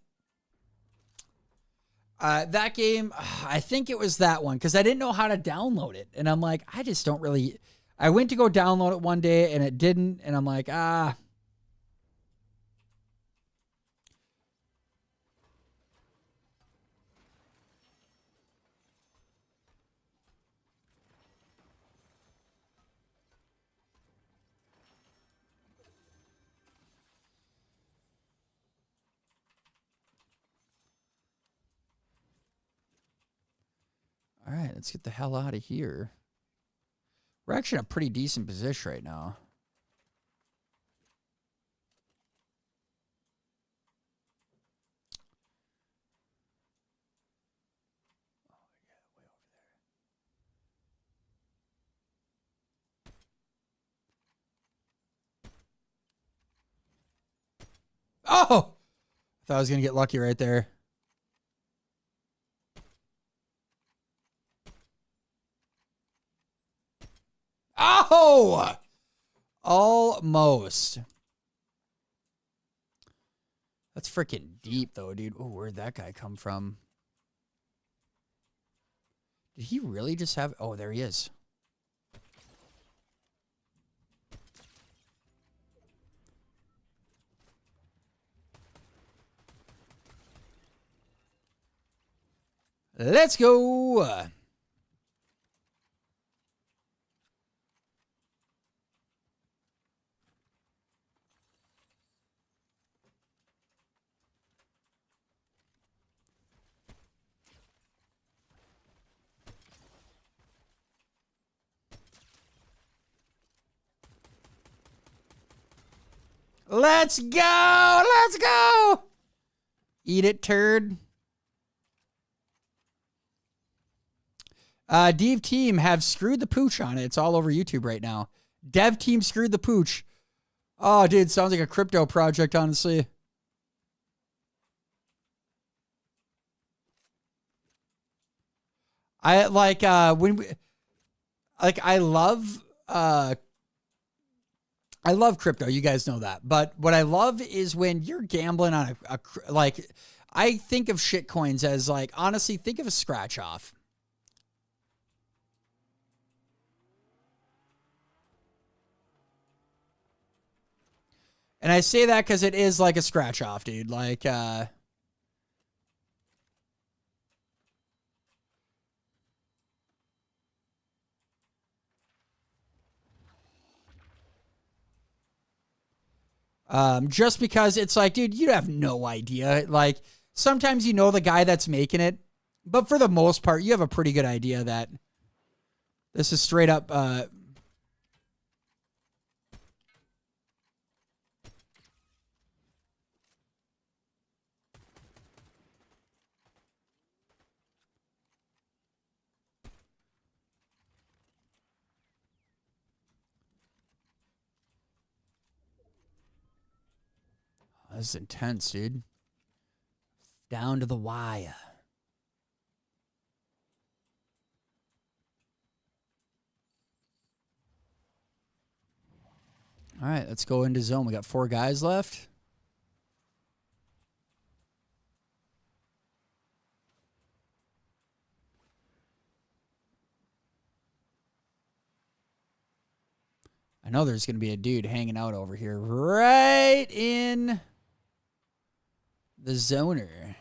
game, I think it was that one, because I didn't know how to download it. And I'm like, I just don't really... I went to go download it one day, and it didn't. And I'm like, All right, let's get the hell out of here. We're actually in a pretty decent position right now. Oh! I thought I was going to get lucky right there. Oh! Almost. That's freaking deep, though, dude. Oh, where'd that guy come from? Did he really just have... Oh, there he is. Let's go. Let's go. Let's go. Eat it, turd. Dev Team have screwed the pooch on it. It's all over YouTube right now. Dev Team screwed the pooch. Oh, dude, sounds like a crypto project, honestly. I like when we like I love crypto. You guys know that. But what I love is when you're gambling on like, I think of shit coins as like, honestly, think of a scratch off. And I say that because it is like a scratch off, dude. Like, just because it's like, dude, you have no idea. Like, sometimes you know the guy that's making it, but for the most part, you have a pretty good idea that this is straight up. This is intense, dude. Down to the wire. All right, let's go into zone. We got 4 guys left. I know there's going to be a dude hanging out over here right in the zoner.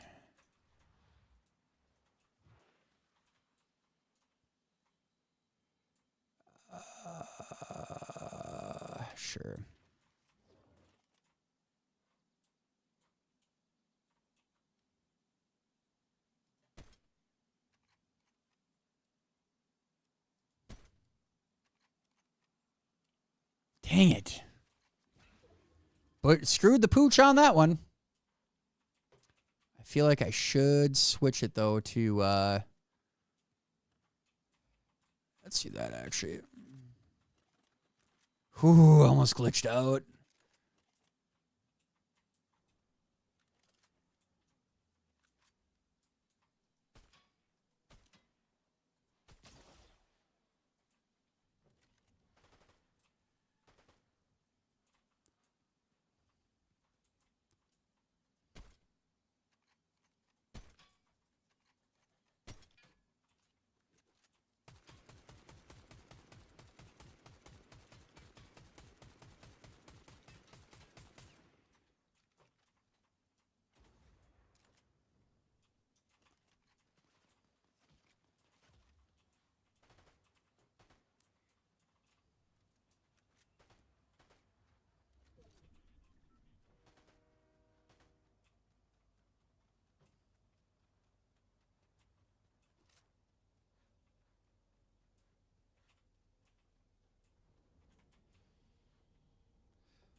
Sure. Dang it. But screwed the pooch on that one. I feel like I should switch it, though, to... let's do that, actually. Whew, almost glitched out.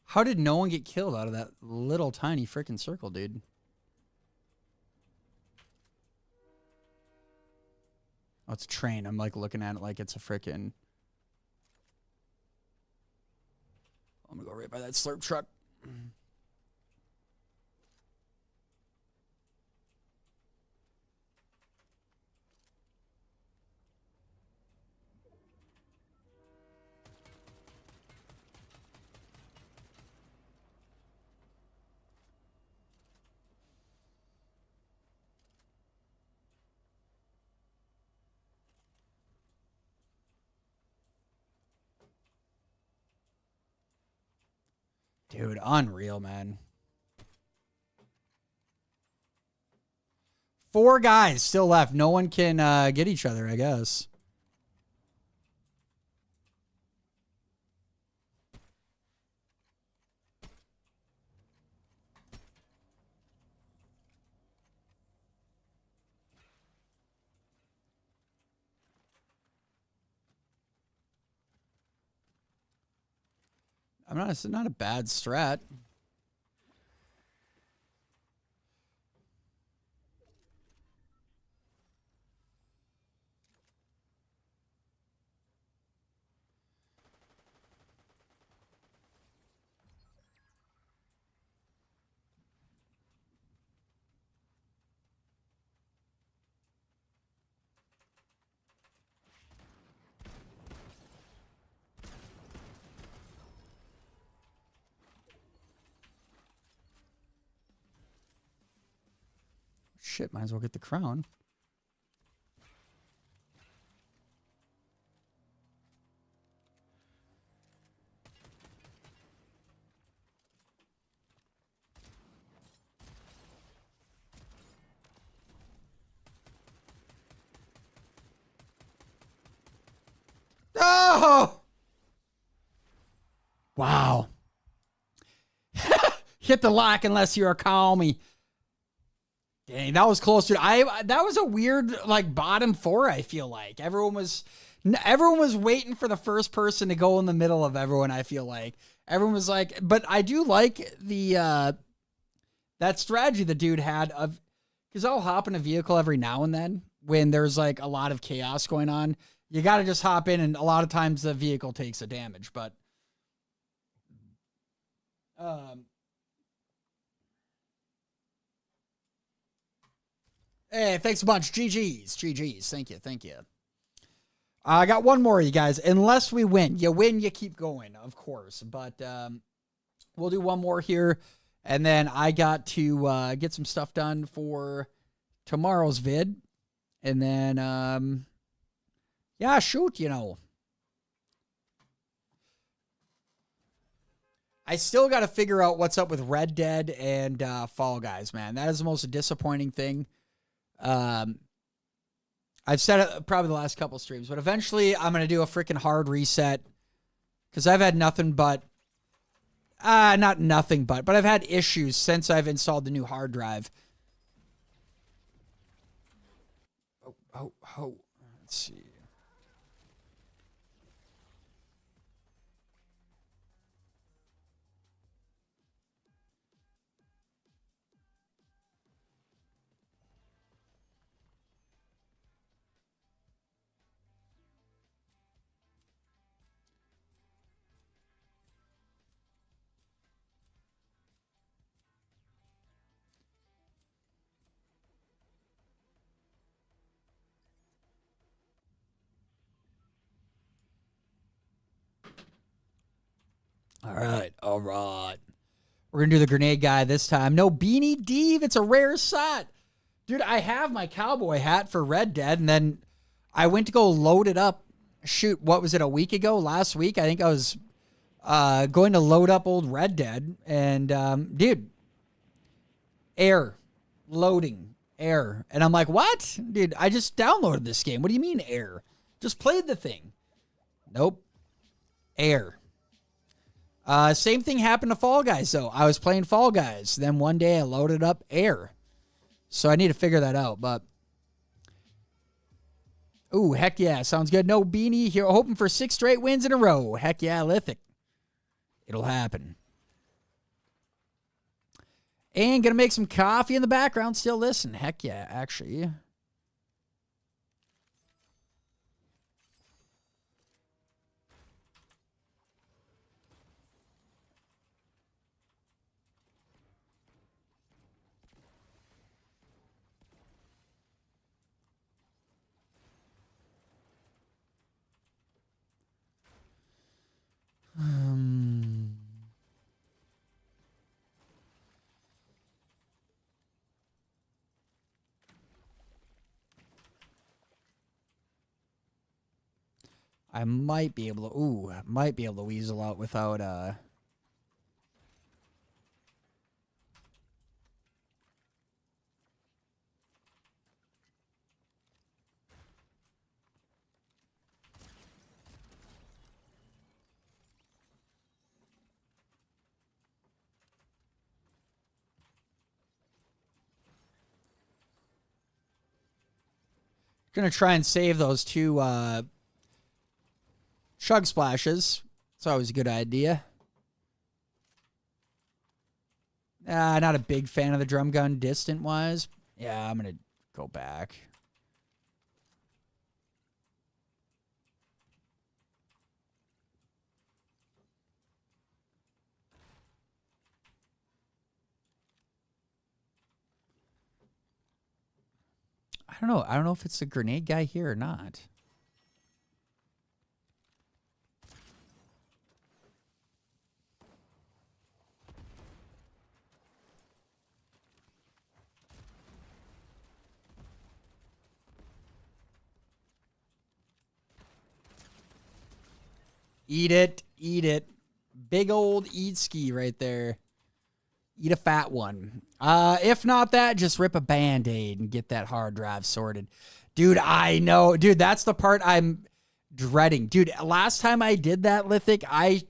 How did no one get killed out of that little tiny freaking circle, dude? Oh, it's a train. I'm like looking at it like it's a freaking... I'm going to go right by that slurp truck. Dude, unreal, man. 4 guys still left. No one can get each other, I guess. It's not a bad strat. shit, might as well get the crown. Oh! Wow. Hit the lock unless you're a call me. Dang, that was close to that was a weird like bottom four, I feel like. Everyone was waiting for the first person to go in the middle of everyone, I feel like. Everyone was like, but I do like the that strategy the dude had of, because I'll hop in a vehicle every now and then when there's like a lot of chaos going on. You got to just hop in, and a lot of times the vehicle takes a damage. But hey, thanks a bunch. GG's. Thank you. I got one more, you guys. Unless we win. You win, you keep going, of course. But we'll do one more here. And then I got to get some stuff done for tomorrow's vid. And then, yeah, shoot, you know. I still got to figure out what's up with Red Dead and Fall Guys, man. That is the most disappointing thing. I've said it probably the last couple streams, but eventually I'm going to do a freaking hard reset because I've had nothing but, not nothing but I've had issues since I've installed the new hard drive. Oh, let's see. All right. We're going to do the grenade guy this time. No Beanie Dave. It's a rare set. Dude, I have my cowboy hat for Red Dead, and then I went to go load it up. Shoot, what was it, a week ago? Last week? I think I was going to load up old Red Dead, and, dude, loading, error. And I'm like, what? Dude, I just downloaded this game. What do you mean error? Just played the thing. Nope. Error. Same thing happened to Fall Guys, though. I was playing Fall Guys. Then one day I loaded up air. So I need to figure that out. But, ooh, heck yeah. Sounds good. No Beanie here. Hoping for 6 straight wins in a row. Heck yeah, Lithic. It'll happen. And going to make some coffee in the background. Still listen. Heck yeah, actually. I might be able to, weasel out without, gonna try and save those 2, chug splashes. It's always a good idea. Not a big fan of the drum gun distant wise. Yeah, I'm going to go back. I don't know. I don't know if it's a grenade guy here or not. Eat it. Eat it. Big old eat ski right there. Eat a fat one. If not that, just rip a Band-Aid and get that hard drive sorted. Dude, I know. Dude, that's the part I'm dreading. Dude, last time I did that, Lithic, I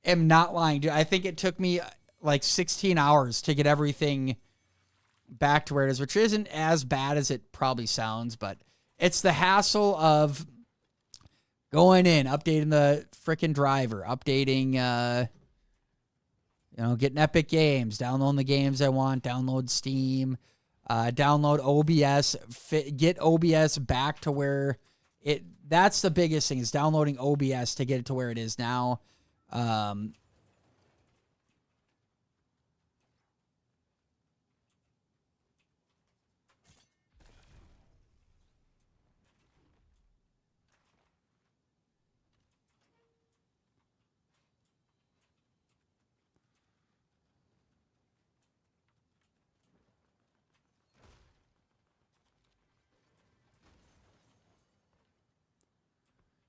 am not lying. Dude, I think it took me like 16 hours to get everything back to where it is, which isn't as bad as it probably sounds, but it's the hassle of going in, updating the freaking driver, updating, getting Epic Games, downloading the games I want, download Steam, download OBS, get OBS back to where that's the biggest thing, is downloading OBS to get it to where it is now.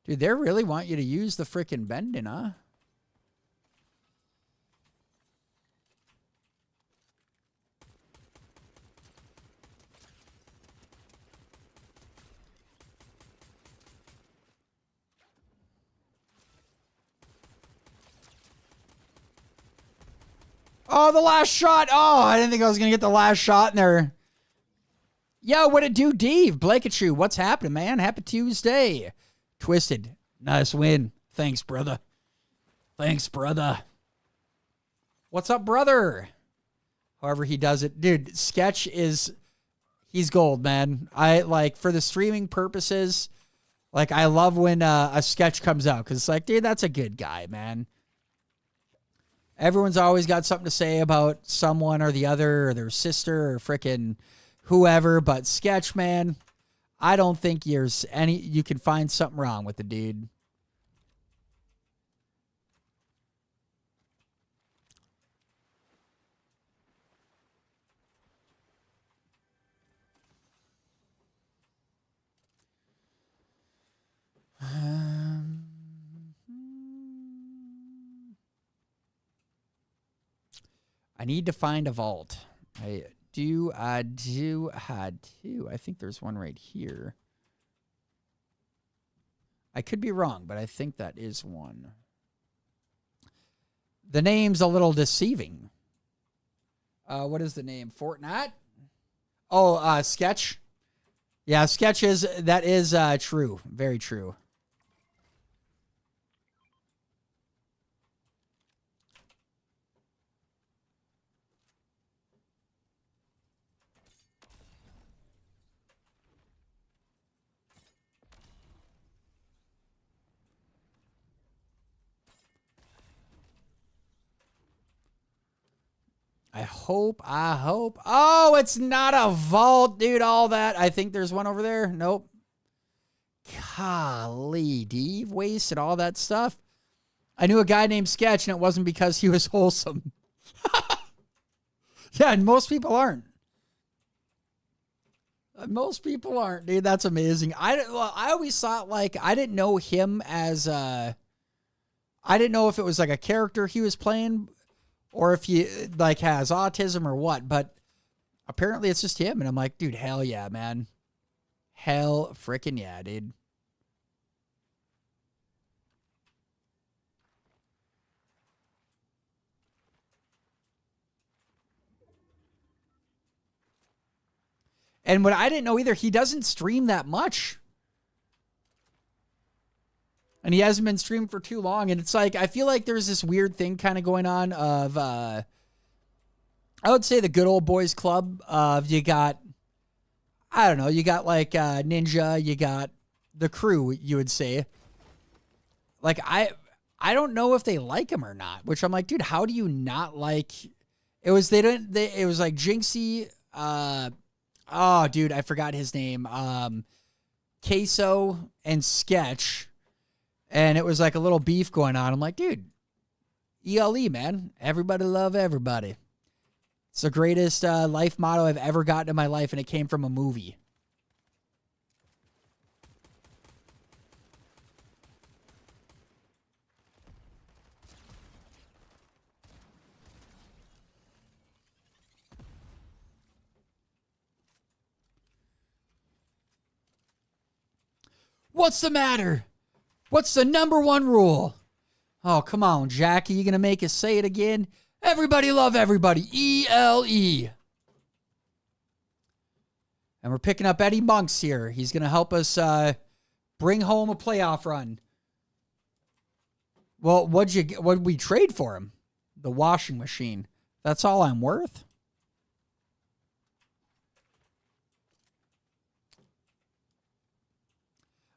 Dude, they really want you to use the freaking bending, huh? Oh, the last shot. Oh, I didn't think I was going to get the last shot in there. Yo, what it do, Dave? Blakachoo, what's happening, man? Happy Tuesday. Twisted. Nice win. Thanks, brother. Thanks, brother. What's up, brother? However he does it. Dude, Sketch he's gold, man. I like, for the streaming purposes, like, I love when a Sketch comes out, because it's like, dude, that's a good guy, man. Everyone's always got something to say about someone or the other, or their sister, or frickin' whoever, but Sketch, man, I don't think you can find something wrong with the dude. I need to find a vault. I had to. I think there's one right here. I could be wrong, but I think that is one. The name's a little deceiving. What is the name? Fortnite? Oh, Sketch. Yeah, Sketch that is true. Very true. I hope. Oh, it's not a vault, dude. All that. I think there's one over there. Nope. Golly, Dave wasted all that stuff. I knew a guy named Sketch, and it wasn't because he was wholesome. Yeah, and most people aren't. Most people aren't, dude. That's amazing. I always thought, like, I didn't know him as I didn't know if it was like a character he was playing, or if he like has autism or what, but apparently it's just him. And I'm like, dude, hell yeah, man. Hell freaking yeah, dude. And what I didn't know either, he doesn't stream that much. And he hasn't been streamed for too long. And it's like, I feel like there's this weird thing kind of going on of, I would say the good old boys club of you got, I don't know, you got like Ninja, you got the crew, you would say. Like, I don't know if they like him or not, which I'm like, dude, how do you not like, it was like Jinxie, oh, dude, I forgot his name. Queso and Sketch. And it was like a little beef going on. I'm like, dude, ELE, man. Everybody love everybody. It's the greatest life motto I've ever gotten in my life, and it came from a movie. What's the matter? What's the number one rule? Oh, come on, Jackie. You going to make us say it again? Everybody love everybody. ELE. And we're picking up Eddie Monks here. He's going to help us bring home a playoff run. Well, what'd we trade for him? The washing machine. That's all I'm worth?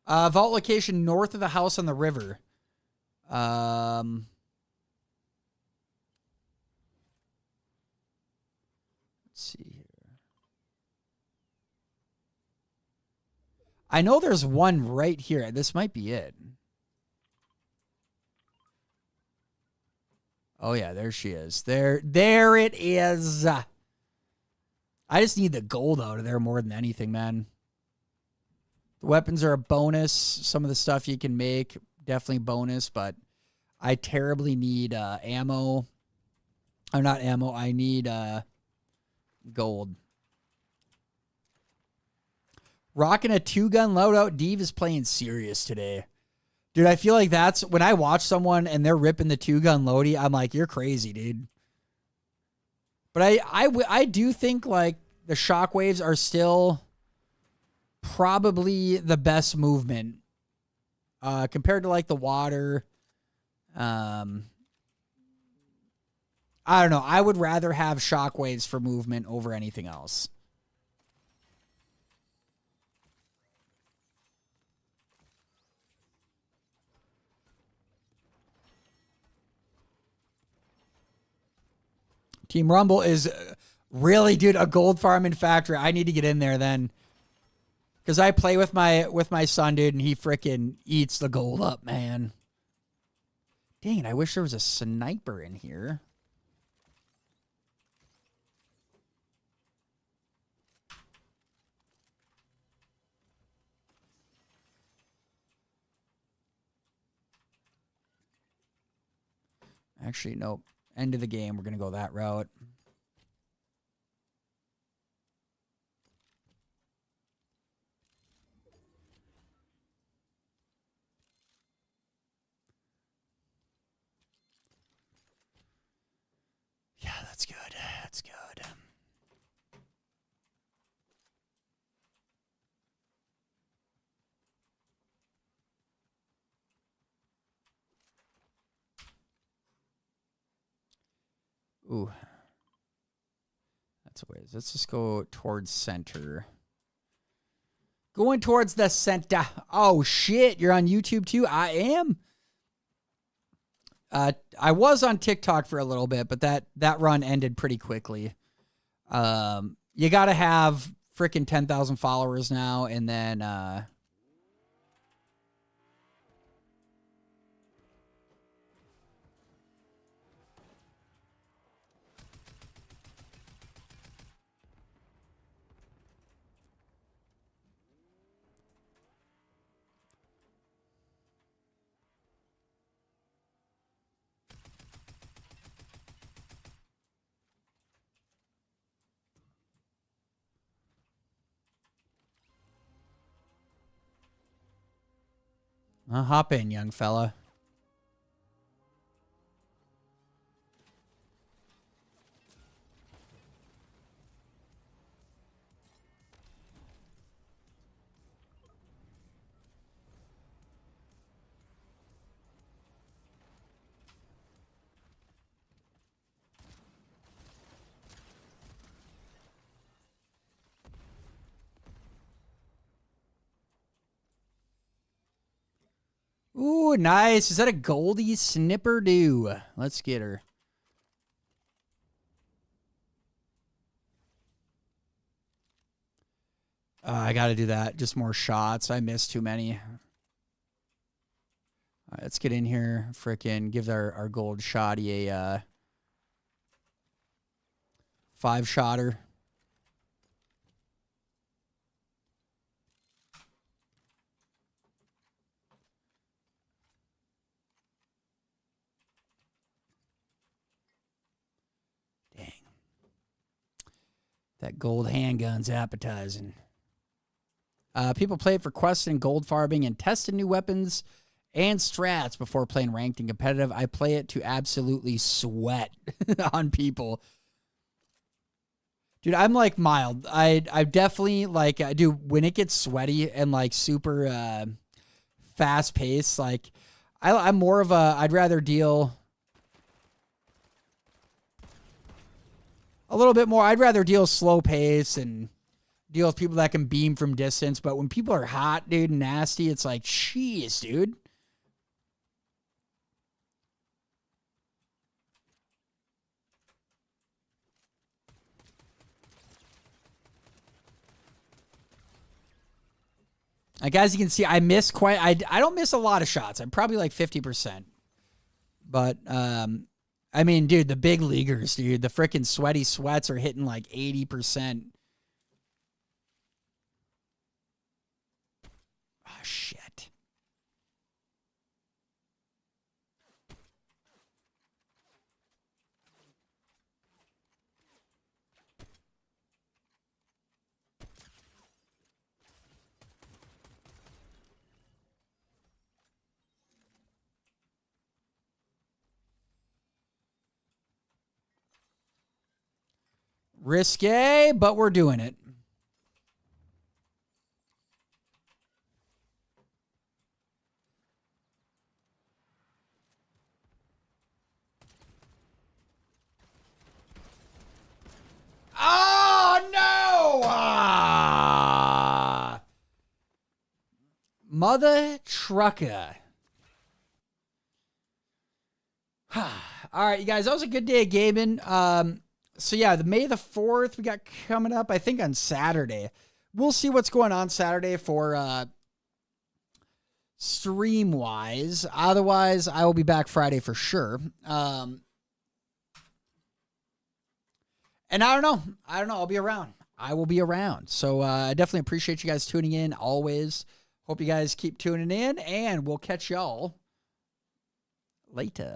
Vault location north of the house on the river. Let's see here. I know there's one right here. This might be it. Oh, yeah, there she is. There it is. I just need the gold out of there more than anything, man. The weapons are a bonus. Some of the stuff you can make, definitely bonus, but I terribly need ammo. Or not ammo, I need gold. Rocking a 2-gun loadout. Dave is playing serious today. Dude, I feel like that's when I watch someone and they're ripping the 2-gun loady, I'm like, you're crazy, dude. But I do think like the shockwaves are still probably the best movement compared to like the water. I don't know. I would rather have shockwaves for movement over anything else. Team Rumble is really, dude, a gold farming factory. I need to get in there then. Because I play with my son, dude, and he freaking eats the gold up, man. Dang it, I wish there was a sniper in here. Actually, nope. End of the game, we're going to go that route. Yeah, that's good. That's good. Ooh. That's a ways. Let's just go towards center. Going towards the center. Oh, shit. You're on YouTube too? I am. I was on TikTok for a little bit, but that run ended pretty quickly. You got to have freaking 10,000 followers now, and then hop in, young fella. Ooh, nice. Is that a Goldie Snipperdo? Let's get her. I got to do that. Just more shots. I missed too many. All right, let's get in here. Frickin' give our gold shotty a 5-shotter. That gold handgun's appetizing. People play it for quests and gold farming and testing new weapons and strats before playing ranked and competitive. I play it to absolutely sweat on people. Dude, I'm like mild. I definitely like, dude, when it gets sweaty and like super fast paced, like I'm more of a, I'd rather deal a little bit more. I'd rather deal slow pace and deal with people that can beam from distance. But when people are hot, dude, and nasty, it's like, jeez, dude. Like, as you can see, I miss quite, I don't miss a lot of shots. I'm probably like 50%. But, I mean, dude, the big leaguers, dude, the freaking sweaty sweats are hitting like 80%. Oh, shit. Risque, but we're doing it. Oh, no! Mother trucker. All right, you guys, that was a good day of gaming. So yeah, the May the 4th we got coming up, I think on Saturday. We'll see what's going on Saturday for stream wise. Otherwise, I will be back Friday for sure. And I don't know. I'll be around. I will be around. So I definitely appreciate you guys tuning in always. Hope you guys keep tuning in, and we'll catch y'all later.